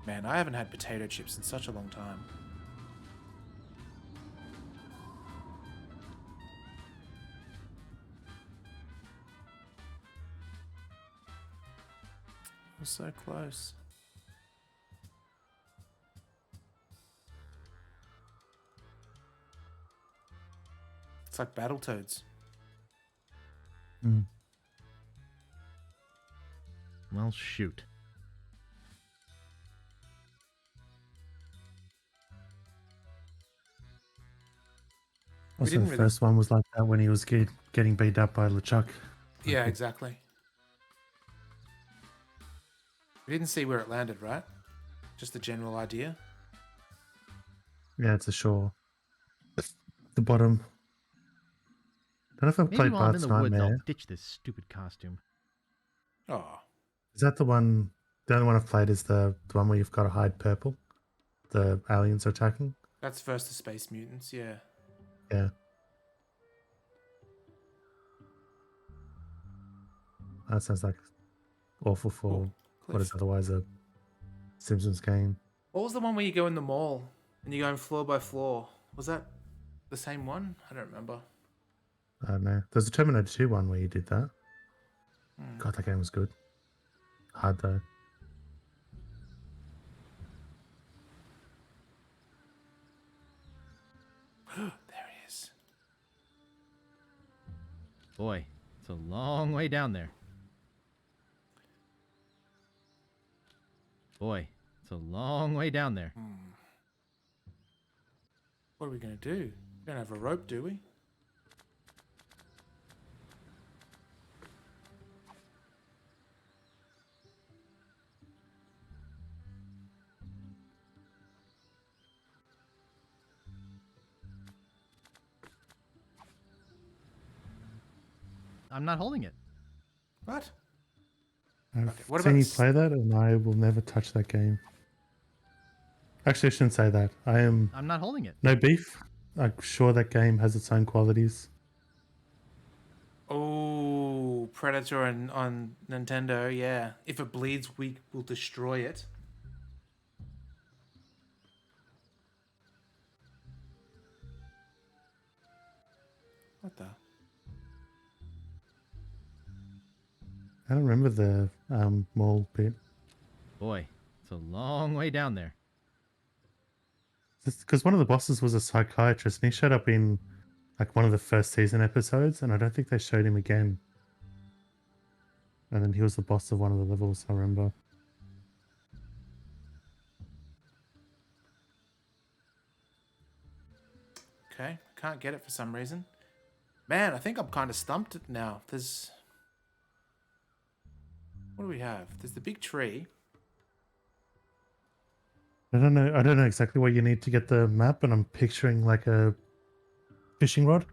Speaker 2: Man, I haven't had potato chips in such a long time. We're so close. It's like Battletoads.
Speaker 12: Well, shoot.
Speaker 3: Also,
Speaker 2: didn't
Speaker 3: the
Speaker 2: really-
Speaker 3: first one was like that when he was getting beat up by LeChuck.
Speaker 2: Yeah, exactly. We didn't see where it landed, right? Just the general idea.
Speaker 3: Yeah, it's a shore. The bottom. Don't know if I've
Speaker 12: Maybe
Speaker 3: played
Speaker 12: while I'm in
Speaker 3: Bart's
Speaker 12: the woods, I'll
Speaker 3: Nightmare.
Speaker 12: ditch this stupid costume.
Speaker 2: Oh.
Speaker 3: Is that the one? The only one I've played is the one where you've got to hide purple. The aliens are attacking.
Speaker 2: That's first the Space Mutants, yeah.
Speaker 3: Yeah. That sounds like awful for what is otherwise a Simpsons game.
Speaker 2: What was the one where you go in the mall and you're going floor by floor? Was that the same one? I don't remember.
Speaker 3: I don't know. There's a Terminator 2 one where you did that. God, that game was good. Hard though.
Speaker 2: There it is.
Speaker 12: Boy, it's a long way down there. Boy, it's a long way down there.
Speaker 2: What are we going to do? We don't have a rope, do we?
Speaker 12: I'm not holding it.
Speaker 2: What?
Speaker 3: I've
Speaker 2: what
Speaker 3: seen
Speaker 2: about
Speaker 3: you play that, and I will never touch that game. Actually, I shouldn't say that.
Speaker 12: I'm not holding it.
Speaker 3: No beef. I'm sure that game has its own qualities.
Speaker 2: Oh, Predator on Nintendo, yeah. If it bleeds, we will destroy it. What the?
Speaker 3: I don't remember the mall bit.
Speaker 12: Boy, it's a long way down there.
Speaker 3: Because one of the bosses was a psychiatrist, and he showed up in like one of the first season episodes, and I don't think they showed him again. And then he was the boss of one of the levels, I remember.
Speaker 2: Okay, can't get it for some reason. Man, I think I'm kind of stumped now. There's... What do we have? There's the big tree.
Speaker 3: I don't know exactly what you need to get the map, but I'm picturing like a fishing rod.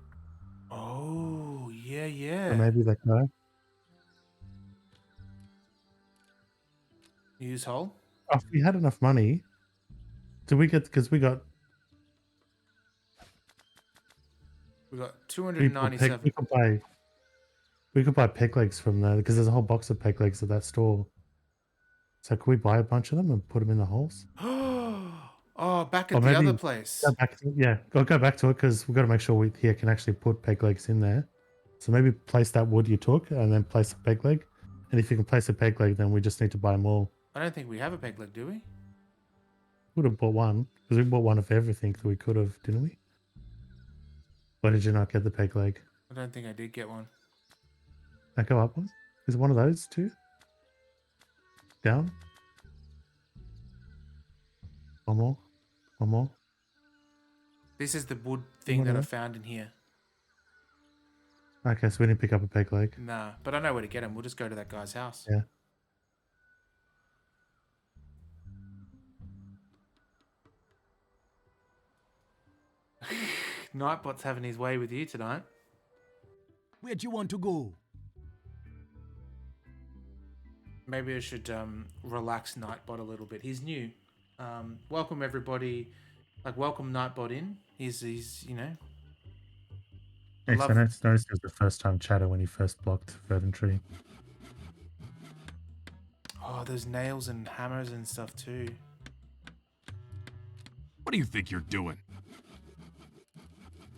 Speaker 2: Oh, yeah, yeah.
Speaker 3: Or maybe that guy.
Speaker 2: Use hole.
Speaker 3: Oh, if we had enough money, did we get, because we got
Speaker 2: We got 297.
Speaker 3: We could buy peg legs from there, because there's a whole box of peg legs at that store. So could we buy a bunch of them and put them in the holes?
Speaker 2: Oh, back
Speaker 3: Or
Speaker 2: at the
Speaker 3: maybe
Speaker 2: other place.
Speaker 3: Go back to it, because we've got to make sure we here can actually put peg legs in there. So maybe place that wood you took and then place a peg leg. And if you can place a peg leg, then we just need to buy more.
Speaker 2: I don't think we have a peg leg, do we?
Speaker 3: Would have bought one, because we bought one of everything that we could have, didn't we? Why did you not get the peg leg?
Speaker 2: I don't think I did get one.
Speaker 3: Now go up one. Is it one of those two? Down. One more. One more.
Speaker 2: This is the wood thing that I found in here.
Speaker 3: Okay, so we didn't pick up a peg leg.
Speaker 2: Nah, but I know where to get him. We'll just go to that guy's house.
Speaker 3: Yeah.
Speaker 2: Nightbot's having his way with you tonight.
Speaker 4: Where'd you want to go?
Speaker 2: Maybe I should relax Nightbot a little bit. He's new. Welcome everybody. Like welcome Nightbot in. He's you know.
Speaker 3: Yes, I noticed it was the first time chatter when he first blocked Verdant Tree.
Speaker 2: Oh, there's nails and hammers and stuff too.
Speaker 17: What do you think you're doing?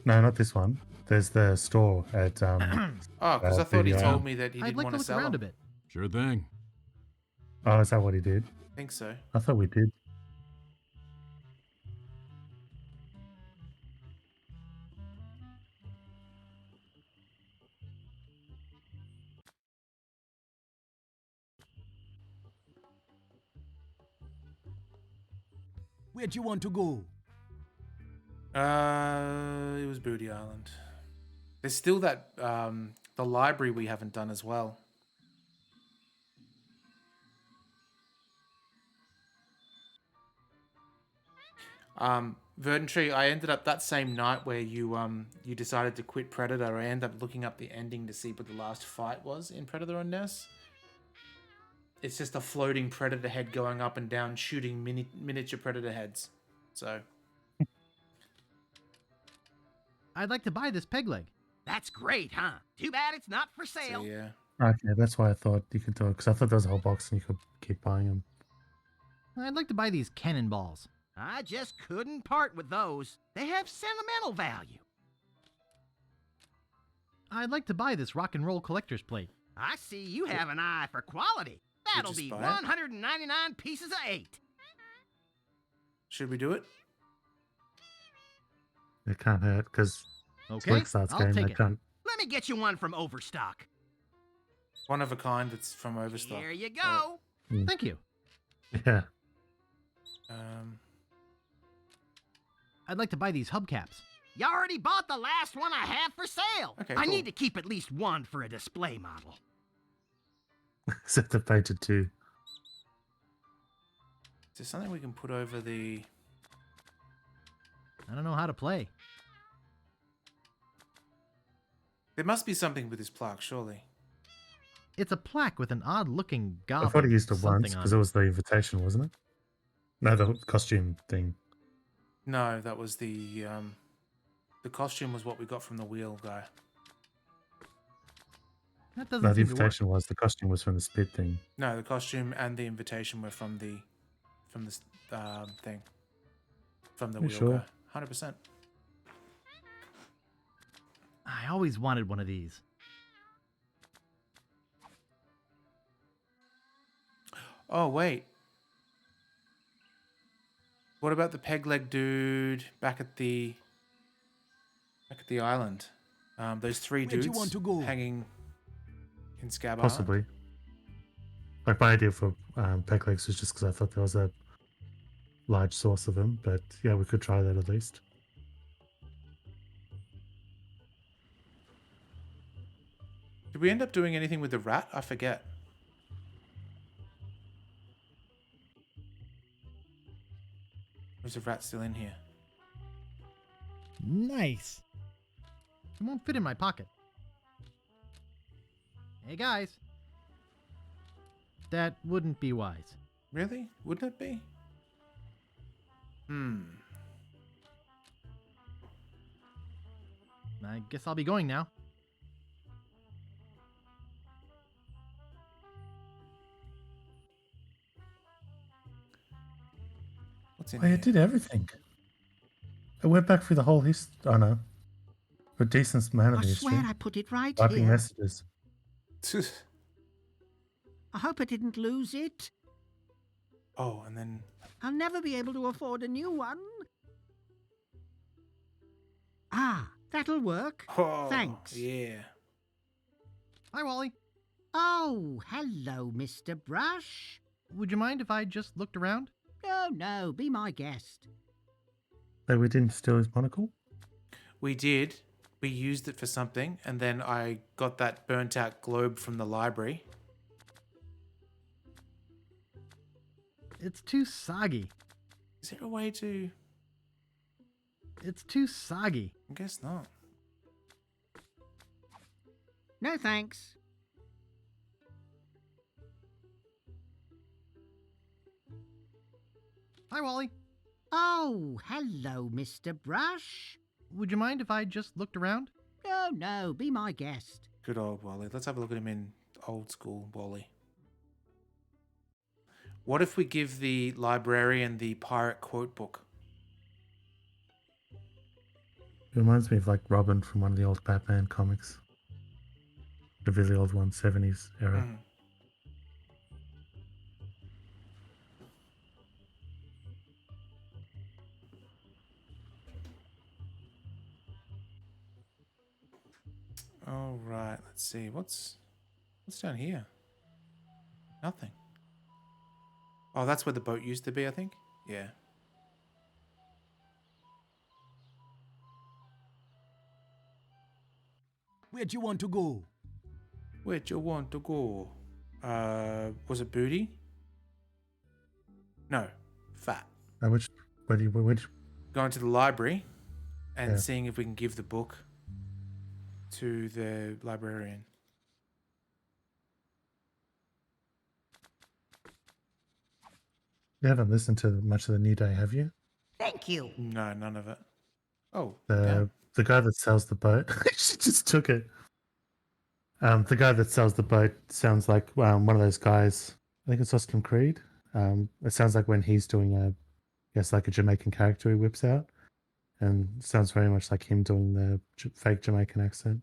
Speaker 3: No, not this one. There's the store at
Speaker 2: Oh, because I thought he
Speaker 3: BDI.
Speaker 2: told me that he
Speaker 12: I'd
Speaker 2: didn't
Speaker 12: like
Speaker 2: want
Speaker 12: to
Speaker 2: to
Speaker 12: look
Speaker 2: sell
Speaker 12: around
Speaker 2: them.
Speaker 12: a bit.
Speaker 17: Sure thing.
Speaker 3: Oh, is that what he did?
Speaker 2: I think so.
Speaker 3: I thought we did.
Speaker 4: Where'd you want to go?
Speaker 2: It was Booty Island. There's still that the library we haven't done as well. Verdant Tree, I ended up that same night where you you decided to quit Predator. I ended up looking up the ending to see what the last fight was in Predator on NES. It's just a floating Predator head going up and down, shooting miniature Predator heads. So
Speaker 12: I'd like to buy this peg leg.
Speaker 7: That's great, huh? Too bad it's not for sale.
Speaker 2: yeah.
Speaker 3: Okay, that's why I thought you could do it, because I thought there was a whole box and you could keep buying them.
Speaker 12: I'd like to buy these cannonballs.
Speaker 7: I just couldn't part with those. They have sentimental value.
Speaker 12: I'd like to buy this rock and roll collector's plate.
Speaker 7: I see you have an eye for quality. That'll be 199 pieces of 8.
Speaker 2: Should we do it?
Speaker 3: It can't hurt, because
Speaker 7: Okay,
Speaker 3: Clique starts
Speaker 7: I'll
Speaker 3: going,
Speaker 7: take
Speaker 3: they
Speaker 7: it.
Speaker 3: can't.
Speaker 7: Let me get you one from Overstock.
Speaker 2: One of a kind that's from Overstock.
Speaker 7: Here you go.
Speaker 12: Thank you.
Speaker 3: Yeah.
Speaker 2: Um,
Speaker 12: I'd like to buy these hubcaps.
Speaker 7: You already bought the last one I have for sale.
Speaker 2: Okay,
Speaker 7: I
Speaker 2: cool.
Speaker 7: need to keep at least one for a display model.
Speaker 3: Except the painted too.
Speaker 2: Is there something we can put over the...
Speaker 12: I don't know how to play.
Speaker 2: There must be something with this plaque, surely.
Speaker 12: It's a plaque with an odd-looking
Speaker 3: I
Speaker 12: goblin.
Speaker 3: thought he used it
Speaker 12: something
Speaker 3: once
Speaker 12: on
Speaker 3: because it was the invitation, wasn't it? No, the costume thing.
Speaker 2: No, that was the costume was what we got from the wheel guy.
Speaker 12: That doesn't
Speaker 3: No, the
Speaker 12: seem to work.
Speaker 3: invitation was the costume was from the spit thing.
Speaker 2: No, the costume and the invitation were from the thing. From the
Speaker 3: You
Speaker 2: wheel
Speaker 3: sure?
Speaker 2: guy. 100%.
Speaker 12: I always wanted one of these.
Speaker 2: Oh, wait. What about the peg leg dude back at the island? Those three
Speaker 4: Where'd
Speaker 2: dudes
Speaker 4: you want to go?
Speaker 2: hanging in Scab Island.
Speaker 3: Possibly. Like my idea for peg legs was just because I thought there was a large source of them, but yeah, we could try that at least.
Speaker 2: Did we end up doing anything with the rat? I forget. Or is the rat still in here?
Speaker 12: Nice. It won't fit in my pocket. Hey, guys. That wouldn't be wise.
Speaker 2: Really? Wouldn't it be?
Speaker 12: I guess I'll be going now.
Speaker 2: What's in
Speaker 3: Oh,
Speaker 2: here?
Speaker 3: it did everything. It went back through the whole history. Oh no. A decent amount of
Speaker 21: I
Speaker 3: the history.
Speaker 21: swear I put it right
Speaker 3: Typing
Speaker 21: here.
Speaker 3: messages.
Speaker 21: I hope I didn't lose it.
Speaker 2: Oh, and then...
Speaker 21: I'll never be able to afford a new one. Ah, that'll work.
Speaker 2: Oh,
Speaker 21: Thanks.
Speaker 2: Yeah.
Speaker 12: Hi, Wally.
Speaker 21: Oh, hello, Mr. Brush.
Speaker 12: Would you mind if I just looked around?
Speaker 21: No, be my guest.
Speaker 3: Hey, we didn't steal his monocle?
Speaker 2: We did. We used it for something, and then I got that burnt out globe from the library.
Speaker 12: It's too soggy.
Speaker 2: Is there a way to...
Speaker 12: It's too soggy.
Speaker 2: I guess not.
Speaker 21: No, thanks.
Speaker 12: Hi, Wally.
Speaker 21: Oh, hello, Mr. Brush.
Speaker 12: Would you mind if I just looked around?
Speaker 21: No, be my guest.
Speaker 2: Good old Wally. Let's have a look at him in old school Wally. What if we give the librarian the pirate quote book?
Speaker 3: It reminds me of like Robin from one of the old Batman comics. The really old one, 70s era.
Speaker 2: All right, let's see. What's down here? Nothing. Oh, that's where the boat used to be, I think. Yeah.
Speaker 4: Where'd you want to go?
Speaker 2: Where'd you want to go? Was it booty? No, fat.
Speaker 3: Which
Speaker 2: Going to the library and
Speaker 3: Yeah.
Speaker 2: seeing if we can give the book to the librarian.
Speaker 3: You haven't listened to much of the New Day, have you?
Speaker 21: Thank you.
Speaker 2: No, none of it. Oh,
Speaker 3: The guy that sells the boat, she just took it. The guy that sells the boat sounds like one of those guys. I think it's Austin Creed. It sounds like when he's doing like a Jamaican character he whips out, and it sounds very much like him doing the fake Jamaican accent.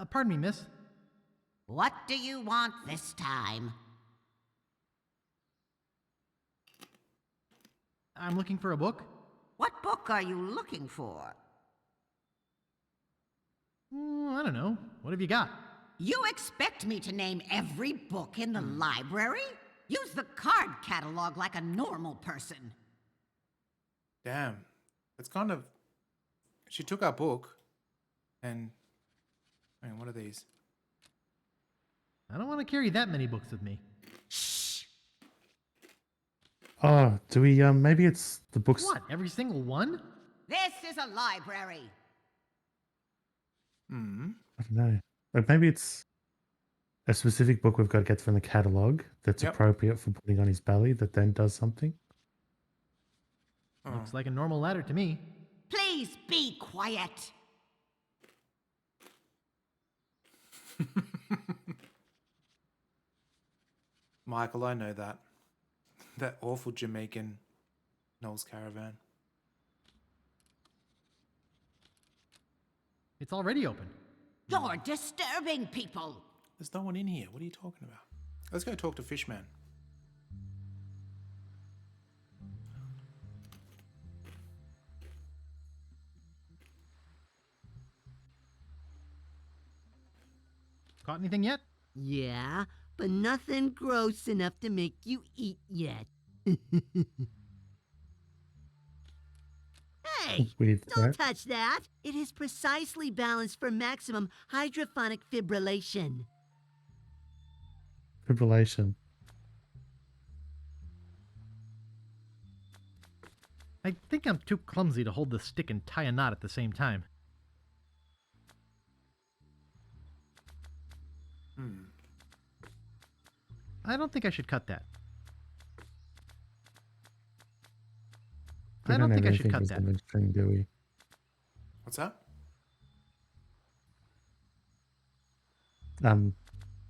Speaker 12: Pardon me, miss.
Speaker 21: What do you want this time?
Speaker 12: I'm looking for a book.
Speaker 21: What book are you looking for?
Speaker 12: I don't know. What have you got?
Speaker 21: You expect me to name every book in the library? Use the card catalog like a normal person.
Speaker 2: Damn. It's kind of. She took our book, and. Hang on, what are these?
Speaker 12: I don't want to carry that many books with me.
Speaker 3: Oh, do we? Maybe it's the books.
Speaker 12: What? Every single one?
Speaker 21: This is a library.
Speaker 2: Hmm.
Speaker 3: I don't know. Like maybe it's a specific book we've got to get from the catalog that's
Speaker 2: Yep.
Speaker 3: appropriate for putting on his belly that then does something.
Speaker 12: Looks like a normal ladder to me.
Speaker 21: Please be quiet.
Speaker 2: Michael, I know that. That awful Jamaican Noel's Caravan.
Speaker 12: It's already open.
Speaker 21: You're disturbing people.
Speaker 2: There's no one in here. What are you talking about? Let's go talk to Fishman.
Speaker 12: Caught anything yet?
Speaker 13: Yeah, but nothing gross enough to make you eat yet. Hey,
Speaker 3: Weird
Speaker 13: don't
Speaker 3: threat.
Speaker 13: touch that. It is precisely balanced for maximum hydrophonic fibrillation.
Speaker 3: Fibrillation.
Speaker 12: I think I'm too clumsy to hold the stick and tie a knot at the same time. I don't think I should cut that.
Speaker 3: We
Speaker 12: I don't
Speaker 3: have
Speaker 12: think I should
Speaker 3: anything
Speaker 12: cut that.
Speaker 3: resembling string, do we?
Speaker 2: What's that?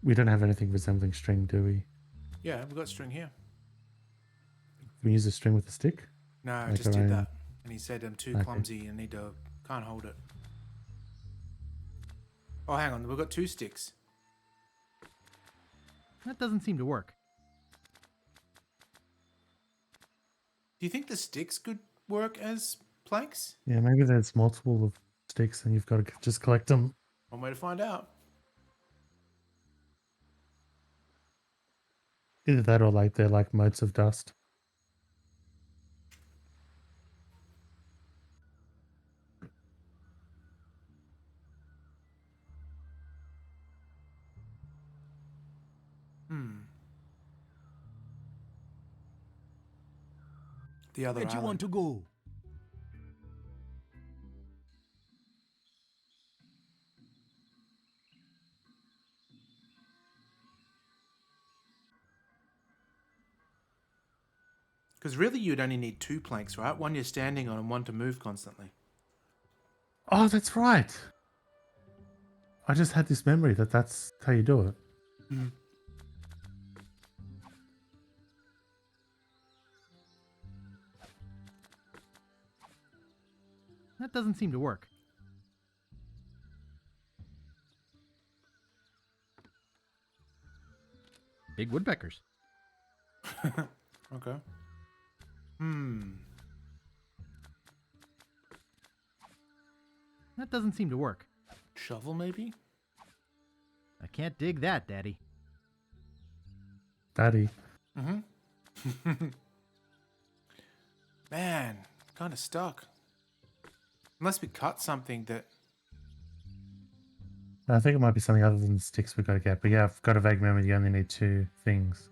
Speaker 3: We don't have anything resembling string, do we?
Speaker 2: Yeah, we've got string here.
Speaker 3: Can we use a string with a stick?
Speaker 2: No, I
Speaker 3: Like
Speaker 2: just
Speaker 3: our
Speaker 2: did
Speaker 3: own-
Speaker 2: that. And he said I'm too
Speaker 3: Okay.
Speaker 2: clumsy and need to. Can't hold it. Oh, hang on. We've got 2 sticks.
Speaker 12: That doesn't seem to work.
Speaker 2: Do you think the sticks could work as planks?
Speaker 3: Yeah, maybe there's multiple of sticks and you've got to just collect them.
Speaker 2: One way to find out.
Speaker 3: Either that or like they're like motes of dust.
Speaker 2: The other
Speaker 4: Where do you
Speaker 2: island.
Speaker 4: want to go?
Speaker 2: Because really, you'd only need 2 planks, right? One you're standing on and one to move constantly.
Speaker 3: Oh, that's right. I just had this memory that that's how you do it.
Speaker 12: That doesn't seem to work. Big woodpeckers.
Speaker 2: Okay.
Speaker 12: That doesn't seem to work.
Speaker 2: Shovel, maybe?
Speaker 12: I can't dig that, Daddy.
Speaker 3: Daddy.
Speaker 2: Man, kind of stuck. Unless we cut something that...
Speaker 3: I think it might be something other than the sticks we've got to get. But yeah, I've got a vague memory you only need 2 things.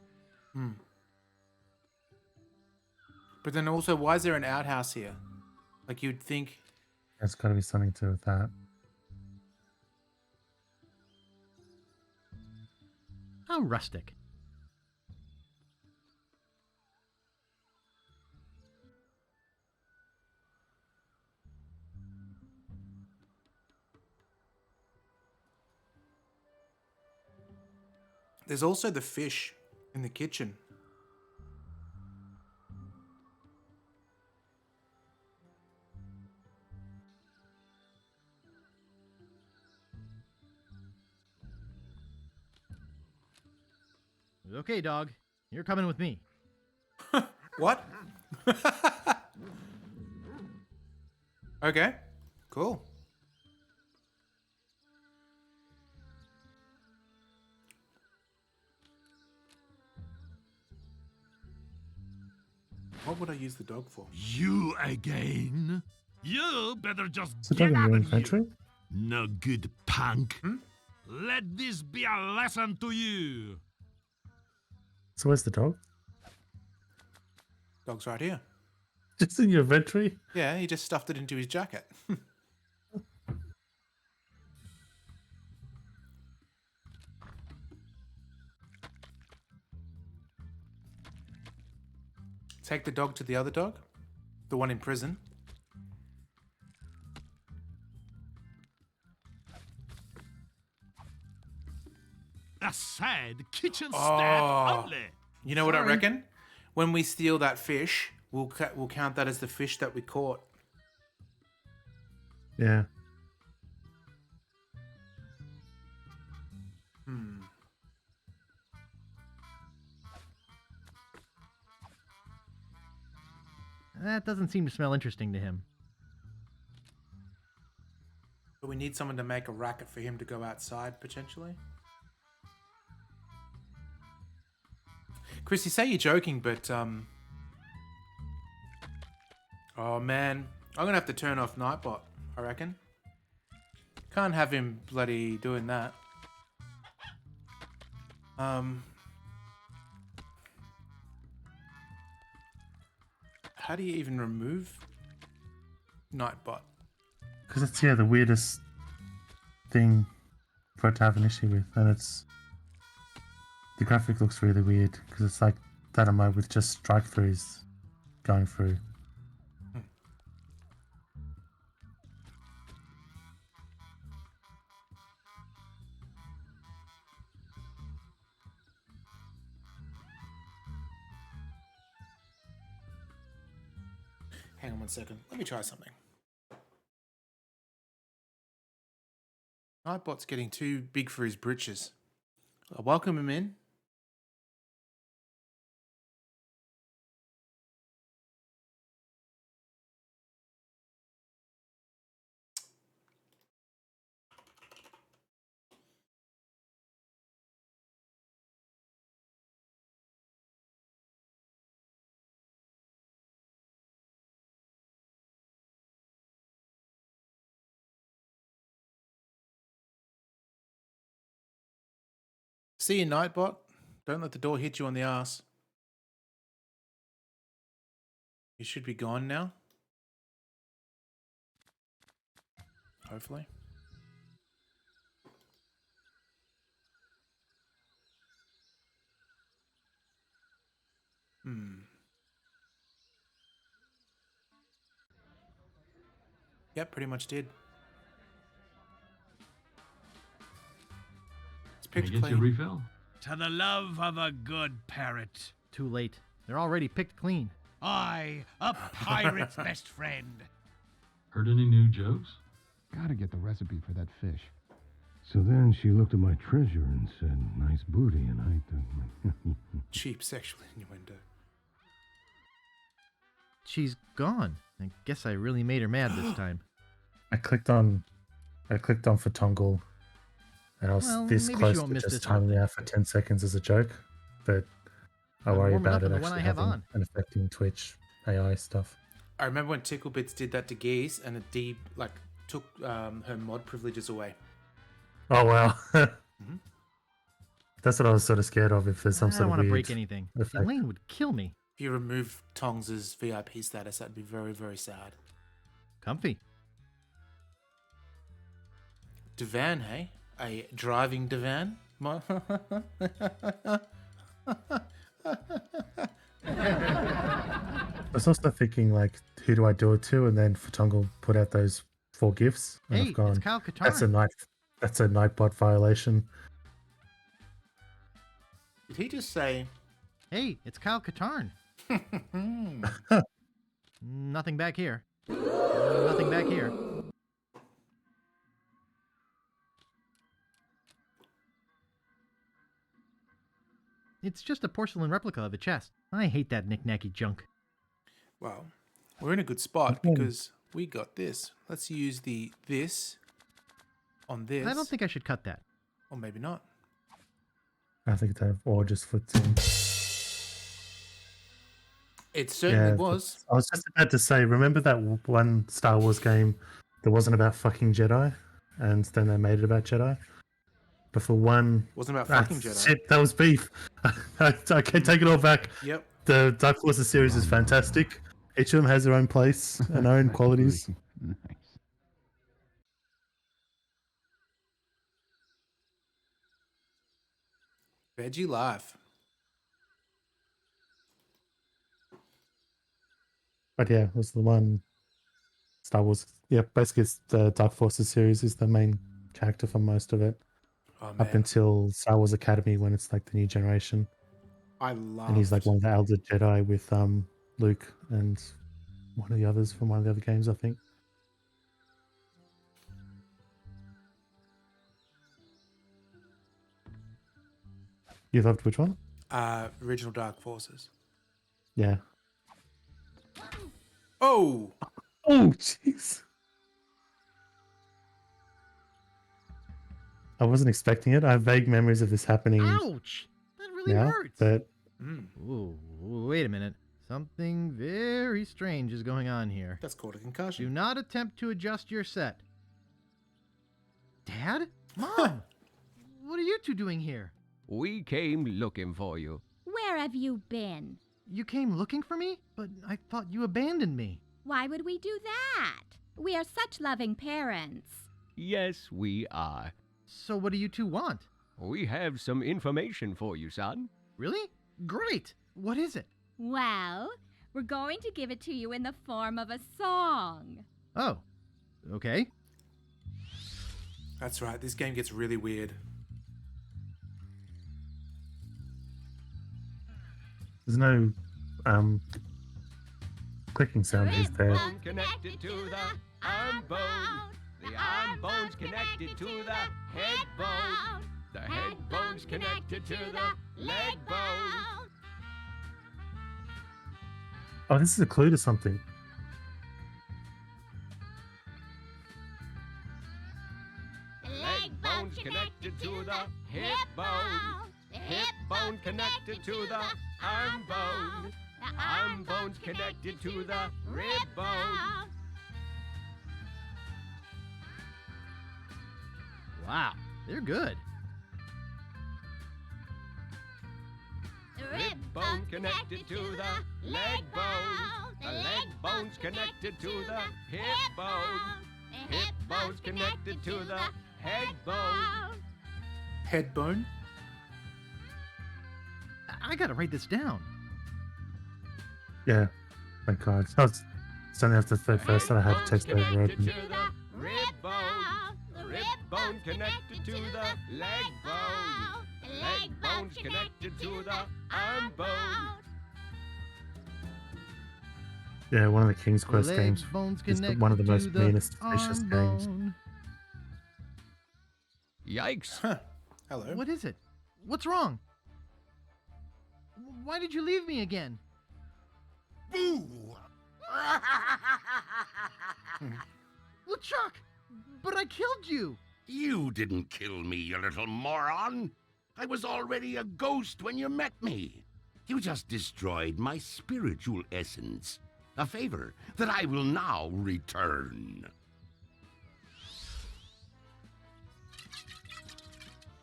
Speaker 2: But then also, why is there an outhouse here? Like, you'd think...
Speaker 3: There's got to be something to do with that.
Speaker 12: How rustic.
Speaker 2: There's also the fish in the kitchen.
Speaker 12: Okay, dog. You're coming with me.
Speaker 2: What? Okay, cool. What would I use the dog for?
Speaker 17: You again? You better just
Speaker 3: So
Speaker 17: get
Speaker 3: dog in
Speaker 17: out
Speaker 3: your
Speaker 17: of
Speaker 3: inventory?
Speaker 17: here. No good, punk. Let this be a lesson to you.
Speaker 3: So where's the dog?
Speaker 2: Dog's right here.
Speaker 3: Just in your inventory?
Speaker 2: Yeah, he just stuffed it into his jacket. Take the dog to the other dog, the one in prison.
Speaker 17: A sad kitchen staff only.
Speaker 2: You know what I
Speaker 17: Sorry.
Speaker 2: reckon? When we steal that fish, we'll count that as the fish that we caught.
Speaker 3: Yeah.
Speaker 12: That doesn't seem to smell interesting to him.
Speaker 2: But we need someone to make a racket for him to go outside, potentially. Chris, you say you're joking, but oh man, I'm gonna have to turn off Nightbot, I reckon. Can't have him bloody doing that. How do you even remove Nightbot?
Speaker 3: Because it's, yeah, the weirdest thing for it to have an issue with. And it's... The graphic looks really weird. Because it's like that emote with just strike-throughs going through.
Speaker 2: Hang on one second. Let me try something. Nightbot's getting too big for his britches. I'll welcome him in. See you, Nightbot. Don't let the door hit you on the ass. You should be gone now. Hopefully. Yep, pretty much did. It's
Speaker 10: Can I
Speaker 2: picked
Speaker 10: get you a
Speaker 2: clean.
Speaker 10: refill?
Speaker 17: To the love of a good parrot.
Speaker 12: Too late. They're already picked clean.
Speaker 17: I, a pirate's best friend.
Speaker 10: Heard any new jokes?
Speaker 1: Gotta get the recipe for that fish.
Speaker 15: So then she looked at my treasure and said, nice booty, and I thought...
Speaker 2: Cheap sexual innuendo.
Speaker 12: She's gone. I guess I really made her mad this time.
Speaker 3: I clicked on Fatongal, and I was
Speaker 12: Well,
Speaker 3: this
Speaker 12: maybe she
Speaker 3: close
Speaker 12: won't
Speaker 3: to
Speaker 12: miss
Speaker 3: just
Speaker 12: this one.
Speaker 3: timing it out for 10 seconds as a joke, but I
Speaker 12: I'm
Speaker 3: worry
Speaker 12: warming
Speaker 3: about
Speaker 12: up
Speaker 3: it
Speaker 12: on the one
Speaker 3: actually
Speaker 12: I have
Speaker 3: having
Speaker 12: on.
Speaker 3: an affecting Twitch AI stuff.
Speaker 2: I remember when Ticklebits did that to Geese, and it took her mod privileges away.
Speaker 3: Oh wow. That's what I was sort of scared of, if there's some
Speaker 12: I
Speaker 3: sort
Speaker 12: don't
Speaker 3: of
Speaker 12: want to
Speaker 3: weird
Speaker 12: break anything.
Speaker 3: effect.
Speaker 12: Elaine would kill me.
Speaker 2: If you remove Tongs' VIP status, that'd be very, very sad.
Speaker 12: Comfy.
Speaker 2: Divan, hey? A driving divan?
Speaker 3: I was also thinking, like, who do I do it to? And then Fatongal put out those 4 gifts, and
Speaker 12: Hey,
Speaker 3: I've gone,
Speaker 12: it's Kyle
Speaker 3: that's a
Speaker 12: Katarn.
Speaker 3: Nightbot violation.
Speaker 2: Did he just say...
Speaker 12: Hey, it's Kyle Katarn. Nothing back here. Nothing back here. It's just a porcelain replica of a chest. I hate that knick-knacky junk.
Speaker 2: Well, we're in a good spot because we got this. Let's use this on this.
Speaker 12: I don't think I should cut that.
Speaker 2: Or maybe not.
Speaker 3: I think that, or just for 10.
Speaker 2: It certainly was.
Speaker 3: I was just about to say, remember that one Star Wars game that wasn't about fucking Jedi, and then they made it about Jedi? But for one,
Speaker 2: Wasn't about fucking Jedi.
Speaker 3: Shit, that was beef. I can't take it all back.
Speaker 2: Yep.
Speaker 3: The Dark Forces series is fantastic. Each of them has their own place and their own qualities.
Speaker 1: Nice.
Speaker 2: Veggie Life.
Speaker 3: But yeah, it was the one Star Wars. Yeah, basically it's the Dark Forces series is the main character for most of it.
Speaker 2: Oh,
Speaker 3: Up
Speaker 2: man.
Speaker 3: until Star Wars Academy when it's like the new generation.
Speaker 2: I love.
Speaker 3: And he's like one of the elder Jedi with Luke and one of the others from one of the other games, I think. You loved which one?
Speaker 2: Original Dark Forces.
Speaker 3: Yeah.
Speaker 2: Oh!
Speaker 3: Oh, jeez. I wasn't expecting it. I have vague memories of this happening.
Speaker 12: Ouch! That really
Speaker 3: now,
Speaker 12: hurts.
Speaker 3: but
Speaker 12: Ooh, wait a minute. Something very strange is going on here.
Speaker 2: That's called a concussion.
Speaker 12: Do not attempt to adjust your set. Dad? Mom! What are you two doing here?
Speaker 14: We came looking for you.
Speaker 9: Where have you been?
Speaker 12: You came looking for me? But I thought you abandoned me.
Speaker 9: Why would we do that? We are such loving parents.
Speaker 14: Yes, we are.
Speaker 12: So what do you two want?
Speaker 14: We have some information for you, son.
Speaker 12: Really? Great! What is it?
Speaker 9: Well, we're going to give it to you in the form of a song.
Speaker 12: Oh, okay.
Speaker 2: That's right. This game gets really weird.
Speaker 3: there's no clicking sound, is there?
Speaker 14: Connected to the arm bone. The arm bone's connected to the head bone. The head bone's connected to the leg bone.
Speaker 3: Oh, this is a clue to something.
Speaker 14: Leg bone's connected to the hip bone. The hip bone connected to the arm bone. The arm bone's connected to the rib bone.
Speaker 12: Wow, they're good.
Speaker 14: The rib bone connected to the leg bone. The leg bone's connected to the hip bone. The hip bone's connected to the head bone.
Speaker 2: Head bone?
Speaker 12: I gotta write this down.
Speaker 3: Yeah. Thank God. I was standing after the first time I had to text over
Speaker 14: Connected
Speaker 3: open.
Speaker 14: to the rib bone. The rib bone connected to the leg bone. The leg bone's connected to the arm bone.
Speaker 3: Yeah, one of the King's Quest
Speaker 12: Leg
Speaker 3: games
Speaker 12: bone's
Speaker 3: is one of the most
Speaker 12: connected to the
Speaker 3: meanest, vicious
Speaker 12: arm
Speaker 3: games.
Speaker 12: bone.
Speaker 14: Yikes.
Speaker 2: Hello.
Speaker 12: What is it? What's wrong? Why did you leave me again?
Speaker 17: Boo!
Speaker 12: LeChuck! But I killed you!
Speaker 17: You didn't kill me, you little moron! I was already a ghost when you met me. You just destroyed my spiritual essence. A favor that I will now return.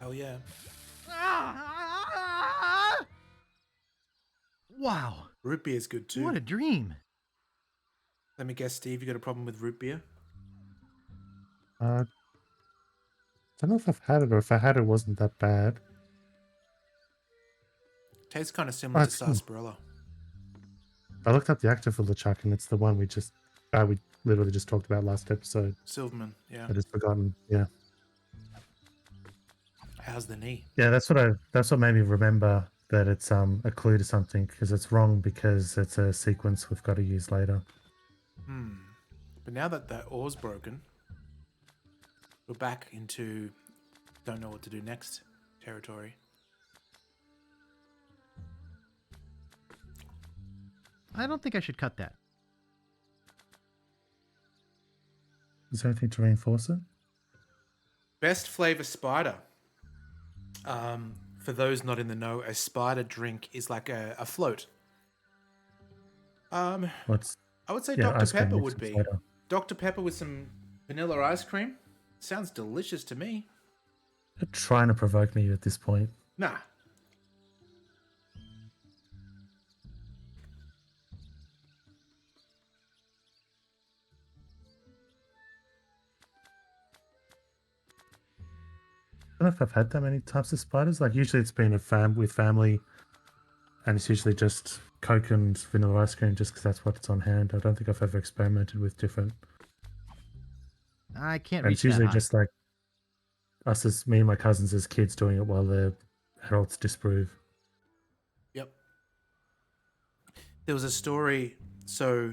Speaker 2: Hell yeah.
Speaker 12: Wow.
Speaker 2: Root beer is good too.
Speaker 12: What a dream.
Speaker 2: Let me guess, Steve, you got a problem with root beer?
Speaker 3: I don't know if I've had it, or if I had it, it wasn't that bad.
Speaker 2: Tastes kind of similar to
Speaker 3: it's cool.
Speaker 2: sarsaparilla.
Speaker 3: I looked up the actor for LeChuck, and it's the one we literally just talked about last episode.
Speaker 2: Silverman, yeah.
Speaker 3: I just forgotten. Yeah.
Speaker 2: How's the knee?
Speaker 3: Yeah, that's what made me remember that it's a clue to something, because it's wrong because it's a sequence we've got to use later.
Speaker 2: But now that the ore's broken, we're back into don't know what to do next territory.
Speaker 12: I don't think I should cut that.
Speaker 3: Is there anything to reinforce it?
Speaker 2: Best flavor spider. For those not in the know, a spider drink is like a float.
Speaker 3: What's
Speaker 2: I would say
Speaker 3: yeah,
Speaker 2: Dr.
Speaker 3: ice cream
Speaker 2: Pepper
Speaker 3: mixed
Speaker 2: would
Speaker 3: with
Speaker 2: be.
Speaker 3: soda.
Speaker 2: Dr. Pepper with some vanilla ice cream. Sounds delicious to me.
Speaker 3: You're trying to provoke me at this point.
Speaker 2: Nah.
Speaker 3: I don't know if I've had that many types of spiders. Like usually it's been with family, and it's usually just Coke and vanilla ice cream, just because that's what's on hand. I don't think I've ever experimented with different.
Speaker 12: I can't
Speaker 3: And
Speaker 12: reach
Speaker 3: it's usually
Speaker 12: that high.
Speaker 3: just like us as me and my cousins as kids doing it while the adults disapprove.
Speaker 2: Yep. There was a story. So,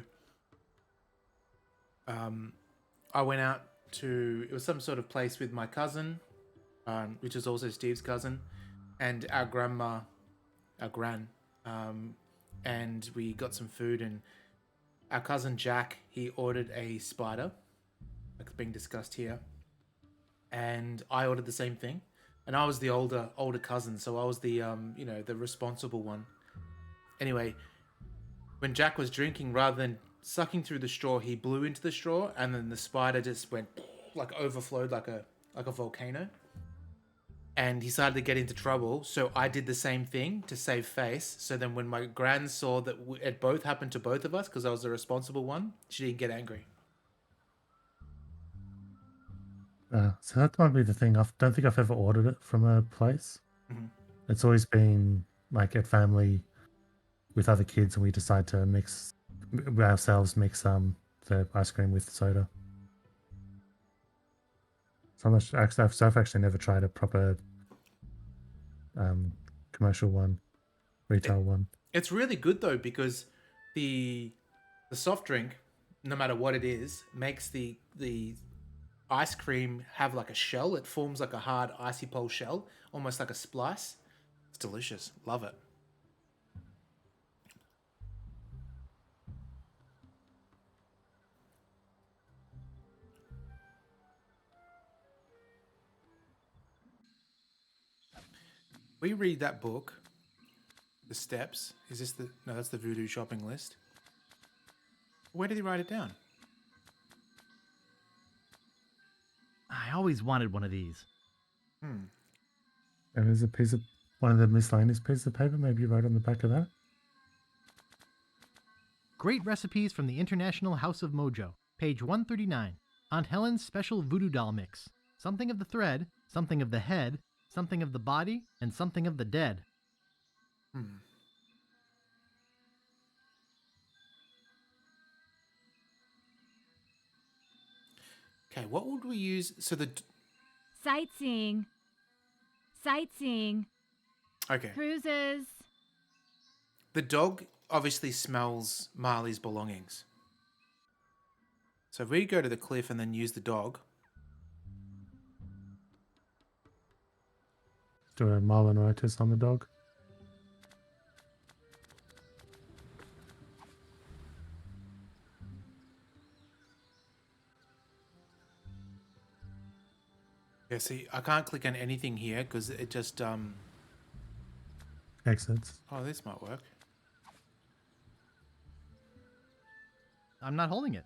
Speaker 2: I went out to, it was some sort of place with my cousin, which is also Steve's cousin, and our grandma, our gran, and we got some food, and our cousin Jack, he ordered a spider, like being discussed here, and I ordered the same thing, and I was the older cousin, so I was the the responsible one. Anyway, when Jack was drinking, rather than sucking through the straw, he blew into the straw, and then the spider just went like overflowed like a volcano. And he started to get into trouble, so I did the same thing to save face. So then when my gran saw that it both happened to both of us, because I was the responsible one, she didn't get angry.
Speaker 3: So that might be the thing. I don't think I've ever ordered it from a place.
Speaker 2: Mhm.
Speaker 3: It's always been like at family with other kids, and we decide to mix the ice cream with soda. So I've actually never tried a proper commercial one, retail one.
Speaker 2: It's really good though, because the soft drink, no matter what it is, makes the ice cream have like a shell. It forms like a hard icy pole shell, almost like a splice. It's delicious. Love it. We read that book, The Steps. Is this the... No, that's the Voodoo shopping list. Where did he write it down?
Speaker 12: I always wanted one of these.
Speaker 3: And there's one of the miscellaneous pieces of paper. Maybe you wrote on the back of that.
Speaker 12: Great recipes from the International House of Mojo, page 139. Aunt Helen's special voodoo doll mix. Something of the thread, something of the head, something of the body, and something of the dead.
Speaker 2: Okay, what would we use? So the...
Speaker 9: Sightseeing. Sightseeing.
Speaker 2: Okay.
Speaker 9: Cruises.
Speaker 2: The dog obviously smells Marley's belongings. So if we go to the cliff and then use the dog...
Speaker 3: Do a Marlonitis on the dog.
Speaker 2: Yeah, see, I can't click on anything here because it just...
Speaker 3: Exits.
Speaker 2: Oh, this might work.
Speaker 12: I'm not holding it.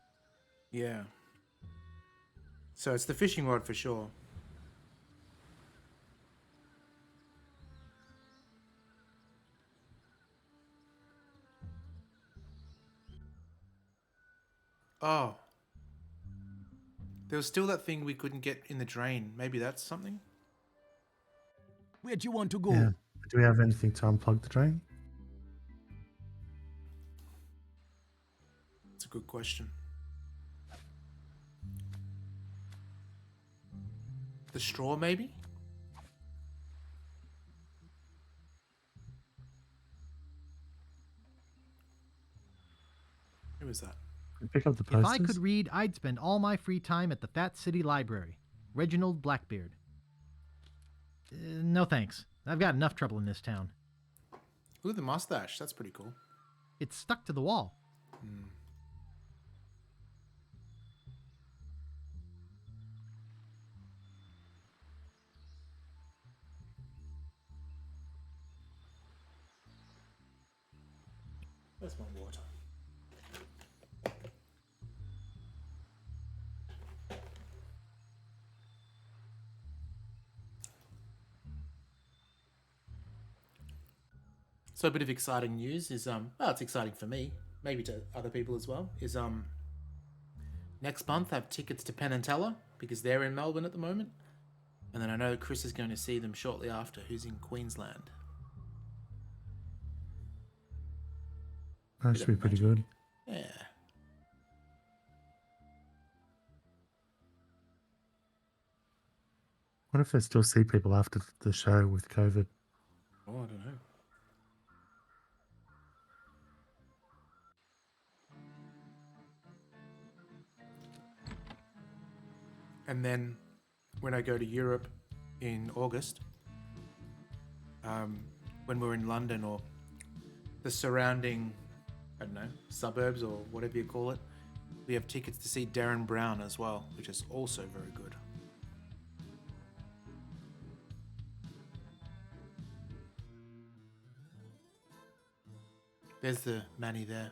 Speaker 2: Yeah. So it's the fishing rod for sure. Oh. There was still that thing we couldn't get in the drain. Maybe that's something?
Speaker 4: Where'd you want to go?
Speaker 3: Yeah. Do we have anything to unplug the drain?
Speaker 2: That's a good question. The straw, maybe? Who was that?
Speaker 3: Pick up the
Speaker 12: If
Speaker 3: posters.
Speaker 12: I could read, I'd spend all my free time at the Fat City Library. Reginald Blackbeard. No thanks. I've got enough trouble in this town.
Speaker 2: Ooh, the mustache. That's pretty cool.
Speaker 12: It's stuck to the wall.
Speaker 2: Where's my water? So a bit of exciting news is well, it's exciting for me, maybe to other people as well. Is next month I have tickets to Penn and Teller because they're in Melbourne at the moment, and then I know Chris is going to see them shortly after, who's in Queensland.
Speaker 3: That should be pretty good.
Speaker 2: Yeah.
Speaker 3: What if they still see people after the show with COVID?
Speaker 2: Oh, I don't know. And then when I go to Europe in August, when we're in London or the surrounding, I don't know, suburbs or whatever you call it, we have tickets to see Darren Brown as well, which is also very good. There's the Manny there.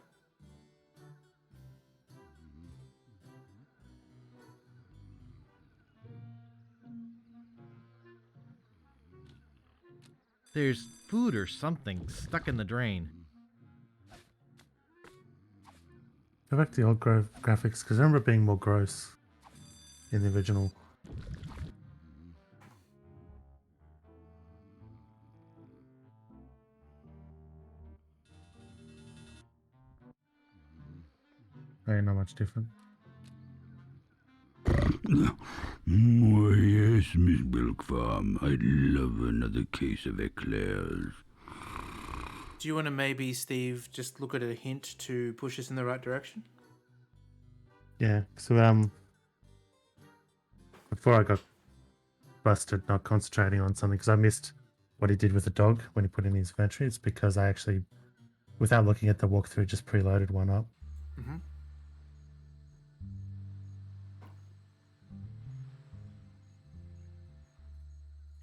Speaker 12: There's food or something stuck in the drain.
Speaker 3: Go back to the old graphics, because I remember it being more gross in the original. Ain't not much different.
Speaker 15: Oh, yes, Miss Milkfarm. I'd love another case of eclairs.
Speaker 2: Do you want to maybe, Steve, just look at a hint to push us in the right direction?
Speaker 3: Yeah, so before I got busted not concentrating on something, because I missed what he did with the dog when he put in his inventory, it's because I actually, without looking at the walkthrough, just preloaded one up.
Speaker 2: Mm-hmm.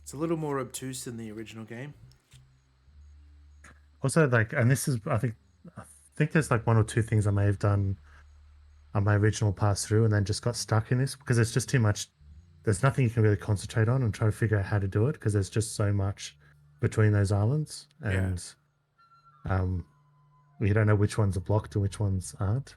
Speaker 2: It's a little more obtuse than the original game.
Speaker 3: Also, like, and this is, I think there's like one or two things I may have done on my original pass through and then just got stuck in this because it's just too much. There's nothing you can really concentrate on and try to figure out how to do it because there's just so much between those islands, and you don't know which ones are blocked and which ones aren't.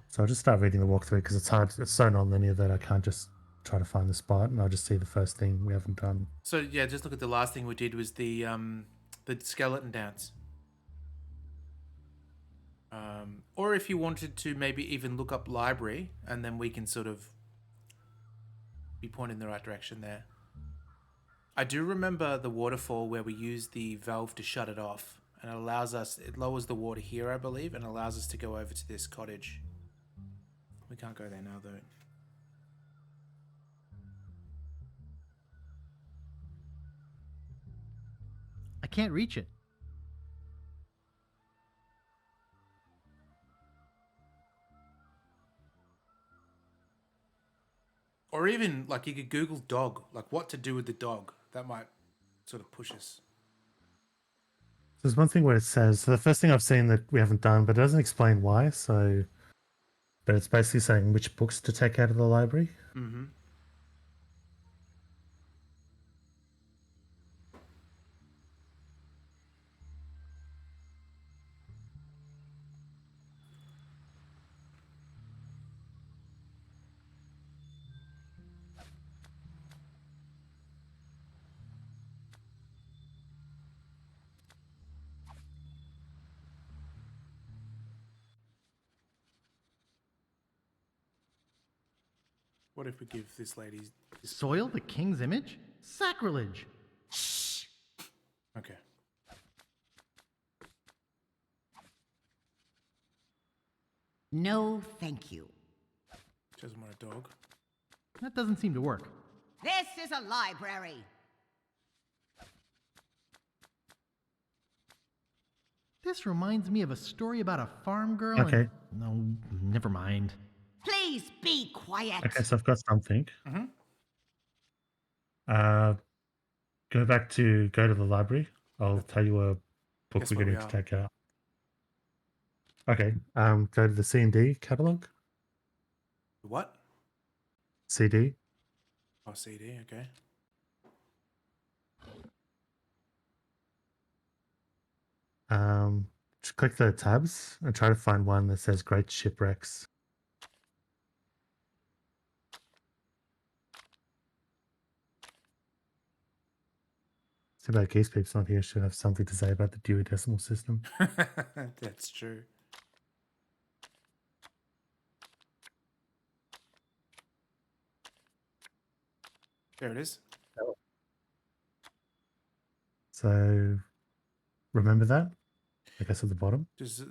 Speaker 3: So I'll just start reading the walkthrough because it's hard. It's so non-linear that I can't just try to find the spot, and I'll just see the first thing we haven't done.
Speaker 2: So yeah, just look at the last thing we did was the skeleton dance. Or if you wanted to maybe even look up library, and then we can sort of be pointed in the right direction there. I do remember the waterfall where we used the valve to shut it off, and it lowers the water here, I believe, and allows us to go over to this cottage. We can't go there now, though.
Speaker 12: I can't reach it.
Speaker 2: Or even, like, you could Google dog, like what to do with the dog. That might sort of push us.
Speaker 3: There's one thing where it says, so the first thing I've seen that we haven't done, but it doesn't explain why, so, but it's basically saying which books to take out of the library.
Speaker 2: Mm-hmm. What if we give this lady...
Speaker 12: Soil the king's image? Sacrilege!
Speaker 2: Okay.
Speaker 13: No, thank you.
Speaker 2: She doesn't want a dog.
Speaker 12: That doesn't seem to work.
Speaker 21: This is a library.
Speaker 12: This reminds me of a story about a farm girl.
Speaker 3: Okay.
Speaker 12: No, never mind.
Speaker 13: Please be quiet.
Speaker 3: Okay, so I've got something.
Speaker 2: Mm-hmm.
Speaker 3: Go to the library. I'll tell you a book
Speaker 2: Guess
Speaker 3: we're
Speaker 2: where
Speaker 3: going
Speaker 2: we
Speaker 3: to
Speaker 2: are.
Speaker 3: take out. Okay, go to the C&D catalog.
Speaker 2: What?
Speaker 3: CD.
Speaker 2: Oh, CD, okay.
Speaker 3: Just click the tabs and try to find one that says Great Shipwrecks. Too bad Geesepeep's not here. Should have something to say about the Dewey Decimal System.
Speaker 2: That's true. There it is.
Speaker 3: So, remember that? I guess at the bottom.
Speaker 2: Just,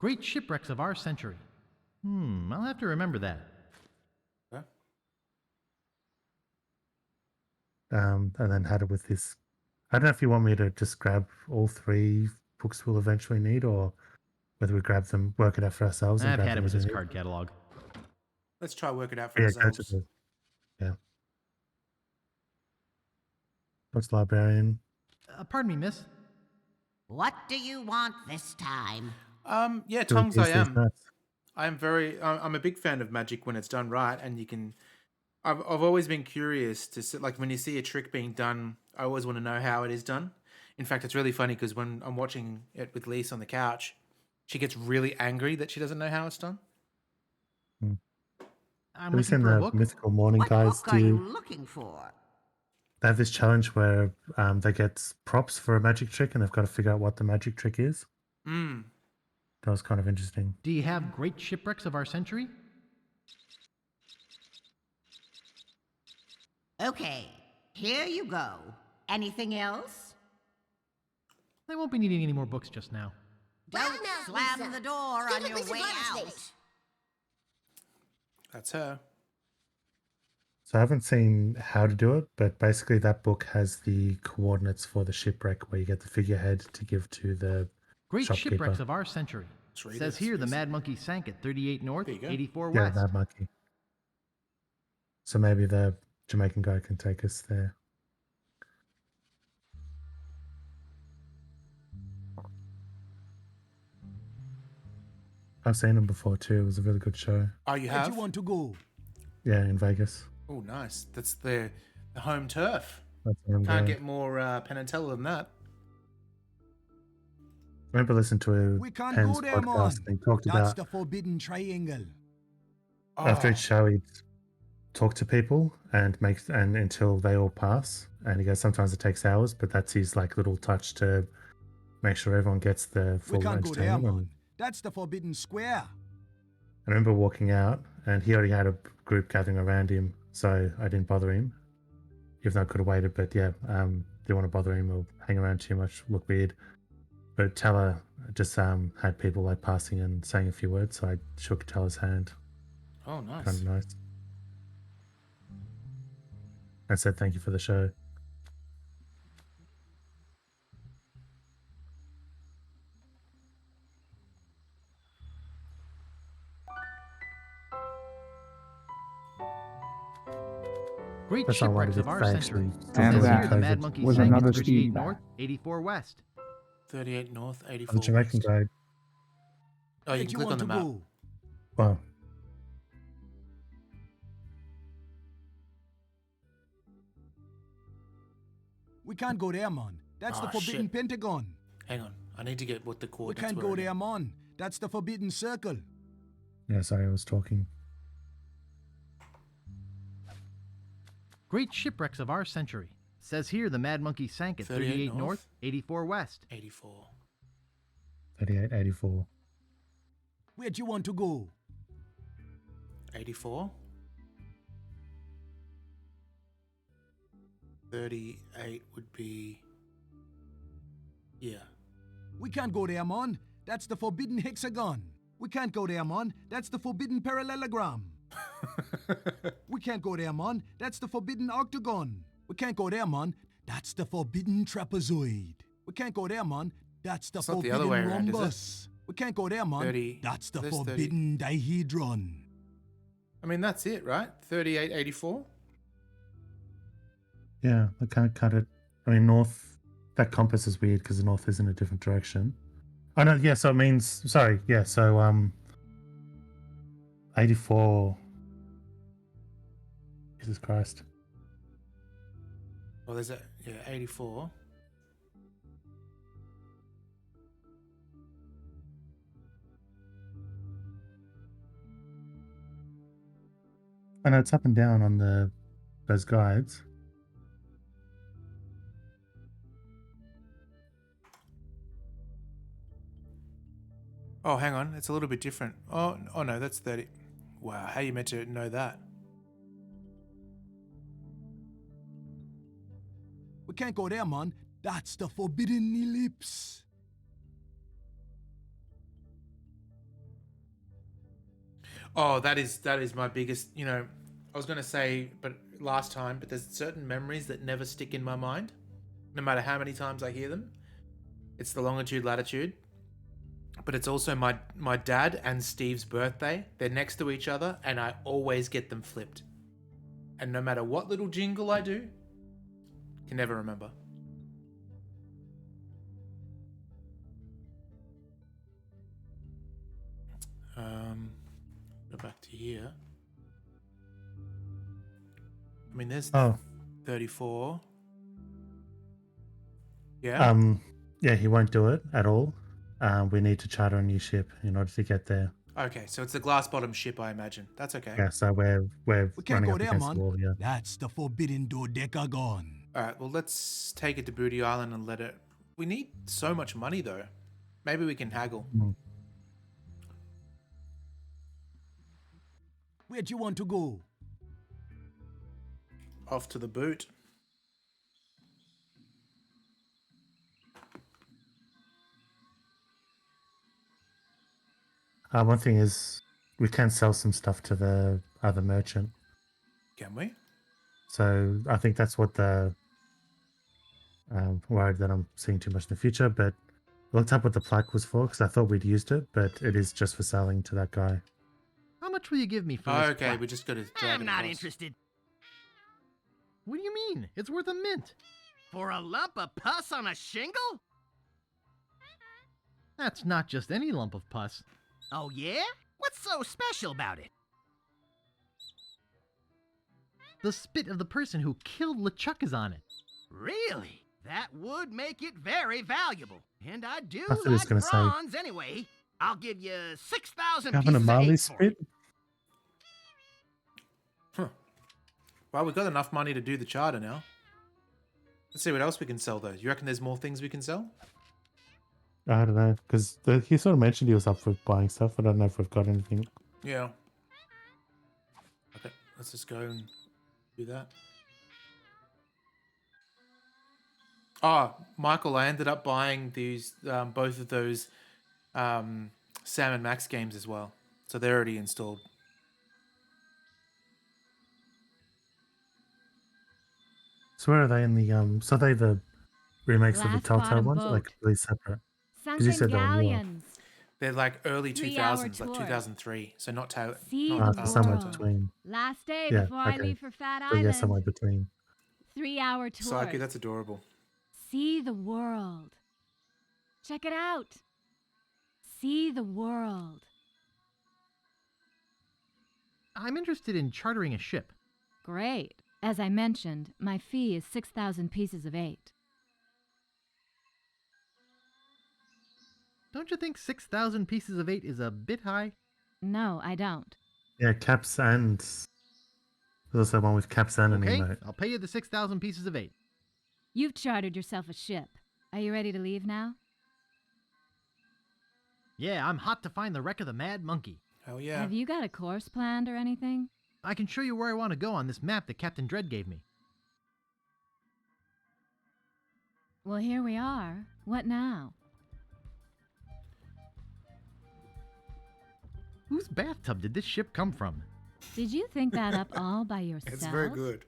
Speaker 12: Great shipwrecks of our century. I'll have to remember that.
Speaker 3: And then had it with this. I don't know if you want me to just grab all 3 books we'll eventually need, or whether we grab them, work it out for ourselves. And
Speaker 12: I've
Speaker 3: grab
Speaker 12: had it
Speaker 3: them
Speaker 12: with
Speaker 3: as we
Speaker 12: this
Speaker 3: need.
Speaker 12: card catalog.
Speaker 2: let's try work it out for
Speaker 3: Yeah, go to
Speaker 2: ourselves.
Speaker 3: the Books Librarian.
Speaker 12: Pardon me, miss.
Speaker 13: What do you want this time?
Speaker 2: Yeah,
Speaker 3: Do we
Speaker 2: Tongs, I
Speaker 3: use these
Speaker 2: am.
Speaker 3: notes?
Speaker 2: I'm a big fan of magic when it's done right, and you can. I've always been curious to see, like when you see a trick being done. I always want to know how it is done. In fact, it's really funny because when I'm watching it with Lise on the couch, she gets really angry that she doesn't know how it's done.
Speaker 12: I'm
Speaker 3: Have you
Speaker 12: looking
Speaker 3: seen
Speaker 12: for a
Speaker 3: the
Speaker 12: book.
Speaker 3: Mythical Morning
Speaker 13: What
Speaker 3: guys
Speaker 13: book are you
Speaker 3: do?
Speaker 13: looking for?
Speaker 3: They have this challenge where they get props for a magic trick and they've got to figure out what the magic trick is.
Speaker 2: Mm.
Speaker 3: That was kind of interesting.
Speaker 12: Do you have Great Shipwrecks of our century?
Speaker 13: Okay, here you go. Anything else?
Speaker 12: I won't be needing any more books just now.
Speaker 13: Don't slam the door on your way out.
Speaker 2: That's her.
Speaker 3: So I haven't seen how to do it, but basically that book has the coordinates for the shipwreck where you get the figurehead to give to the
Speaker 12: Great
Speaker 3: shopkeeper.
Speaker 12: Shipwrecks of our century.
Speaker 2: read
Speaker 12: Says
Speaker 2: it.
Speaker 12: here the Mad Monkey sank at 38 north,
Speaker 2: There you go.
Speaker 12: 84
Speaker 3: Yeah,
Speaker 12: west.
Speaker 3: Mad Monkey. So maybe the Jamaican guy can take us there. I've seen him before too. It was a really good show.
Speaker 2: Oh, you
Speaker 4: Where do
Speaker 2: have?
Speaker 4: you want to go?
Speaker 3: Yeah, in Vegas.
Speaker 2: Oh, nice. That's the home turf.
Speaker 3: That's where I'm
Speaker 2: Can't
Speaker 3: going.
Speaker 2: get more Penn and Teller than that.
Speaker 3: I remember listening to
Speaker 4: We can't
Speaker 3: Penn's
Speaker 4: go there, man.
Speaker 3: podcast and he talked
Speaker 4: That's
Speaker 3: about
Speaker 4: the forbidden triangle.
Speaker 3: after
Speaker 2: Oh.
Speaker 3: each show he'd talk to people and until they all pass. And he goes, sometimes it takes hours, but that's his like little touch to make sure everyone gets the
Speaker 4: We
Speaker 3: full
Speaker 4: can't go there,
Speaker 3: entertainment.
Speaker 4: man. That's the forbidden square.
Speaker 3: I remember walking out and he already had a group gathering around him, so I didn't bother him. Even though I could have waited, but yeah, didn't want to bother him or hang around too much, look weird. But Teller just had people like passing and saying a few words, so I shook Teller's hand.
Speaker 2: Oh, nice.
Speaker 3: Kind of nice. And said thank you for the show.
Speaker 12: Great
Speaker 3: That's not what
Speaker 12: Shipwrecks
Speaker 3: it
Speaker 12: of our
Speaker 3: is,
Speaker 12: century.
Speaker 3: actually.
Speaker 1: And
Speaker 12: Says
Speaker 1: that
Speaker 12: here the Mad Monkey
Speaker 1: was
Speaker 12: sank
Speaker 1: another
Speaker 12: at 38
Speaker 1: speed
Speaker 12: north,
Speaker 1: back.
Speaker 12: 84 west.
Speaker 2: 38 north,
Speaker 3: The
Speaker 2: 84
Speaker 3: Jamaican
Speaker 2: west.
Speaker 3: guy.
Speaker 2: Oh,
Speaker 4: Where
Speaker 2: you
Speaker 4: do
Speaker 2: can
Speaker 4: you
Speaker 2: click on
Speaker 4: want
Speaker 2: the
Speaker 4: to
Speaker 2: map.
Speaker 4: go?
Speaker 3: Well,
Speaker 4: We can't go there, man. That's the
Speaker 2: Ah,
Speaker 4: forbidden
Speaker 2: shit.
Speaker 4: Pentagon.
Speaker 2: Hang on. I need to get what the
Speaker 4: We
Speaker 2: coordinates
Speaker 4: can't
Speaker 2: were
Speaker 4: go
Speaker 2: again.
Speaker 4: there, man. That's the forbidden circle.
Speaker 3: yeah, sorry, I was talking.
Speaker 12: Great Shipwrecks of our century. Says here the Mad Monkey sank at 38 north, 84 west.
Speaker 2: 84.
Speaker 3: 38, 84.
Speaker 4: Where do you want to go?
Speaker 2: 84. 38 would be. Yeah.
Speaker 4: We can't go there, man. That's the forbidden hexagon. We can't go there, man. That's the forbidden parallelogram. We can't go there, man. That's the forbidden octagon. We can't go there, man. That's the forbidden trapezoid. We can't go there, man. That's the
Speaker 2: It's not the
Speaker 4: forbidden
Speaker 2: other way around, is it?
Speaker 4: rhombus. We can't go there, man.
Speaker 2: 30.
Speaker 4: That's the
Speaker 2: There's 30.
Speaker 4: forbidden dihedron.
Speaker 2: I mean, that's it, right? 38, 84?
Speaker 3: Yeah, I can't cut it. I mean, north, that compass is weird because the north is in a different direction. Oh, no, yeah, so it means, sorry, yeah, so, 84. Jesus Christ.
Speaker 2: Well, there's a. Yeah, 84.
Speaker 3: I know it's up and down on those guides.
Speaker 2: Oh, hang on. It's a little bit different. Oh no, that's 30. Wow, how you meant to know that?
Speaker 4: We can't go there, man. That's the forbidden ellipse.
Speaker 2: Oh, that is my biggest, I was going to say, but last time, but there's certain memories that never stick in my mind, no matter how many times I hear them. It's the longitude, latitude. But it's also my dad and Steve's birthday. They're next to each other, and I always get them flipped. And no matter what little jingle I do, can never remember. Go back to here. I mean, there's 34. Yeah.
Speaker 3: Yeah, he won't do it at all. We need to charter a new ship in order to get there.
Speaker 2: Okay, so it's the glass bottom ship, I imagine. That's okay.
Speaker 3: Yeah, so we're
Speaker 4: We can't
Speaker 3: running
Speaker 4: go
Speaker 3: up
Speaker 4: there,
Speaker 3: against
Speaker 4: man.
Speaker 3: the wall. Yeah.
Speaker 4: That's the forbidden dodecagon.
Speaker 2: All right, well, let's take it to Booty Island and let it... We need so much money, though. Maybe we can haggle.
Speaker 4: Where'd you want to go?
Speaker 2: Off to the boot.
Speaker 3: One thing is, we can sell some stuff to the other merchant.
Speaker 2: Can we?
Speaker 3: So I think that's what the worried that I'm seeing too much in the future. But I looked up what the plaque was for because I thought we'd used it, but it is just for selling to that guy.
Speaker 12: How much will you give me for this?
Speaker 2: Okay,
Speaker 12: plaque?
Speaker 2: we just got to.
Speaker 21: I'm not interested.
Speaker 12: What do you mean? It's worth a mint.
Speaker 21: For a lump of pus on a shingle?
Speaker 12: That's not just any lump of pus.
Speaker 21: Oh, yeah? What's so special about it?
Speaker 12: The spit of the person who killed LeChuck is on it.
Speaker 21: Really? That would make it very valuable. And I do
Speaker 3: That's what I was
Speaker 21: like
Speaker 3: gonna say.
Speaker 21: bronze anyway. I'll give you 6,000
Speaker 3: Having a
Speaker 21: pieces of
Speaker 3: Marley
Speaker 21: eight for it.
Speaker 3: spit?
Speaker 2: Well, we've got enough money to do the charter now. Let's see what else we can sell, though. You reckon there's more things we can sell?
Speaker 3: I don't know, because he sort of mentioned he was up for buying stuff. I don't know if we've got anything.
Speaker 2: Yeah. Okay, let's just go and do that. Oh, Michael, I ended up buying these, both of those Sam and Max games as well. So they're already installed.
Speaker 3: So where are they in the So are they the remakes of the
Speaker 9: Glass
Speaker 3: Telltale
Speaker 9: bottom
Speaker 3: ones, or like
Speaker 9: boat.
Speaker 3: completely separate?
Speaker 9: Sunken
Speaker 3: you said they were newer.
Speaker 9: galleons.
Speaker 2: They're like early
Speaker 9: 3-hour
Speaker 2: 2000s, like
Speaker 9: tours.
Speaker 2: 2003. So not Taylor.
Speaker 9: See
Speaker 2: not,
Speaker 9: the
Speaker 3: somewhere
Speaker 9: world.
Speaker 3: between.
Speaker 9: Last day
Speaker 3: Yeah,
Speaker 9: before I
Speaker 3: okay.
Speaker 9: leave for Fat
Speaker 3: So
Speaker 9: Island.
Speaker 3: yeah, somewhere between.
Speaker 9: 3-hour tour.
Speaker 2: Psyche, that's adorable.
Speaker 9: See the world. Check it out. See the world.
Speaker 12: I'm interested in chartering a ship.
Speaker 9: Great. As I mentioned, my fee is 6,000 pieces of 8.
Speaker 12: Don't you think 6,000 pieces of 8 is a bit high?
Speaker 9: No, I don't.
Speaker 3: Yeah, caps and there's also one with caps and an
Speaker 12: Okay,
Speaker 3: emote.
Speaker 12: I'll pay you the 6,000 pieces of 8.
Speaker 9: You've chartered yourself a ship. Are you ready to leave now?
Speaker 12: Yeah, I'm hot to find the wreck of the Mad Monkey.
Speaker 2: Hell yeah.
Speaker 9: Have you got a course planned or anything?
Speaker 12: I can show you where I want to go on this map that Captain Dredd gave me.
Speaker 9: Well, here we are. What now?
Speaker 12: Whose bathtub did this ship come from?
Speaker 9: Did you think that up all by yourself?
Speaker 2: It's very good.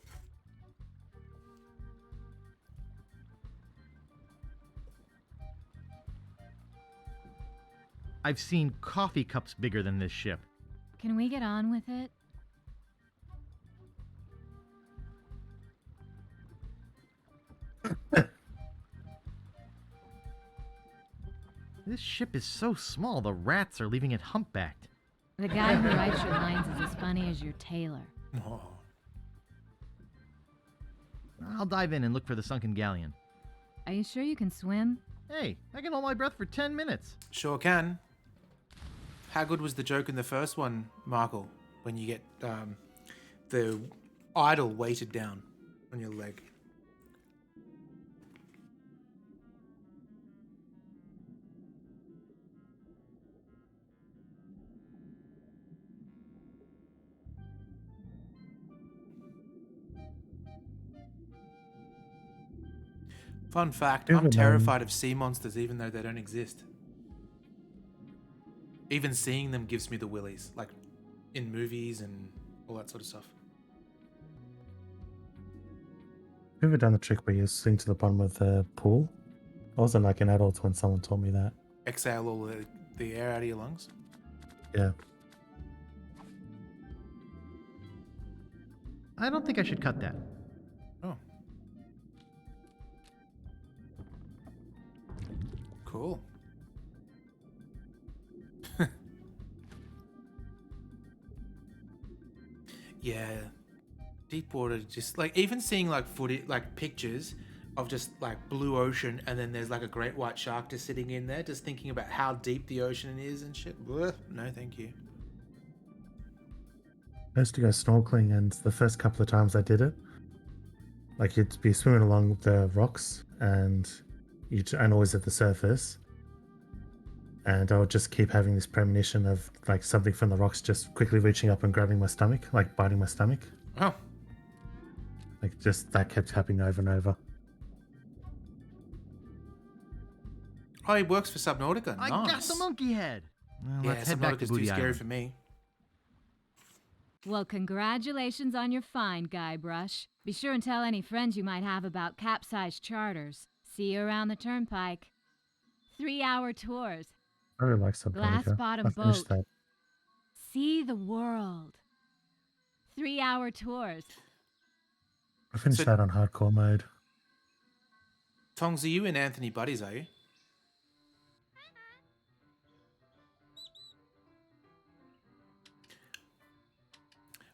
Speaker 12: I've seen coffee cups bigger than this ship.
Speaker 9: Can we get on with it?
Speaker 12: This ship is so small, the rats are leaving it humpbacked.
Speaker 9: The guy who writes your lines is as funny as your tailor.
Speaker 2: Oh.
Speaker 12: I'll dive in and look for the sunken galleon.
Speaker 9: Are you sure you can swim?
Speaker 12: Hey, I can hold my breath for 10 minutes.
Speaker 2: Sure can. How good was the joke in the first one, Markle? When you get the idol weighted down on your leg. Fun fact, I'm terrified of sea monsters even though they don't exist. Even seeing them gives me the willies, like in movies and all that sort of stuff.
Speaker 3: Have you ever done the trick where you sink to the bottom of the pool? I wasn't like an adult when someone taught me that.
Speaker 2: Exhale all the air out of your lungs?
Speaker 3: Yeah.
Speaker 12: I don't think I should cut that.
Speaker 2: Oh. Cool. Yeah. Deep water, just like even seeing like footage, like pictures of just like blue ocean, and then there's like a great white shark just sitting in there, just thinking about how deep the ocean is and shit. Blech. No, thank you.
Speaker 3: I used to go snorkeling, and the first couple of times I did it, like you'd be swimming along the rocks, and and always at the surface, and I would just keep having this premonition of like something from the rocks just quickly reaching up and grabbing my stomach, like biting my stomach.
Speaker 2: Oh.
Speaker 3: Like just that kept happening over and over.
Speaker 2: Oh, he works for Subnautica.
Speaker 12: I
Speaker 2: Nice.
Speaker 12: got the monkey head. Well,
Speaker 2: Yeah,
Speaker 12: let's head back to
Speaker 2: Subnautica's too
Speaker 12: Booty
Speaker 2: scary
Speaker 12: Island.
Speaker 2: for me.
Speaker 9: Well, congratulations on your find, Guybrush. Be sure and tell any friends you might have about capsized charters. See you around the turnpike. 3-hour tours.
Speaker 3: I really like Subnautica.
Speaker 9: Glass-bottom
Speaker 3: I finished
Speaker 9: boat.
Speaker 3: that.
Speaker 9: See the world. 3-hour tours.
Speaker 3: I finished that on hardcore mode.
Speaker 2: Tongs, are you in Anthony Buddies, are you?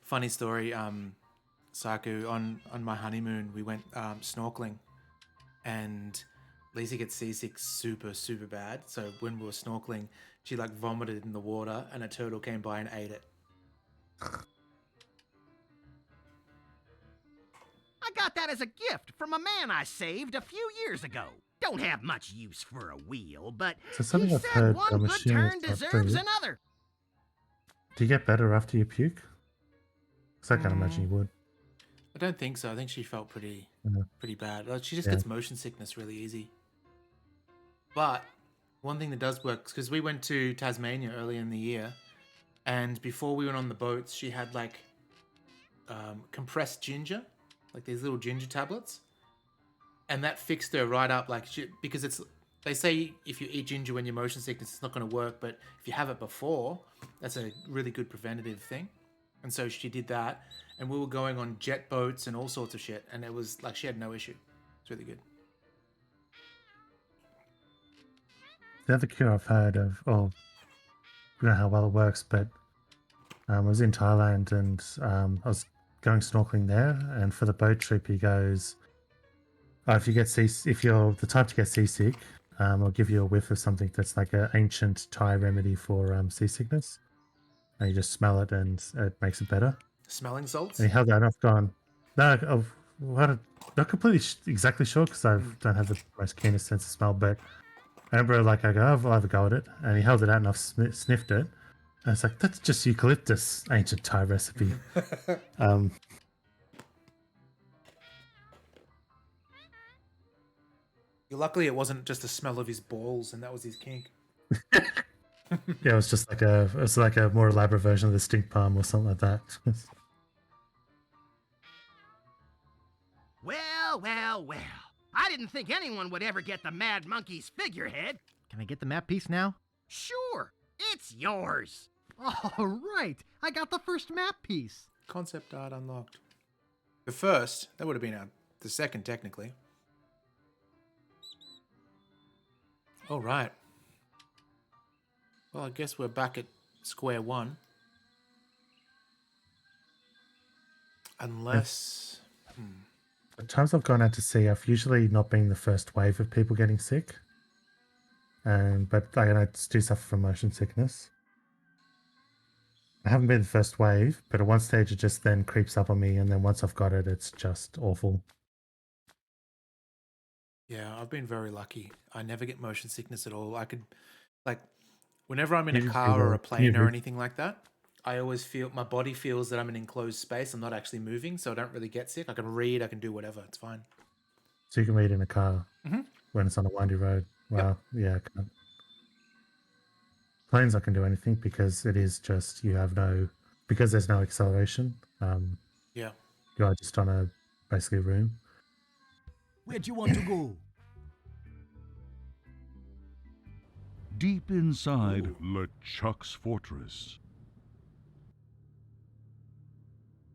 Speaker 2: Funny story, Saku, on my honeymoon, we went snorkeling, and Lisa gets seasick super, super bad. So when we were snorkeling, she like vomited in the water, and a turtle came by and ate it.
Speaker 7: I got that as a gift from a man I saved a few years ago. Don't have much use for a wheel, but
Speaker 3: So something
Speaker 7: he
Speaker 3: I've
Speaker 7: said
Speaker 3: heard,
Speaker 7: one
Speaker 3: I'm
Speaker 7: good
Speaker 3: assuming
Speaker 7: turn
Speaker 3: it's not
Speaker 7: deserves
Speaker 3: true.
Speaker 7: another.
Speaker 3: Do you get better after you puke? Because I can't imagine you would.
Speaker 2: I don't think so. I think she felt pretty bad. Like, she just
Speaker 3: Yeah.
Speaker 2: gets motion sickness really easy. But one thing that does work, because we went to Tasmania early in the year, and before we went on the boats, she had like compressed ginger, like these little ginger tablets, and that fixed her right up. Like because they say if you eat ginger when you're motion sickness, it's not going to work, but if you have it before, that's a really good preventative thing. And so she did that, and we were going on jet boats and all sorts of shit, and it was like she had no issue. It's really good.
Speaker 3: The other cure I've heard of, I don't know how well it works, but I was in Thailand, and I was going snorkeling there, and for the boat trip, he goes, if you're the type to get seasick, I'll give you a whiff of something that's like an ancient Thai remedy for seasickness. And you just smell it, and it makes it better.
Speaker 2: Smelling salts?
Speaker 3: And he held that, and I've gone, no, not completely exactly sure, because I don't have the most keenest sense of smell, but I remember like I go, I'll have a go at it, and he held it out, and I've sniffed it, and it's like, that's just eucalyptus, ancient Thai recipe.
Speaker 2: Luckily, it wasn't just the smell of his balls, and that was his kink.
Speaker 3: Yeah, it was like a more elaborate version of the stink palm or something like that.
Speaker 7: Well, well, well. I didn't think anyone would ever get the Mad Monkey's figurehead.
Speaker 12: Can I get the map piece now?
Speaker 7: Sure, it's yours.
Speaker 12: All right, I got the first map piece.
Speaker 2: Concept art unlocked. The first, that would have been the second, technically. All right. Well, I guess we're back at square one. Unless...
Speaker 3: The times I've gone out to sea, I've usually not been the first wave of people getting sick. But I do suffer from motion sickness. I haven't been the first wave, but at one stage it just then creeps up on me, and then once I've got it, it's just awful.
Speaker 2: Yeah, I've been very lucky. I never get motion sickness at all. I could, like, whenever I'm in
Speaker 3: You
Speaker 2: a
Speaker 3: just
Speaker 2: car
Speaker 3: do
Speaker 2: or
Speaker 3: the-
Speaker 2: a plane
Speaker 3: you
Speaker 2: or
Speaker 3: read-
Speaker 2: anything like that, I always feel my body feels that I'm in an enclosed space. I'm not actually moving, so I don't really get sick. I can read, I can do whatever. It's fine.
Speaker 3: So you can read in a car
Speaker 2: Mhm.
Speaker 3: when it's on a windy road. Wow, yeah, I can't. Planes I can do anything because it is just because there's no acceleration.
Speaker 2: Yeah.
Speaker 3: You are just on a basically room.
Speaker 4: Where'd you want to go?
Speaker 15: Deep inside LeChuck's fortress.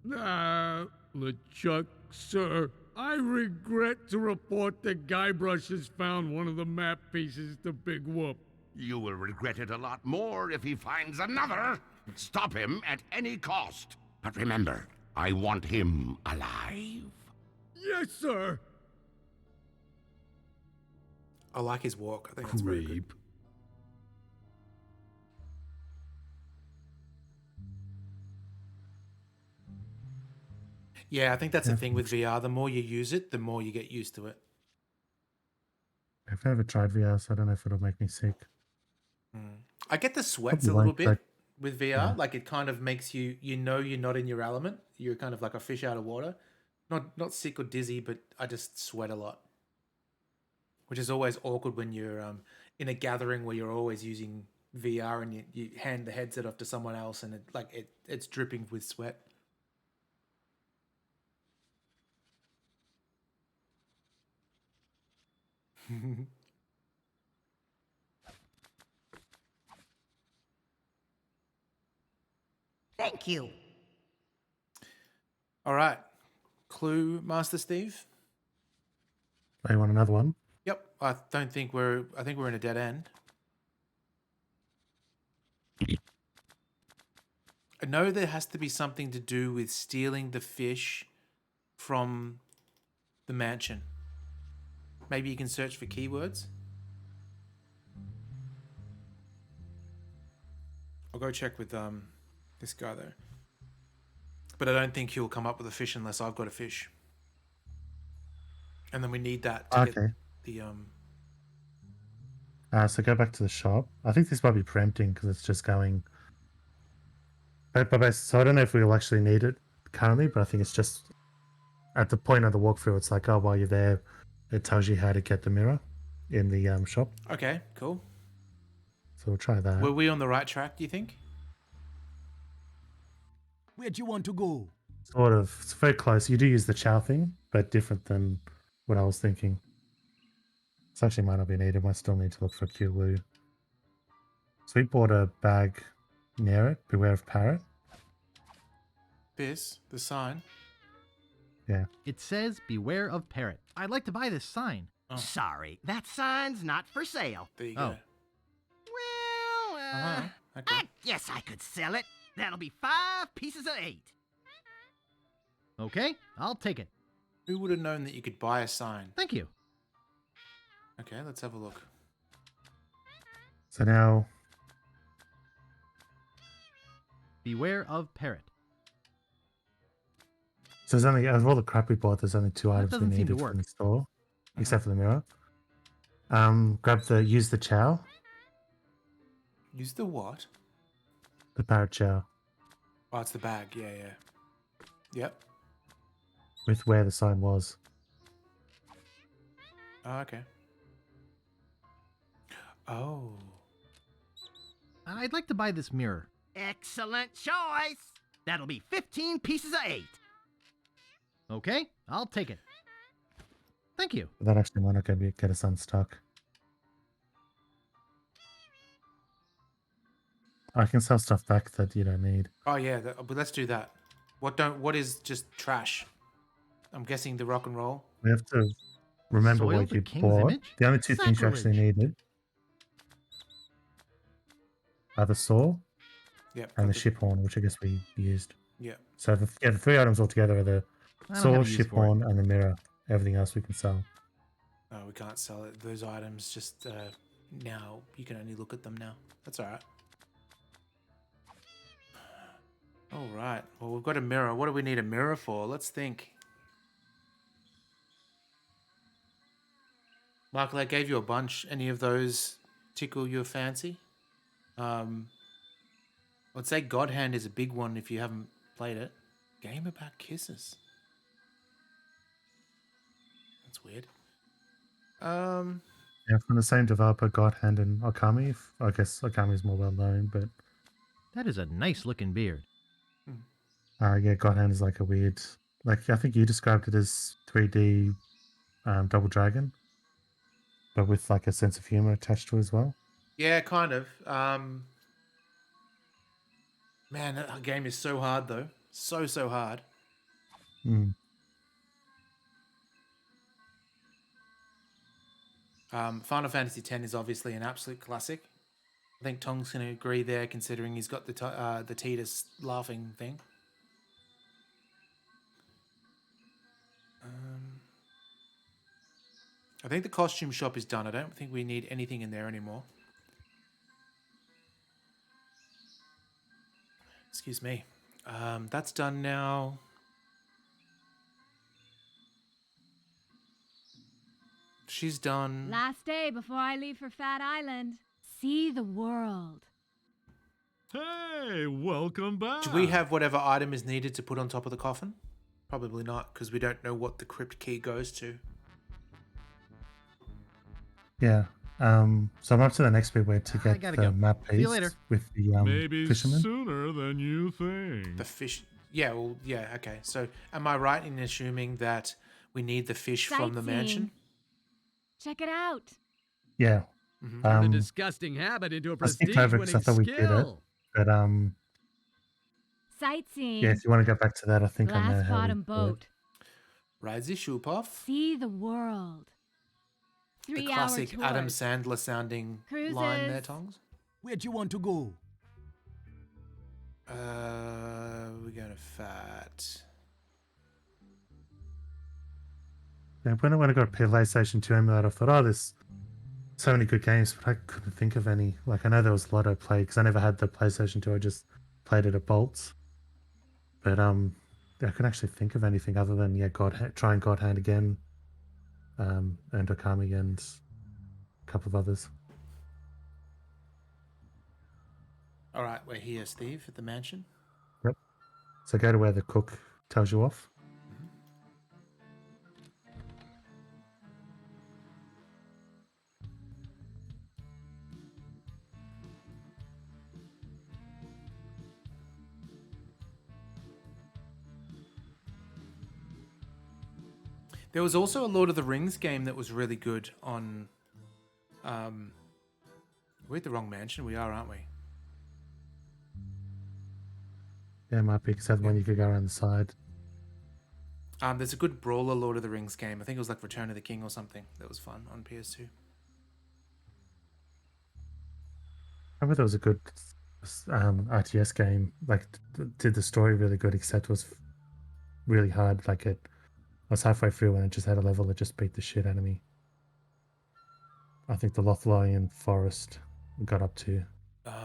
Speaker 8: LeChuck, sir, I regret to report that Guybrush has found one of the map pieces to Big Whoop.
Speaker 17: You will regret it a lot more if he finds another. Stop him at any cost. But remember, I want him alive.
Speaker 8: Yes, sir.
Speaker 2: I like his walk. I think it's very good. Yeah, I think that's the thing with VR. The more you use it, the more you get used to it.
Speaker 3: I've never tried VR, so I don't know if it'll make me sick.
Speaker 2: I get the sweats
Speaker 3: Probably
Speaker 2: a little
Speaker 3: won't,
Speaker 2: bit
Speaker 3: but-
Speaker 2: with VR. Like it kind of makes you know you're not in your element. You're kind of like a fish out of water. Not sick or dizzy, but I just sweat a lot. Which is always awkward when you're in a gathering where you're always using VR and you hand the headset off to someone else and it's dripping with sweat.
Speaker 13: Thank you.
Speaker 2: All right. Clue, Master Steve?
Speaker 3: Oh, you want another one?
Speaker 2: Yep. I think we're in a dead end. I know there has to be something to do with stealing the fish from the mansion. Maybe you can search for keywords. I'll go check with this guy though. But I don't think he'll come up with a fish unless I've got a fish. And then we need that to get the
Speaker 3: So go back to the shop. I think this might be preempting because it's just going. So I don't know if we'll actually need it currently, but I think it's just at the point of the walkthrough. It's like, oh, while you're there, it tells you how to get the mirror in the shop.
Speaker 2: Okay, cool.
Speaker 3: So we'll try that.
Speaker 2: Were we on the right track, do you think?
Speaker 4: Where'd you want to go?
Speaker 3: Sort of. It's very close. You do use the chow thing, but different than what I was thinking. This actually might not be needed. Might still need to look for a cute loo. So we bought a bag near it. Beware of parrot.
Speaker 2: This, the sign.
Speaker 3: Yeah.
Speaker 12: It says, beware of parrot. I'd like to buy this sign.
Speaker 7: Sorry, that sign's not for sale.
Speaker 2: There you
Speaker 12: Oh.
Speaker 2: go.
Speaker 7: Well, I guess I could sell it. That'll be 5 pieces of 8.
Speaker 12: Okay, I'll take it.
Speaker 2: Who would have known that you could buy a sign?
Speaker 12: Thank you.
Speaker 2: Okay, let's have a look.
Speaker 3: So now,
Speaker 12: Beware of parrot.
Speaker 3: so there's only, of all the crap we bought, there's only 2 items we
Speaker 12: doesn't seem to
Speaker 3: needed
Speaker 12: work.
Speaker 3: from the store, except for the mirror. Use the chow,
Speaker 2: Use the what?
Speaker 3: the parrot chow,
Speaker 2: Oh, it's the bag. Yeah. Yep.
Speaker 3: with where the sign was.
Speaker 2: Oh, okay. Oh.
Speaker 12: I'd like to buy this mirror.
Speaker 7: Excellent choice. That'll be 15 pieces of 8.
Speaker 12: Okay, I'll take it. Thank you.
Speaker 3: That actually might not get us unstuck. I can sell stuff back that you don't need.
Speaker 2: Oh yeah, but let's do that. What is just trash? I'm guessing the rock and roll.
Speaker 3: We have to remember
Speaker 12: Soil
Speaker 3: what
Speaker 12: the
Speaker 3: you
Speaker 12: king's
Speaker 3: bought.
Speaker 12: image?
Speaker 3: The only 2 things you actually
Speaker 12: Sacrilege.
Speaker 3: needed are the saw
Speaker 2: Yep.
Speaker 3: and the ship horn, which I guess we used.
Speaker 2: Yep.
Speaker 3: So the 3 items altogether are the
Speaker 12: I don't
Speaker 3: saw,
Speaker 12: have a use
Speaker 3: ship
Speaker 12: for it.
Speaker 3: horn, and the mirror. Everything else we can sell.
Speaker 2: Oh, we can't sell it. Those items just now. You can only look at them now. That's all right. All right. Well, we've got a mirror. What do we need a mirror for? Let's think. Michael, I gave you a bunch. Any of those tickle your fancy? I'd say God Hand is a big one if you haven't played it. Game about kisses. That's weird.
Speaker 3: Yeah, from the same developer, God Hand and Okami. I guess Okami is more well known, but
Speaker 12: That is a nice looking beard.
Speaker 3: yeah, God Hand is like a weird, like I think you described it as 3D Double Dragon, but with like a sense of humor attached to it as well.
Speaker 2: Yeah, kind of. Man, that game is so hard though. So hard.
Speaker 3: Mm.
Speaker 2: Final Fantasy X is obviously an absolute classic. I think Tong's going to agree there, considering he's got the Tidus laughing thing. I think the costume shop is done. I don't think we need anything in there anymore. Excuse me. That's done now. She's done.
Speaker 9: Last day before I leave for Fat Island. See the world.
Speaker 10: Hey, welcome back.
Speaker 2: Do we have whatever item is needed to put on top of the coffin? Probably not, because we don't know what the crypt key goes to.
Speaker 3: Yeah. So I'm up to the next bit where to get
Speaker 12: gotta
Speaker 3: the
Speaker 12: go.
Speaker 3: map
Speaker 12: See you
Speaker 3: piece
Speaker 12: later.
Speaker 3: with the
Speaker 10: Maybe
Speaker 3: fisherman.
Speaker 10: sooner than you think.
Speaker 2: The fish. Yeah, well, yeah, okay. So am I right in assuming that we need the fish from the mansion?
Speaker 9: Check it out.
Speaker 3: Yeah.
Speaker 11: Turn a disgusting habit into a
Speaker 3: I skipped over
Speaker 11: prestige-winning
Speaker 3: because I thought we did it,
Speaker 11: skill.
Speaker 3: but
Speaker 9: Sightseeing.
Speaker 3: yeah, if you want to go back to that, I think I know
Speaker 9: Glass
Speaker 3: how we
Speaker 9: bottom
Speaker 3: do it.
Speaker 9: boat.
Speaker 2: Ride the shoop off.
Speaker 9: See the world.
Speaker 2: The
Speaker 9: 3 hour
Speaker 2: classic
Speaker 9: tour.
Speaker 2: Adam Sandler sounding line there,
Speaker 9: Cruises.
Speaker 2: Tongs.
Speaker 4: Where'd you want to go?
Speaker 2: We're going to Fat.
Speaker 3: Yeah, when I got a PlayStation 2 emulator, I thought, oh, there's so many good games, but I couldn't think of any. Like, I know there was a lot I played because I never had the PlayStation 2. I just played it at Bolts. But I couldn't actually think of anything other than trying God Hand again, and Okami and a couple of others.
Speaker 2: All right, we're here, Steve, at the mansion.
Speaker 3: Yep. So go to where the cook tells you off.
Speaker 2: There was also a Lord of the Rings game that was really good on... we're at the wrong mansion. We are, aren't we?
Speaker 3: Yeah, it might be because that's one you could go around the side.
Speaker 2: There's a good brawler Lord of the Rings game. I think it was like Return of the King or something. That was fun on PS2.
Speaker 3: I remember there was a good RTS game. Like, did the story really good, except was really hard. Like, I was halfway through and it just had a level that just beat the shit out of me. I think the Lothlorien Forest got up to.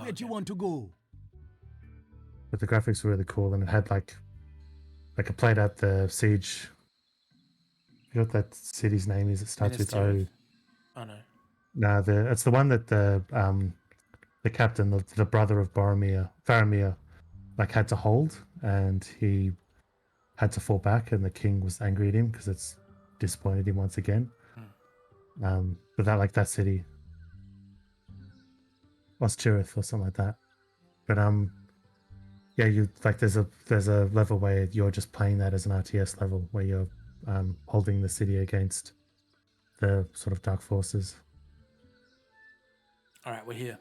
Speaker 4: Where'd you want to go?
Speaker 3: But the graphics were really cool, and it had like I played out the siege. You know what that city's name is? It starts with O.
Speaker 2: Oh no.
Speaker 3: No, it's the one that the captain, the brother of Faramir, like had to hold, and he had to fall back, and the king was angry at him because it's disappointed him once again. But that city, Ostirith or something like that. But yeah, you like there's a level where you're just playing that as an RTS level where you're holding the city against the sort of dark forces.
Speaker 2: All right, we're here.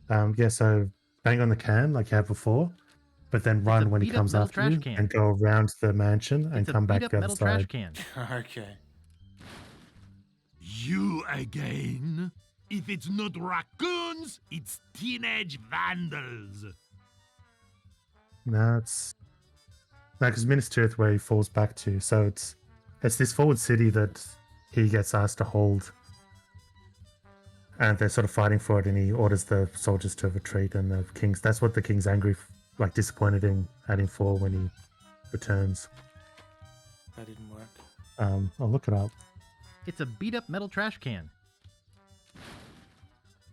Speaker 3: Yeah, so bang on the can like you had before, but then run when he comes after you and go around the mansion and come back the other side.
Speaker 2: Okay.
Speaker 16: You again? If it's not raccoons, it's teenage vandals.
Speaker 3: No, because Minas Tirith where he falls back to. So it's this forward city that he gets asked to hold. and they're sort of fighting for it, and he orders the soldiers to retreat, and the king's, that's what the king's angry, like disappointed in at him for when he returns.
Speaker 2: That didn't work.
Speaker 3: I'll look it up.
Speaker 12: It's a beat up metal trash can.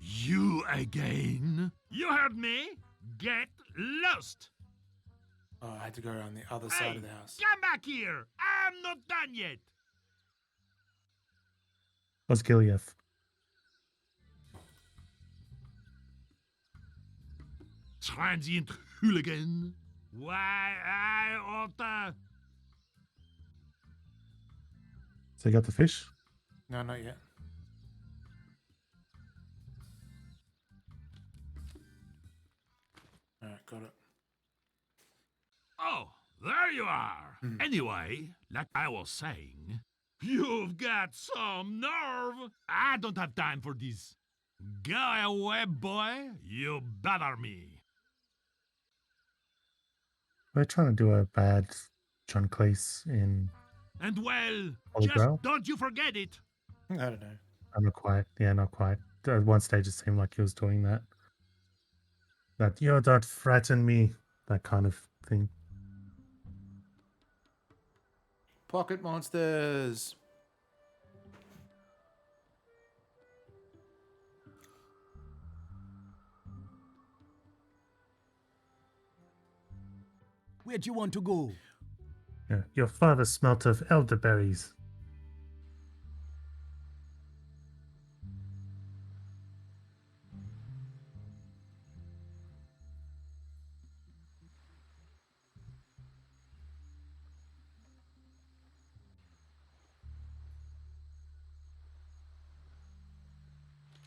Speaker 16: You again? You heard me? Get lost!
Speaker 2: Oh, I had to go around the other side of the house.
Speaker 16: Come back here! I'm not done yet!
Speaker 3: What's Gileath?
Speaker 16: Transient hooligan. Why, I ought to...
Speaker 3: So you got the fish?
Speaker 2: No, not yet. Alright, got it.
Speaker 16: Oh, there you are. Anyway, like I was saying, you've got some nerve. I don't have time for this. Go away, boy. You bother me.
Speaker 3: We're trying to do a bad John Cleese in
Speaker 16: And well,
Speaker 3: Holy
Speaker 16: just
Speaker 3: Grail?
Speaker 16: don't you forget it.
Speaker 2: I don't know.
Speaker 3: I'm not quite. Yeah, not quite. At one stage, it seemed like he was doing that. That you don't threaten me, that kind of thing.
Speaker 2: Pocket monsters.
Speaker 4: Where'd you want to go?
Speaker 3: Yeah. Your father smelt of elderberries.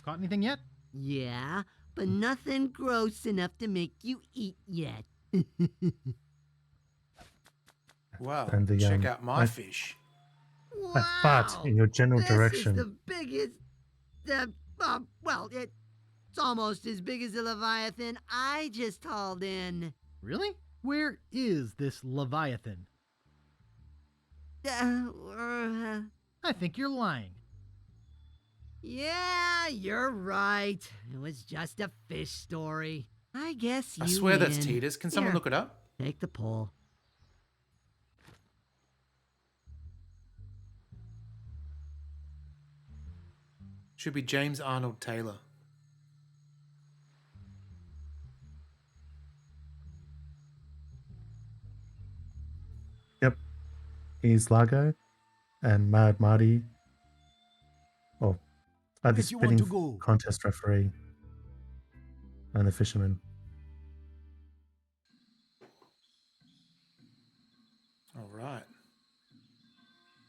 Speaker 12: Caught anything yet?
Speaker 13: Yeah, but nothing gross enough to make you eat yet.
Speaker 2: Wow,
Speaker 3: And the,
Speaker 2: check out my
Speaker 3: I-
Speaker 2: fish.
Speaker 3: I fart in your general
Speaker 13: This
Speaker 3: direction.
Speaker 13: is the biggest. Well, it's almost as big as the Leviathan I just hauled in.
Speaker 12: Really? Where is this Leviathan?
Speaker 13: Uh,
Speaker 12: I think you're lying.
Speaker 13: Yeah, you're right. It was just a fish story. I guess you
Speaker 2: I swear that's
Speaker 13: win.
Speaker 2: Titus. Can someone
Speaker 13: Here,
Speaker 2: look it up?
Speaker 13: Take the pull.
Speaker 2: Should be James Arnold Taylor.
Speaker 3: Yep. He's Largo and Mad Marty. Oh, the
Speaker 4: Where'd you want to
Speaker 3: spinning
Speaker 4: go?
Speaker 3: contest referee. And the fisherman.
Speaker 2: All right.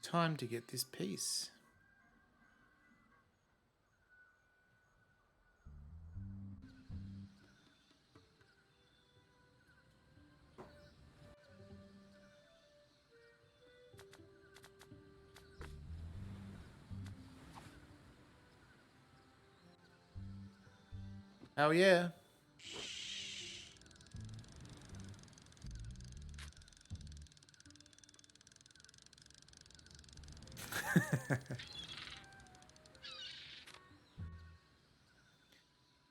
Speaker 2: Time to get this piece. Oh yeah.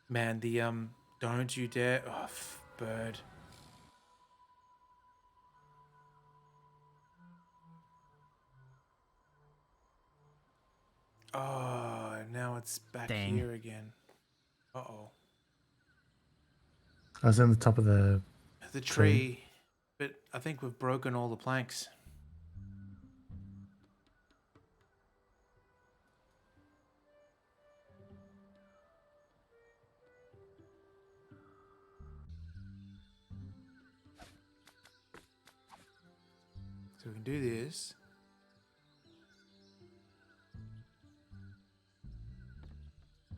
Speaker 2: Man, the don't you dare, oh, bird. Oh, now it's back
Speaker 12: Dang.
Speaker 2: here again. Uh-oh.
Speaker 3: I was in the top of the
Speaker 2: The tree, but I think we've broken all the planks. So we can do this.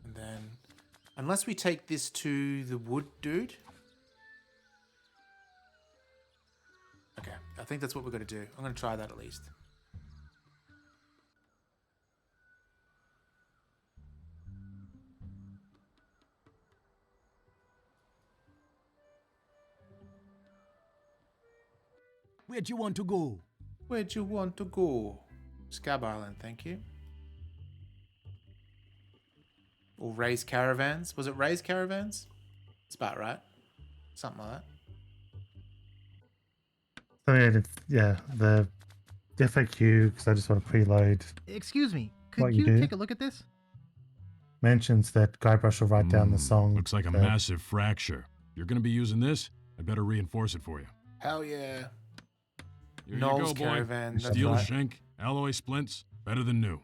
Speaker 2: And then, unless we take this to the wood dude. Okay, I think that's what we're going to do. I'm going to try that at least.
Speaker 4: Where'd you want to go?
Speaker 2: Where'd you want to go? Scab Island, thank you. Or raise caravans. Was it raise caravans? It's about right. Something like that.
Speaker 3: So yeah, the FAQ, because I just want to preload.
Speaker 12: Excuse me,
Speaker 3: What
Speaker 12: could
Speaker 3: you
Speaker 12: you
Speaker 3: do?
Speaker 12: take a look at this?
Speaker 3: Mentions that Guybrush will write down the song.
Speaker 16: Looks like a
Speaker 3: that-
Speaker 16: massive fracture. You're gonna be using this? I'd better reinforce it for you.
Speaker 2: Hell yeah.
Speaker 16: Here
Speaker 2: Knowles
Speaker 16: you go, boy.
Speaker 2: caravan. That's
Speaker 16: Steel
Speaker 2: right.
Speaker 16: shank, alloy splints, better than new.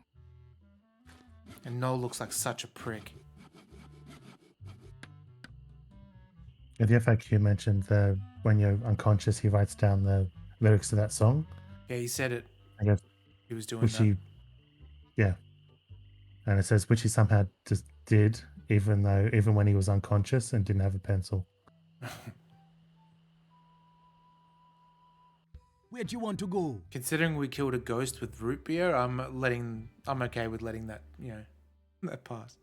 Speaker 2: And Noel looks like such a prick.
Speaker 3: Yeah, the FAQ mentioned that when you're unconscious, he writes down the lyrics to that song.
Speaker 2: Yeah, he said it.
Speaker 3: I guess.
Speaker 2: He was doing
Speaker 3: Which
Speaker 2: that.
Speaker 3: yeah. And it says which he somehow just did, even when he was unconscious and didn't have a pencil.
Speaker 4: Where'd you want to go?
Speaker 2: Considering we killed a ghost with root beer, I'm okay with letting that, that pass.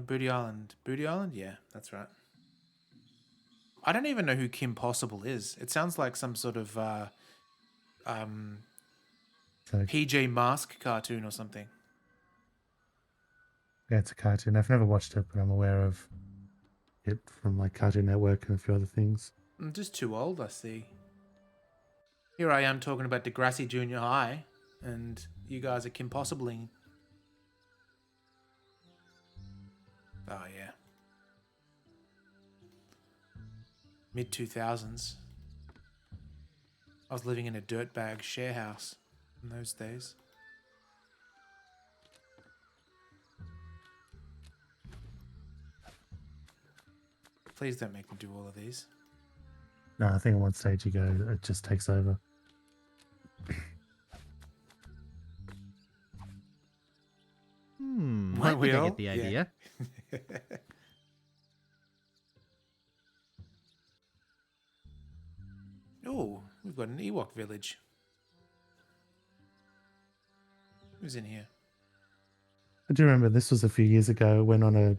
Speaker 2: Booty Island. Booty Island? Yeah, that's right. I don't even know who Kim Possible is. It sounds like some sort of PJ Mask cartoon or something.
Speaker 3: Yeah, it's a cartoon. I've never watched it, but I'm aware of it from like Cartoon Network and a few other things.
Speaker 2: I'm just too old, I see. Here I am talking about Degrassi Junior High, and you guys are Kim Possibling. Oh, yeah. Mid-2000s. I was living in a dirtbag share house in those days. Please don't make me do all of these.
Speaker 3: No, I think at one stage you go, it just takes over.
Speaker 12: I think I get the
Speaker 2: Yeah.
Speaker 12: idea.
Speaker 2: Oh, we've got an Ewok village. Who's in here?
Speaker 3: I do remember this was a few years ago. Went on a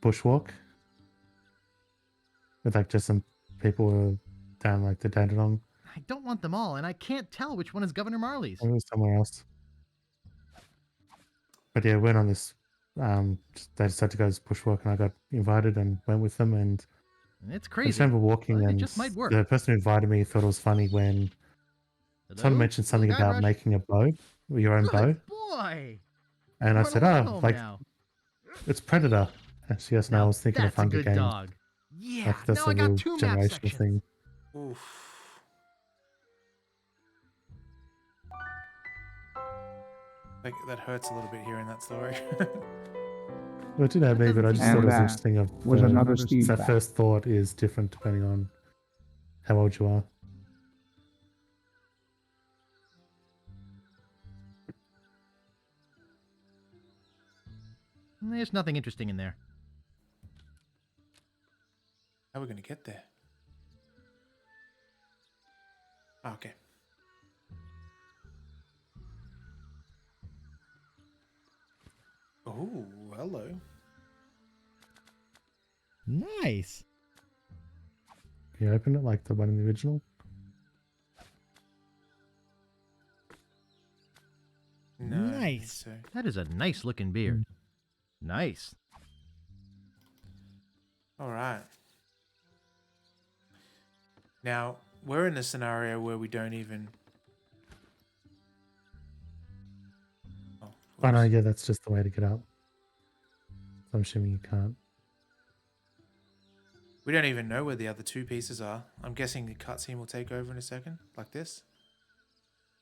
Speaker 3: bushwalk with like just some people were down like the Dandenong.
Speaker 12: I don't want them all, and I can't tell which one is Governor Marley's.
Speaker 3: It was somewhere else. But yeah, went on this. They decided to go to this bushwalk, and I got invited and went with them. And
Speaker 12: It's
Speaker 3: I
Speaker 12: crazy.
Speaker 3: just remember walking,
Speaker 12: but
Speaker 3: and
Speaker 12: it just might work.
Speaker 3: the person who invited me thought it was funny when someone mentioned something
Speaker 12: Hello,
Speaker 3: about
Speaker 12: Guybrush.
Speaker 3: making a bow, your own bow.
Speaker 12: Boy,
Speaker 3: And I
Speaker 12: Run
Speaker 3: said,
Speaker 12: along
Speaker 3: "Oh,
Speaker 12: home
Speaker 3: like
Speaker 12: now.
Speaker 3: it's Predator." And she goes, "No, I was thinking of
Speaker 12: that's a
Speaker 3: Hunger
Speaker 12: good
Speaker 3: Games."
Speaker 12: dog. Yeah,
Speaker 3: Like, that's
Speaker 12: now
Speaker 3: a
Speaker 12: I got
Speaker 3: real
Speaker 12: 2 map
Speaker 3: generational
Speaker 12: sections.
Speaker 3: thing.
Speaker 2: Oof. Like, that hurts a little bit hearing that story.
Speaker 3: Well, it did have me, but I just
Speaker 1: And
Speaker 3: thought it was
Speaker 1: that
Speaker 3: interesting.
Speaker 1: was another Steve
Speaker 3: that
Speaker 1: fact.
Speaker 3: first thought is different depending on how old you are.
Speaker 12: There's nothing interesting in there.
Speaker 2: How are we going to get there? Okay. Oh, hello.
Speaker 12: Nice.
Speaker 3: Can you open it like the one in the original?
Speaker 2: No, I don't think
Speaker 12: Nice.
Speaker 2: so.
Speaker 12: That is a nice looking beard. Nice.
Speaker 2: All right. Now, we're in a scenario where we don't even...
Speaker 3: Oh no, yeah, that's just the way to get up. I'm assuming you can't.
Speaker 2: We don't even know where the other 2 pieces are. I'm guessing the cutscene will take over in a second, like this.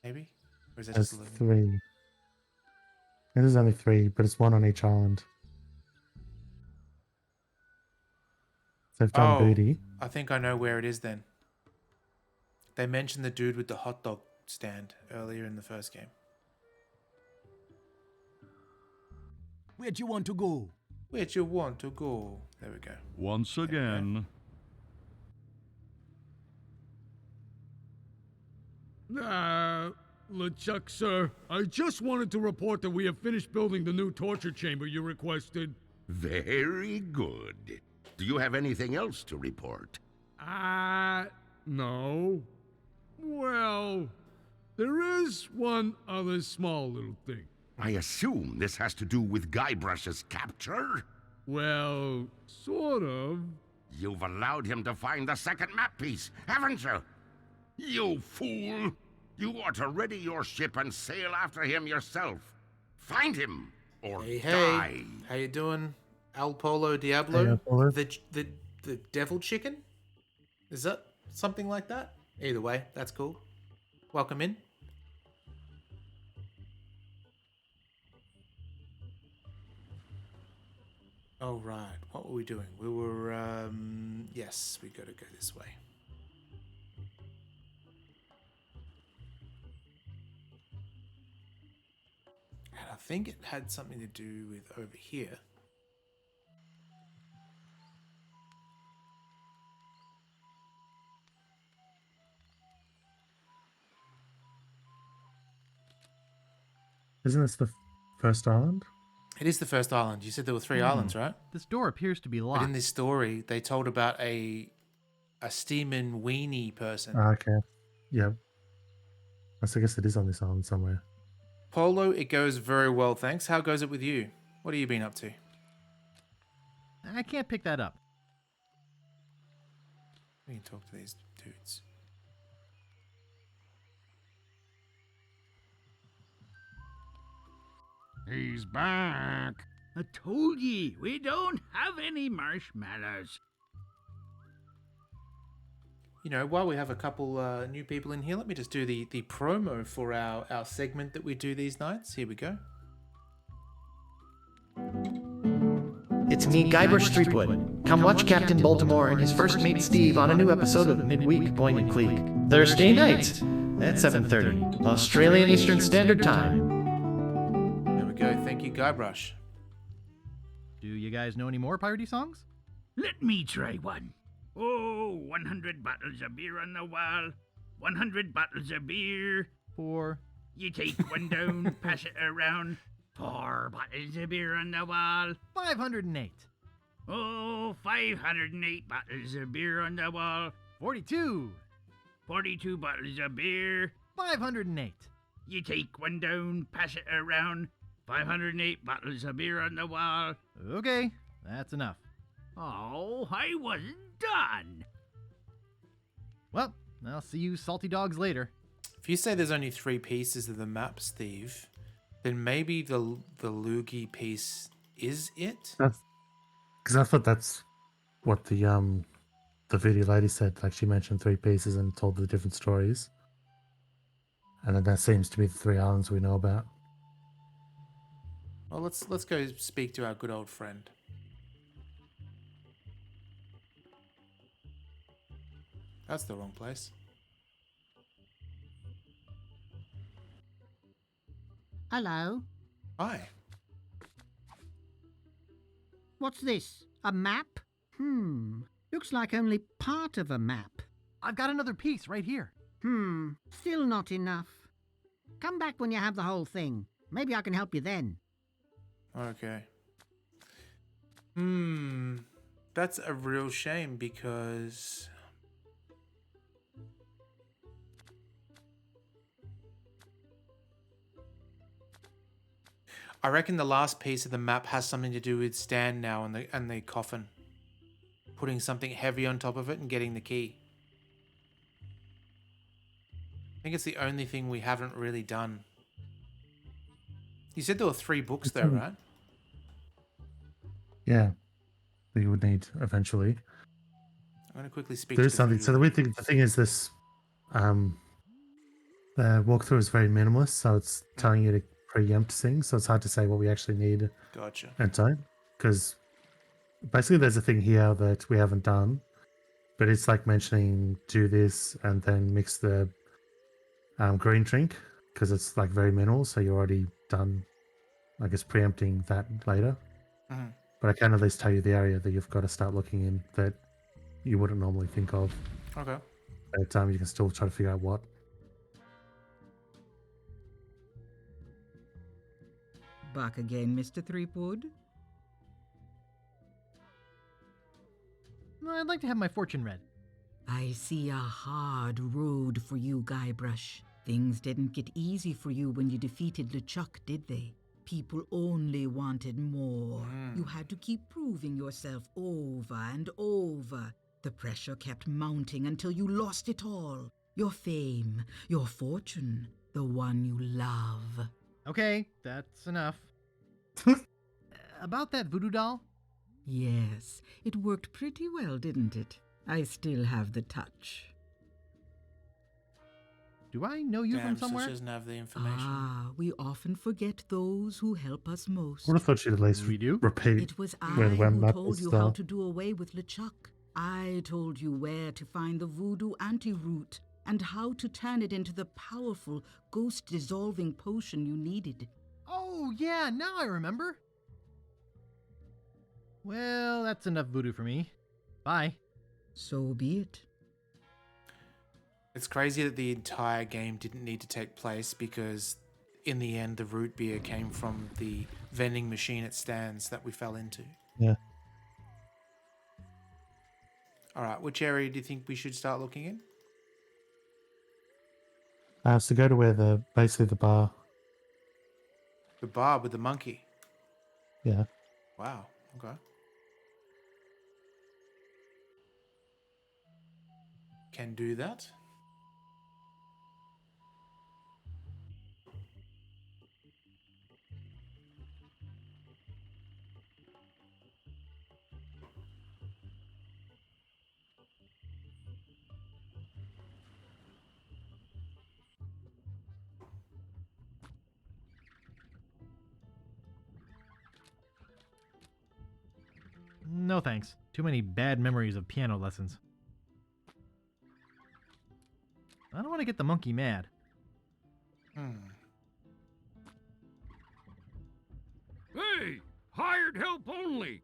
Speaker 2: Maybe? Or is that
Speaker 3: There's
Speaker 2: just a little...
Speaker 3: 3. Yeah, there's only 3, but it's 1 on each island. So I've done Booty.
Speaker 2: I think I know where it is then. They mentioned the dude with the hot dog stand earlier in the first game.
Speaker 4: Where'd you want to go?
Speaker 2: Where'd you want to go? There we go.
Speaker 10: Once again.
Speaker 15: LeChuck, sir, I just wanted to report that we have finished building the new torture chamber you requested.
Speaker 17: Very good. Do you have anything else to report?
Speaker 15: No. Well, there is one other small little thing.
Speaker 17: I assume this has to do with Guybrush's capture?
Speaker 15: Well, sort of.
Speaker 17: You've allowed him to find the second map piece, haven't you? You fool! You ought to ready your ship and sail after him yourself. Find him, or
Speaker 2: Hey,
Speaker 17: die.
Speaker 2: hey. How you doing? El Polo Diablo?
Speaker 3: Hey, El Polo.
Speaker 2: The devil chicken? Is that something like that? Either way, that's cool. Welcome in. Oh, right. What were we doing? We were, yes, we gotta go this way. And I think it had something to do with over here.
Speaker 3: Isn't this the first island?
Speaker 2: It is the first island. You said there were 3 islands, right?
Speaker 12: This door appears to be
Speaker 2: But
Speaker 12: locked.
Speaker 2: in this story, they told about a steaming weenie person.
Speaker 3: Okay. Yeah. I guess it is on this island somewhere.
Speaker 2: Polo, it goes very well, thanks. How goes it with you? What have you been up to?
Speaker 12: I can't pick that up.
Speaker 2: We can talk to these dudes.
Speaker 18: He's back. I told ye, we don't have any marshmallows.
Speaker 2: You know, while we have a couple new people in here, let me just do the promo for our segment that we do these nights. Here we go.
Speaker 19: It's me, Guybrush Threepwood. Come watch Captain Baltimore and his first mate Steve on a new episode of Midweek Point and Clique. Thursday nights at 7:30, Australian Eastern Standard Time.
Speaker 2: There we go. Thank you, Guybrush.
Speaker 12: Do you guys know any more piratey songs?
Speaker 18: Let me try one. Oh, 100 bottles of beer on the wall. 100 bottles of beer.
Speaker 12: Pour.
Speaker 18: You take one down, pass it around. 4 bottles of beer on the wall.
Speaker 12: 508.
Speaker 18: Oh, 508 bottles of beer on the wall.
Speaker 12: 42.
Speaker 18: 42 bottles of beer.
Speaker 12: 508.
Speaker 18: You take one down, pass it around. 508 bottles of beer on the wall.
Speaker 12: Okay, that's enough.
Speaker 18: Oh, I wasn't done.
Speaker 12: Well, I'll see you salty dogs later.
Speaker 2: If you say there's only 3 pieces of the map, Steve, then maybe the loogie piece is it?
Speaker 3: Because I thought that's what the video lady said. Like, she mentioned 3 pieces and told the different stories. And then that seems to be the 3 islands we know about.
Speaker 2: Well, let's go speak to our good old friend. That's the wrong place.
Speaker 23: Hello.
Speaker 2: Hi.
Speaker 23: What's this? A map? Looks like only part of a map.
Speaker 12: I've got another piece right here.
Speaker 23: Still not enough. Come back when you have the whole thing. Maybe I can help you then.
Speaker 2: Okay. That's a real shame because I reckon the last piece of the map has something to do with Stan now and the coffin. Putting something heavy on top of it and getting the key. I think it's the only thing we haven't really done. You said there were 3 books though, right?
Speaker 3: Yeah. That you would need eventually.
Speaker 2: I'm going to quickly speak
Speaker 3: There's
Speaker 2: to
Speaker 3: something.
Speaker 2: the
Speaker 3: So the thing is this the walkthrough is very minimalist, so it's telling you to preempt things, so it's hard to say what we actually need
Speaker 2: Gotcha.
Speaker 3: at time. Because basically there's a thing here that we haven't done, but it's like mentioning do this and then mix the green drink, because it's like very minimal, so you're already done, I guess, preempting that later.
Speaker 2: Mhm.
Speaker 3: But I can at least tell you the area that you've got to start looking in that you wouldn't normally think of.
Speaker 2: Okay.
Speaker 3: At time you can still try to figure out what.
Speaker 24: Back again, Mr. Threepwood?
Speaker 12: I'd like to have my fortune read.
Speaker 24: I see a hard road for you, Guybrush. Things didn't get easy for you when you defeated LeChuck, did they? People only wanted more. You had to keep proving yourself over and over. The pressure kept mounting until you lost it all. Your fame, your fortune, the one you love.
Speaker 12: Okay, that's enough. About that voodoo doll?
Speaker 24: Yes, it worked pretty well, didn't it? I still have the touch.
Speaker 12: Do I know you from
Speaker 2: So
Speaker 12: somewhere?
Speaker 2: she doesn't have the information.
Speaker 24: Ah, we often forget those who help us most.
Speaker 3: I would have thought she'd at least repeat
Speaker 24: It was I
Speaker 3: where the
Speaker 24: who
Speaker 3: map
Speaker 24: told
Speaker 3: is
Speaker 24: you how to do away with LeChuck. I told you where to find the voodoo antiroot and how to turn it into the powerful ghost-dissolving potion you needed.
Speaker 12: Oh, yeah, now I remember. Well, that's enough voodoo for me. Bye.
Speaker 24: So be it.
Speaker 2: It's crazy that the entire game didn't need to take place because in the end the root beer came from the vending machine at Stan's that we fell into.
Speaker 3: Yeah.
Speaker 2: Alright, which area do you think we should start looking in?
Speaker 3: So go to where basically the bar.
Speaker 2: The bar with the monkey.
Speaker 3: Yeah.
Speaker 2: Wow, okay. Can do that.
Speaker 12: No thanks. Too many bad memories of piano lessons. I don't want to get the monkey mad.
Speaker 8: Hey, hired help only.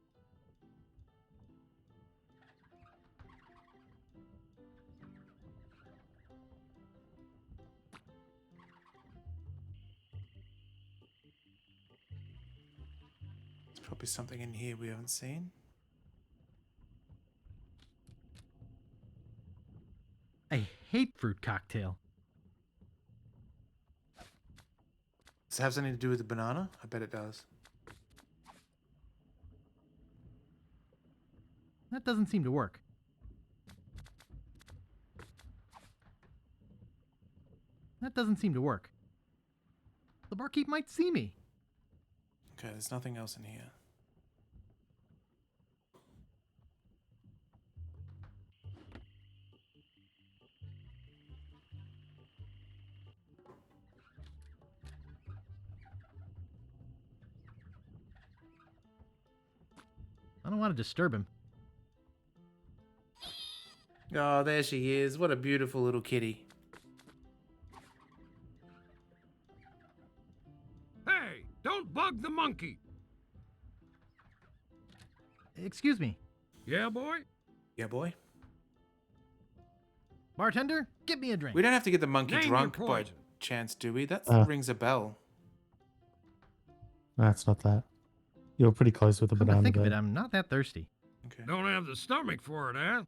Speaker 2: There's probably something in here we haven't seen.
Speaker 12: I hate fruit cocktail.
Speaker 2: Does it have something to do with the banana? I bet it does.
Speaker 12: That doesn't seem to work. That doesn't seem to work. The barkeep might see me.
Speaker 2: Okay, there's nothing else in here.
Speaker 12: I don't want to disturb him.
Speaker 2: Oh, there she is. What a beautiful little kitty.
Speaker 8: Hey, don't bug the monkey.
Speaker 12: Excuse me.
Speaker 8: Yeah, boy?
Speaker 2: Yeah, boy.
Speaker 12: Bartender, get me a drink.
Speaker 2: We don't have to get the monkey
Speaker 8: Name
Speaker 2: drunk
Speaker 8: your
Speaker 2: by
Speaker 8: poison.
Speaker 2: chance, do we? That
Speaker 3: Uh.
Speaker 2: rings a bell.
Speaker 3: No, it's not that. You're pretty close with the
Speaker 12: Come to
Speaker 3: banana.
Speaker 12: think of it,
Speaker 3: there.
Speaker 12: I'm not that thirsty.
Speaker 2: Okay.
Speaker 8: Don't have the stomach for it, eh?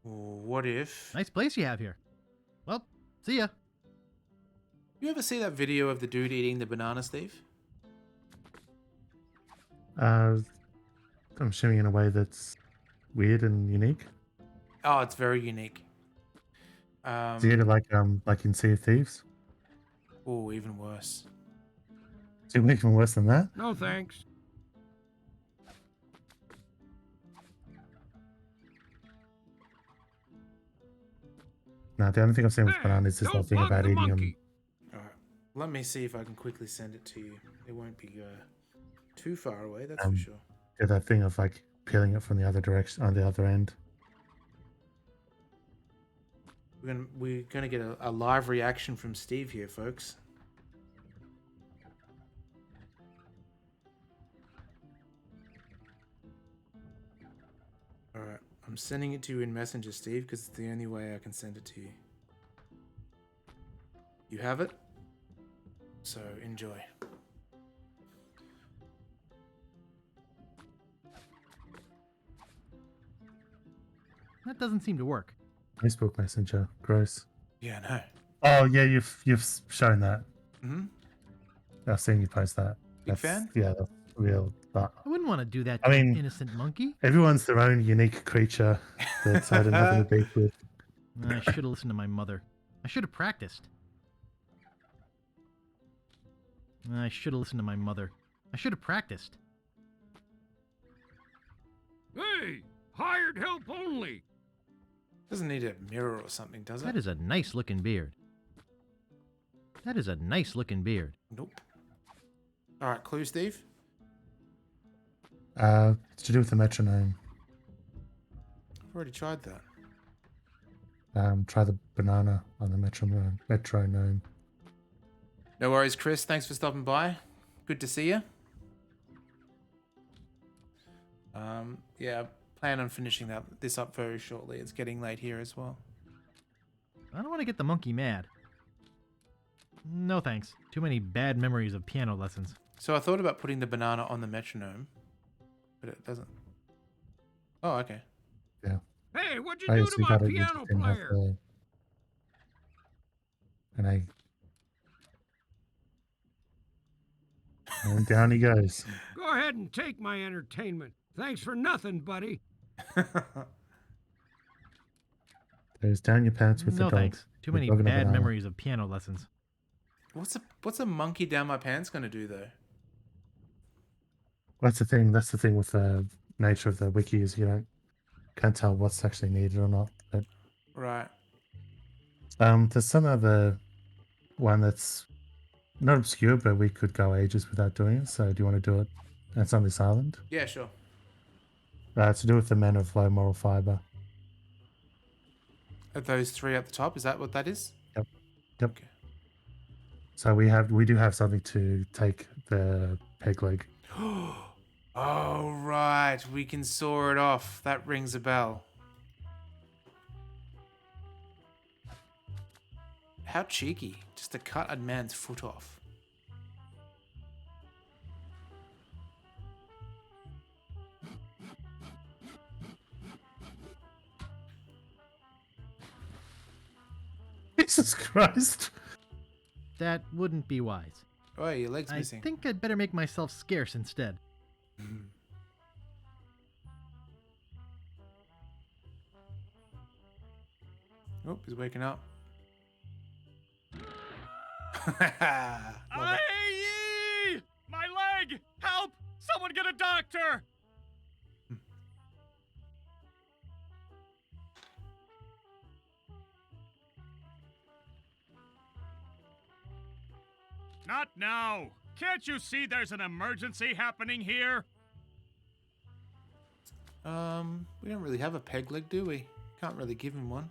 Speaker 2: What if?
Speaker 12: Nice place you have here. Well, see ya.
Speaker 2: You ever see that video of the dude eating the banana, Steve?
Speaker 3: I'm assuming in a way that's weird and unique.
Speaker 2: Oh, it's very unique.
Speaker 3: Is it like in Sea of Thieves?
Speaker 2: Oh, even worse.
Speaker 3: Is it even worse than that?
Speaker 8: No thanks.
Speaker 3: No, the only thing I've seen with
Speaker 8: Hey,
Speaker 3: bananas is that
Speaker 8: don't
Speaker 3: thing
Speaker 8: bug
Speaker 3: about
Speaker 8: the
Speaker 3: eating them.
Speaker 8: monkey.
Speaker 2: Alright. Let me see if I can quickly send it to you. It won't be too far away, that's
Speaker 3: Um,
Speaker 2: for sure.
Speaker 3: Yeah, that thing of like peeling it from the other direction on the other end.
Speaker 2: We're gonna get a live reaction from Steve here, folks. Alright, I'm sending it to you in Messenger, Steve, because it's the only way I can send it to you. You have it? So, enjoy.
Speaker 12: That doesn't seem to work.
Speaker 3: Facebook Messenger, gross.
Speaker 2: Yeah, I know.
Speaker 3: Oh yeah, you've shown that.
Speaker 2: Mm-hmm.
Speaker 3: I've seen you post that.
Speaker 2: fan?
Speaker 3: Yeah, that's real. But
Speaker 12: I wouldn't want to do that to
Speaker 3: I
Speaker 12: an
Speaker 3: mean,
Speaker 12: innocent monkey.
Speaker 3: everyone's their own unique creature that I didn't have any beef with.
Speaker 12: I should have listened to my mother. I should have practiced. I should have listened to my mother. I should have practiced.
Speaker 8: Hey, hired help only.
Speaker 2: Doesn't need a mirror or something, does it?
Speaker 12: That is a nice looking beard. That is a nice looking beard.
Speaker 2: Nope. All right, clue, Steve.
Speaker 3: It's to do with the metronome.
Speaker 2: I've already tried that.
Speaker 3: Try the banana on the metronome.
Speaker 2: No worries, Chris. Thanks for stopping by. Good to see you. Yeah, plan on finishing this up very shortly. It's getting late here as well.
Speaker 12: I don't want to get the monkey mad. No thanks. Too many bad memories of piano lessons.
Speaker 2: So I thought about putting the banana on the metronome, but it doesn't. Oh, okay.
Speaker 3: Yeah.
Speaker 8: Hey, what'd
Speaker 3: I
Speaker 8: you do
Speaker 3: guess
Speaker 8: to
Speaker 3: we
Speaker 8: my
Speaker 3: gotta use
Speaker 8: piano
Speaker 3: the thing of
Speaker 8: player?
Speaker 3: an egg. And down he goes.
Speaker 8: Go ahead and take my entertainment. Thanks for nothing, buddy.
Speaker 3: Goes down your pants with the
Speaker 12: No
Speaker 3: dog.
Speaker 12: thanks. Too
Speaker 3: The
Speaker 12: many
Speaker 3: dog and a
Speaker 12: bad
Speaker 3: banana.
Speaker 12: memories of piano lessons.
Speaker 2: What's a monkey down my pants gonna do though?
Speaker 3: That's the thing. That's the thing with the nature of the wiki is can't tell what's actually needed or not. But
Speaker 2: Right.
Speaker 3: there's some other one that's not obscure, but we could go ages without doing it. So do you want to do it? And it's on this island.
Speaker 2: Yeah, sure.
Speaker 3: It's to do with the men of low moral fiber.
Speaker 2: Are those three at the top? Is that what that is?
Speaker 3: Yep. Okay. So we do have something to take the peg leg.
Speaker 2: Oh, right. We can saw it off. That rings a bell. How cheeky. Just to cut a man's foot off.
Speaker 3: Jesus Christ.
Speaker 12: That wouldn't be wise.
Speaker 2: Oh, your leg's
Speaker 12: I
Speaker 2: missing.
Speaker 12: think I'd better make myself scarce instead.
Speaker 2: Oh, he's waking up.
Speaker 16: Aye, ye! My leg! Help! Someone get a doctor! Not now! Can't you see there's an emergency happening here?
Speaker 2: We don't really have a peg leg, do we? Can't really give him one.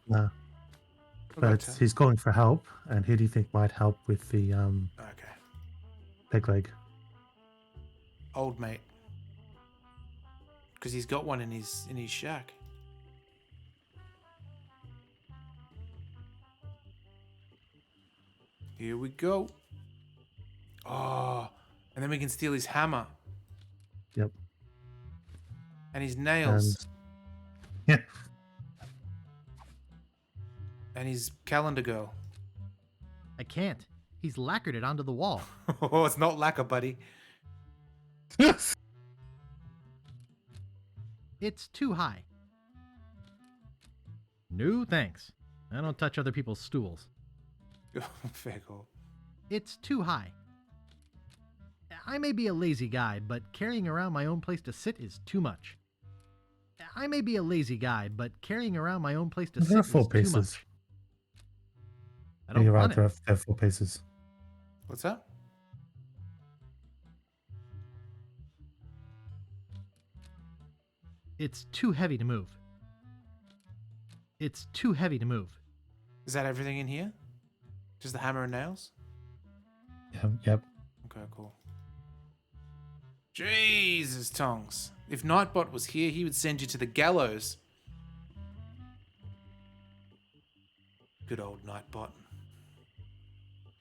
Speaker 3: No. But he's calling for help, and who do you think might help with the
Speaker 2: Okay.
Speaker 3: peg leg?
Speaker 2: Old mate. Because he's got one in his shack. Here we go. Oh, and then we can steal his hammer
Speaker 3: Yep.
Speaker 2: and his nails
Speaker 3: Yeah.
Speaker 2: and his calendar girl.
Speaker 12: I can't. He's lacquered it onto the wall.
Speaker 2: Oh, it's not lacquer, buddy.
Speaker 12: It's too high. No thanks. I don't touch other people's stools.
Speaker 2: Fair call.
Speaker 12: It's too high. I may be a lazy guy, but carrying around my own place to sit is too much. I may be a lazy guy, but carrying around my own place to sit
Speaker 3: There are
Speaker 12: is
Speaker 3: four
Speaker 12: too
Speaker 3: pieces.
Speaker 12: much. I don't
Speaker 3: You're right,
Speaker 12: want
Speaker 3: there
Speaker 12: it.
Speaker 3: are 4 pieces.
Speaker 2: What's that?
Speaker 12: It's too heavy to move. It's too heavy to move.
Speaker 2: Is that everything in here? Just the hammer and nails?
Speaker 3: Yep.
Speaker 2: Okay, cool. Jesus, Tongs. If Nightbot was here, he would send you to the gallows. Good old Nightbot.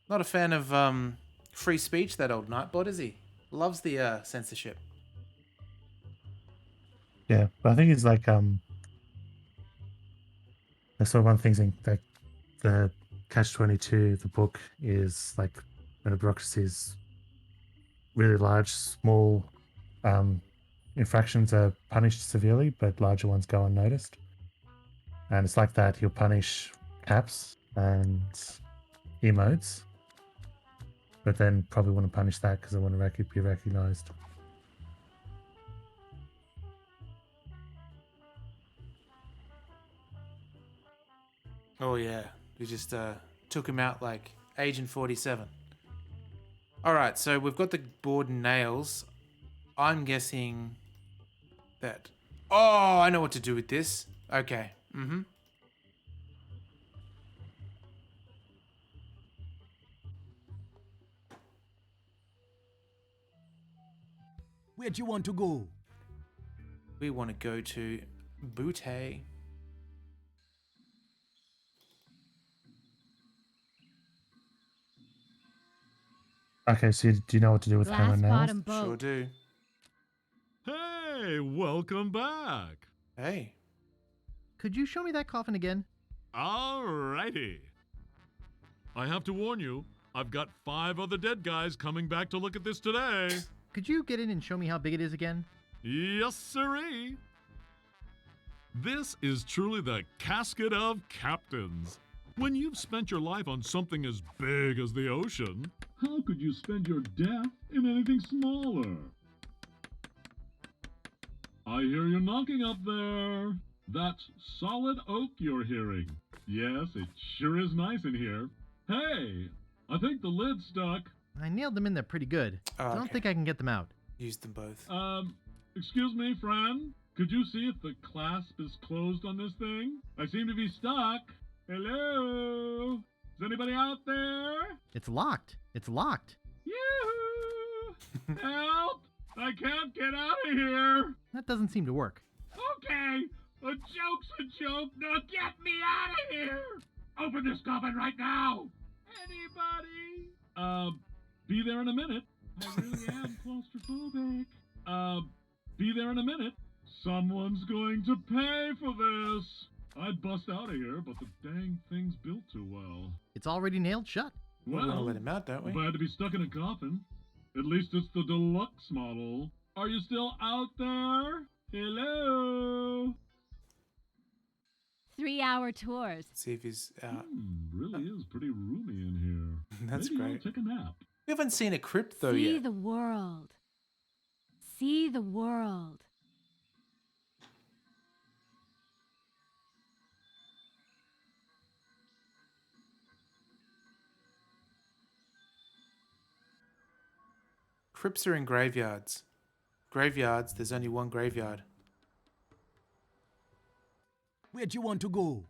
Speaker 2: Not a fan of free speech, that old Nightbot, is he? Loves the censorship.
Speaker 3: Yeah, but I think it's like that's sort of one of the things in like the Catch-22, the book is like when a bureaucracy is really large, small infractions are punished severely, but larger ones go unnoticed. And it's like that. He'll punish caps and emotes, but then probably wouldn't punish that because I want to be recognized.
Speaker 2: Oh yeah, we just took him out like Agent 47. All right, so we've got the board and nails. I'm guessing that. Oh, I know what to do with this. Okay. Mm-hmm.
Speaker 4: Where do you want to go?
Speaker 2: We want to go to Butte.
Speaker 3: Okay, so do you know what to do with hammer and nails?
Speaker 9: Bottom boat.
Speaker 2: Sure do.
Speaker 10: Hey, welcome back.
Speaker 2: Hey.
Speaker 12: Could you show me that coffin again?
Speaker 10: Alrighty. I have to warn you, I've got 5 other dead guys coming back to look at this today.
Speaker 12: Could you get in and show me how big it is again?
Speaker 10: Yes, sirree. This is truly the casket of captains. When you've spent your life on something as big as the ocean,
Speaker 15: How could you spend your death in anything smaller? I hear you knocking up there. That's solid oak you're hearing. Yes, it sure is nice in here. Hey, I think the lid's stuck.
Speaker 12: I nailed them in there pretty good. I don't think I can get them out.
Speaker 2: Use them both.
Speaker 15: Excuse me, friend. Could you see if the clasp is closed on this thing? I seem to be stuck. Hello? Is anybody out there?
Speaker 12: It's locked. It's locked.
Speaker 15: Yoo-hoo! Help! I can't get out of here.
Speaker 12: That doesn't seem to work.
Speaker 15: Okay, a joke's a joke. Now get me out of here. Open this coffin right now. Anybody? Be there in a minute. I really am claustrophobic. Be there in a minute. Someone's going to pay for this. I'd bust out of here, but the dang thing's built too well.
Speaker 12: It's already nailed shut.
Speaker 2: We want to let him out, don't we?
Speaker 15: If I had to be stuck in a coffin, at least it's the deluxe model. Are you still out there? Hello?
Speaker 9: 3-hour tours.
Speaker 2: See if he's out.
Speaker 15: Really is pretty roomy in here.
Speaker 2: That's
Speaker 15: Maybe I'll
Speaker 2: great.
Speaker 15: take a nap.
Speaker 2: We haven't seen a crypt though
Speaker 9: See
Speaker 2: yet.
Speaker 9: the world. See the world.
Speaker 2: Crypts are in graveyards. Graveyards, there's only one graveyard.
Speaker 4: Where do you want to go?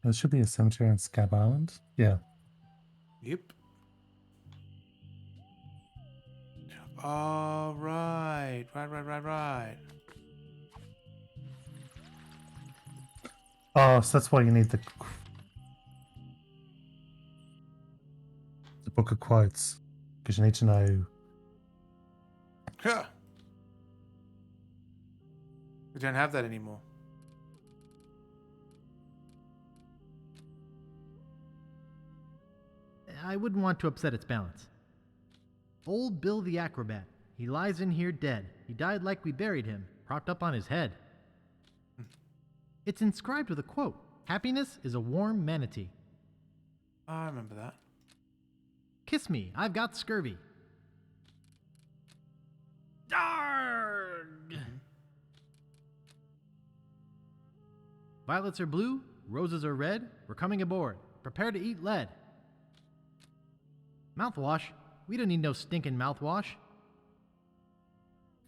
Speaker 3: There should be a cemetery on Scab Island. Yeah.
Speaker 2: Yep. Oh, right. Right.
Speaker 3: Oh, so that's why you need the book of quotes, because you need to know.
Speaker 2: Huh. We don't have that anymore.
Speaker 12: I wouldn't want to upset its balance. Old Bill the Acrobat. He lies in here dead. He died like we buried him, propped up on his head. It's inscribed with a quote. Happiness is a warm manatee.
Speaker 2: I remember that.
Speaker 12: Kiss me, I've got scurvy.
Speaker 18: Darg!
Speaker 12: Violets are blue, roses are red. We're coming aboard. Prepare to eat lead. Mouthwash. We don't need no stinking mouthwash.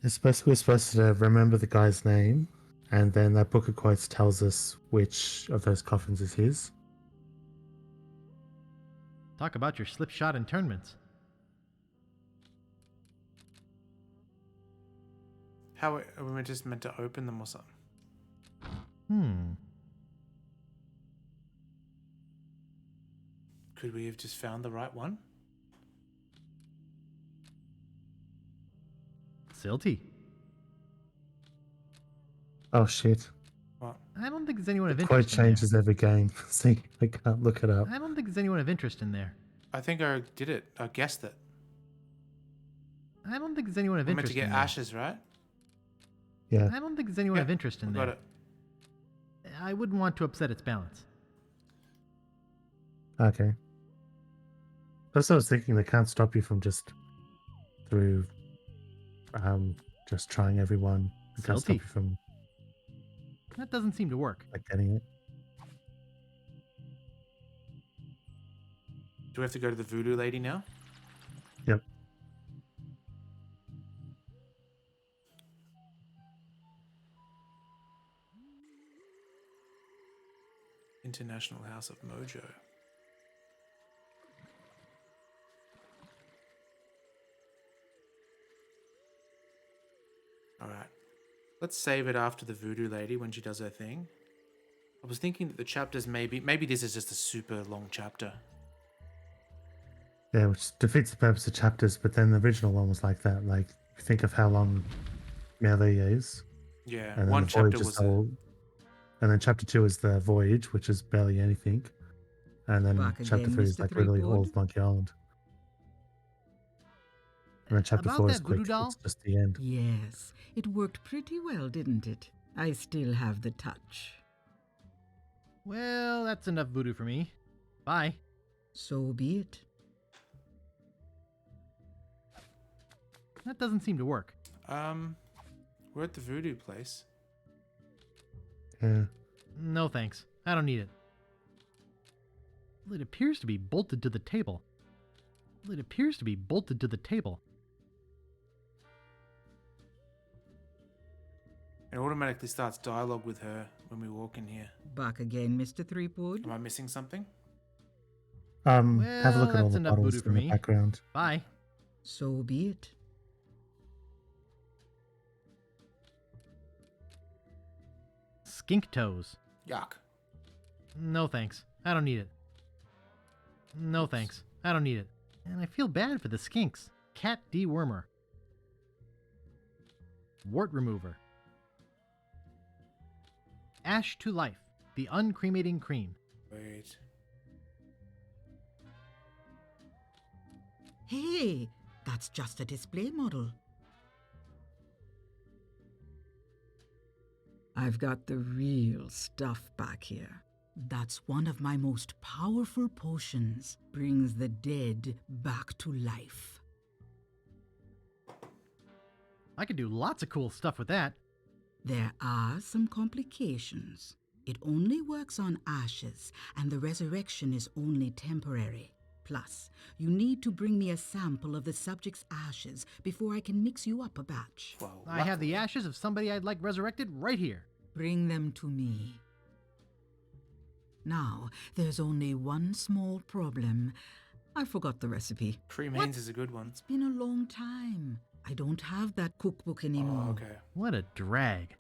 Speaker 3: We're supposed to remember the guy's name, and then that book of quotes tells us which of those coffins is his.
Speaker 12: Talk about your slipshod internments.
Speaker 2: How are we just meant to open them or something? Could we have just found the right one?
Speaker 12: Silty.
Speaker 3: Oh shit.
Speaker 2: What?
Speaker 12: I don't think there's anyone of
Speaker 3: The quote
Speaker 12: interest in there.
Speaker 3: changes every game. See, I can't look it up.
Speaker 12: I don't think there's anyone of interest in there.
Speaker 2: I think I did it. I guessed it.
Speaker 12: I don't think there's anyone of
Speaker 2: We're meant to
Speaker 12: interest
Speaker 2: get
Speaker 12: in there.
Speaker 2: ashes, right?
Speaker 3: Yeah.
Speaker 12: I don't think there's anyone
Speaker 2: Yeah,
Speaker 12: of interest in
Speaker 2: I
Speaker 12: there.
Speaker 2: got it.
Speaker 12: I wouldn't want to upset its balance.
Speaker 3: Okay. That's what I was thinking. They can't stop you from just through just trying everyone. They can't stop
Speaker 12: Salty.
Speaker 3: you from
Speaker 12: That doesn't seem to work.
Speaker 3: like getting it.
Speaker 2: Do we have to go to the voodoo lady now?
Speaker 3: Yep.
Speaker 2: International House of Mojo. Alright. Let's save it after the voodoo lady when she does her thing. I was thinking that the chapters maybe this is just a super long chapter.
Speaker 3: Yeah, which defeats the purpose of chapters, but then the original one was like that. Like, you think of how long Melee is.
Speaker 2: Yeah,
Speaker 3: And then
Speaker 2: one
Speaker 3: the
Speaker 2: chapter
Speaker 3: Voyage is
Speaker 2: was
Speaker 3: all, and then chapter 2 is the Voyage, which is barely anything. And then
Speaker 24: Back
Speaker 3: chapter
Speaker 24: again,
Speaker 3: 3 is
Speaker 24: Mr.
Speaker 3: like literally all of
Speaker 24: Threepwood?
Speaker 3: Monkey Island. And then chapter
Speaker 12: About
Speaker 3: 4 is
Speaker 12: that voodoo
Speaker 3: quick.
Speaker 12: doll?
Speaker 3: It's just the end.
Speaker 24: Yes, it worked pretty well, didn't it? I still have the touch.
Speaker 12: Well, that's enough voodoo for me. Bye.
Speaker 24: So be it.
Speaker 12: That doesn't seem to work.
Speaker 2: We're at the voodoo place.
Speaker 3: Yeah.
Speaker 12: No thanks. I don't need it. Well, it appears to be bolted to the table. Well, it appears to be bolted to the table.
Speaker 2: It automatically starts dialogue with her when we walk in here.
Speaker 24: Back again, Mr. Threepwood?
Speaker 2: Am I missing something?
Speaker 3: Have a look at all
Speaker 12: that's
Speaker 3: the
Speaker 12: enough
Speaker 3: bottles
Speaker 12: voodoo for
Speaker 3: in the
Speaker 12: me.
Speaker 3: background.
Speaker 12: Bye.
Speaker 24: So be it.
Speaker 12: Skink toes.
Speaker 2: Yuck.
Speaker 12: No thanks. I don't need it. No thanks. I don't need it. And I feel bad for the skinks. Cat dewormer. Wart remover. Ash to life. The uncremating cream.
Speaker 2: Wait.
Speaker 24: Hey, that's just a display model. I've got the real stuff back here. That's one of my most powerful potions. Brings the dead back to life.
Speaker 12: I could do lots of cool stuff with that.
Speaker 24: There are some complications. It only works on ashes, and the resurrection is only temporary. Plus, you need to bring me a sample of the subject's ashes before I can mix you up a batch.
Speaker 2: Well,
Speaker 12: I have the ashes of somebody I'd like resurrected right here.
Speaker 24: Bring them to me. Now, there's only one small problem. I forgot the recipe.
Speaker 2: Cremains is a good one.
Speaker 24: It's been a long time. I don't have that cookbook anymore.
Speaker 2: Oh, okay.
Speaker 12: What a drag.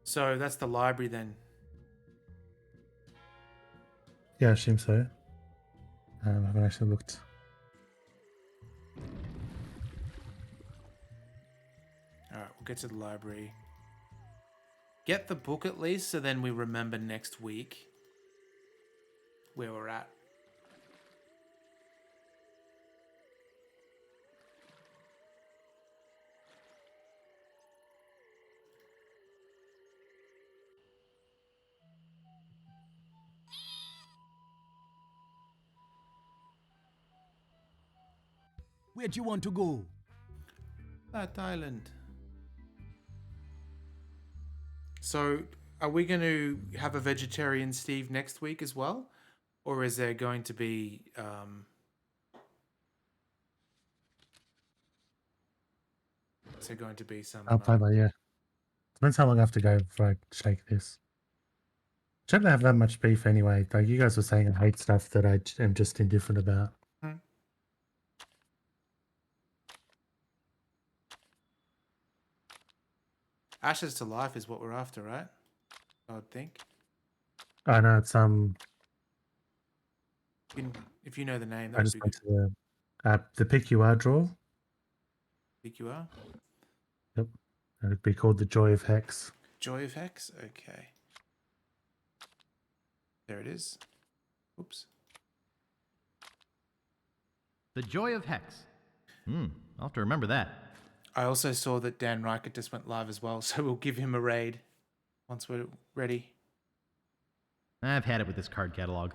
Speaker 2: So that's the library then.
Speaker 3: Yeah, I assume so. I haven't actually looked.
Speaker 2: Alright, we'll get to the library. Get the book at least, so then we remember next week where we're at.
Speaker 4: Where'd you want to go?
Speaker 2: That island. So, are we going to have a vegetarian Steve next week as well? Or is there going to be... is there going to be some...
Speaker 3: I'll play by ear. Depends how long I have to go before I shake this. I don't have that much beef anyway. Like you guys were saying, I hate stuff that I am just indifferent about.
Speaker 2: Ashes to Life is what we're after, right? I would think.
Speaker 3: I know it's
Speaker 2: If you know the name,
Speaker 3: I
Speaker 2: that
Speaker 3: just
Speaker 2: would
Speaker 3: went
Speaker 2: be good.
Speaker 3: to the PQR draw.
Speaker 2: PQR.
Speaker 3: Yep. It'd be called the Joy of Hex.
Speaker 2: Joy of Hex? Okay. There it is. Oops.
Speaker 12: The Joy of Hex. I'll have to remember that.
Speaker 2: I also saw that Dan Reichert just went live as well, so we'll give him a raid once we're ready.
Speaker 12: I've had it with this card catalog.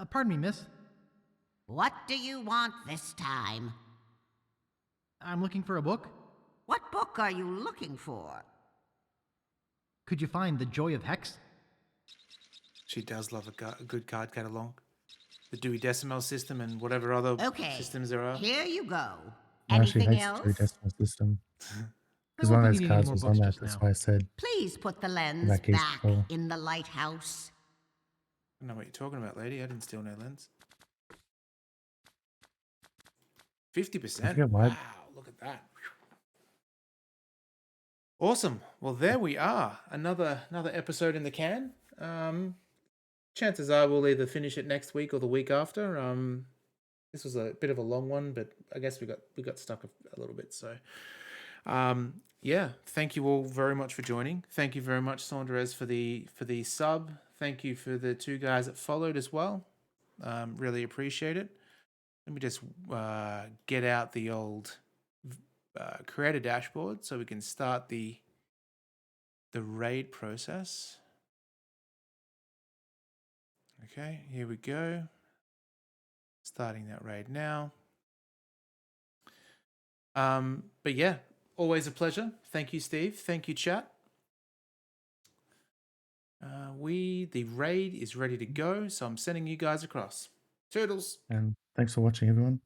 Speaker 12: Pardon me, miss.
Speaker 5: What do you want this time?
Speaker 12: I'm looking for a book.
Speaker 5: What book are you looking for?
Speaker 12: Could you find The Joy of Hex?
Speaker 2: She does love a good card catalog. The Dewey Decimal System and whatever other systems there are.
Speaker 5: Here you go.
Speaker 3: No, she
Speaker 5: Anything
Speaker 3: hates
Speaker 5: else?
Speaker 3: the Two-Decimal System. Because
Speaker 12: I
Speaker 3: one
Speaker 12: won't
Speaker 3: of
Speaker 12: be
Speaker 3: those
Speaker 12: needing any
Speaker 3: cards
Speaker 12: more
Speaker 3: was
Speaker 12: books
Speaker 3: on that.
Speaker 12: just
Speaker 3: That's
Speaker 12: now.
Speaker 3: why I said.
Speaker 5: Please put the lens
Speaker 3: That case
Speaker 5: back
Speaker 3: before.
Speaker 5: in the lighthouse.
Speaker 2: I don't know what you're talking about, lady. I didn't steal no lens. 50%.
Speaker 3: forget why-
Speaker 2: Wow, look at that. Awesome. Well, there we are. Another episode in the can. Chances are we'll either finish it next week or the week after. This was a bit of a long one, but I guess we got stuck a little bit. So, yeah. Thank you all very much for joining. Thank you very much, Saunders, for the sub. Thank you for the two guys that followed as well. Really appreciate it. Let me just get out the old creator dashboard so we can start the raid process. Okay, here we go. Starting that raid now. But yeah, always a pleasure. Thank you, Steve. Thank you, chat. The raid is ready to go, so I'm sending you guys across. Toodles.
Speaker 3: And thanks for watching, everyone.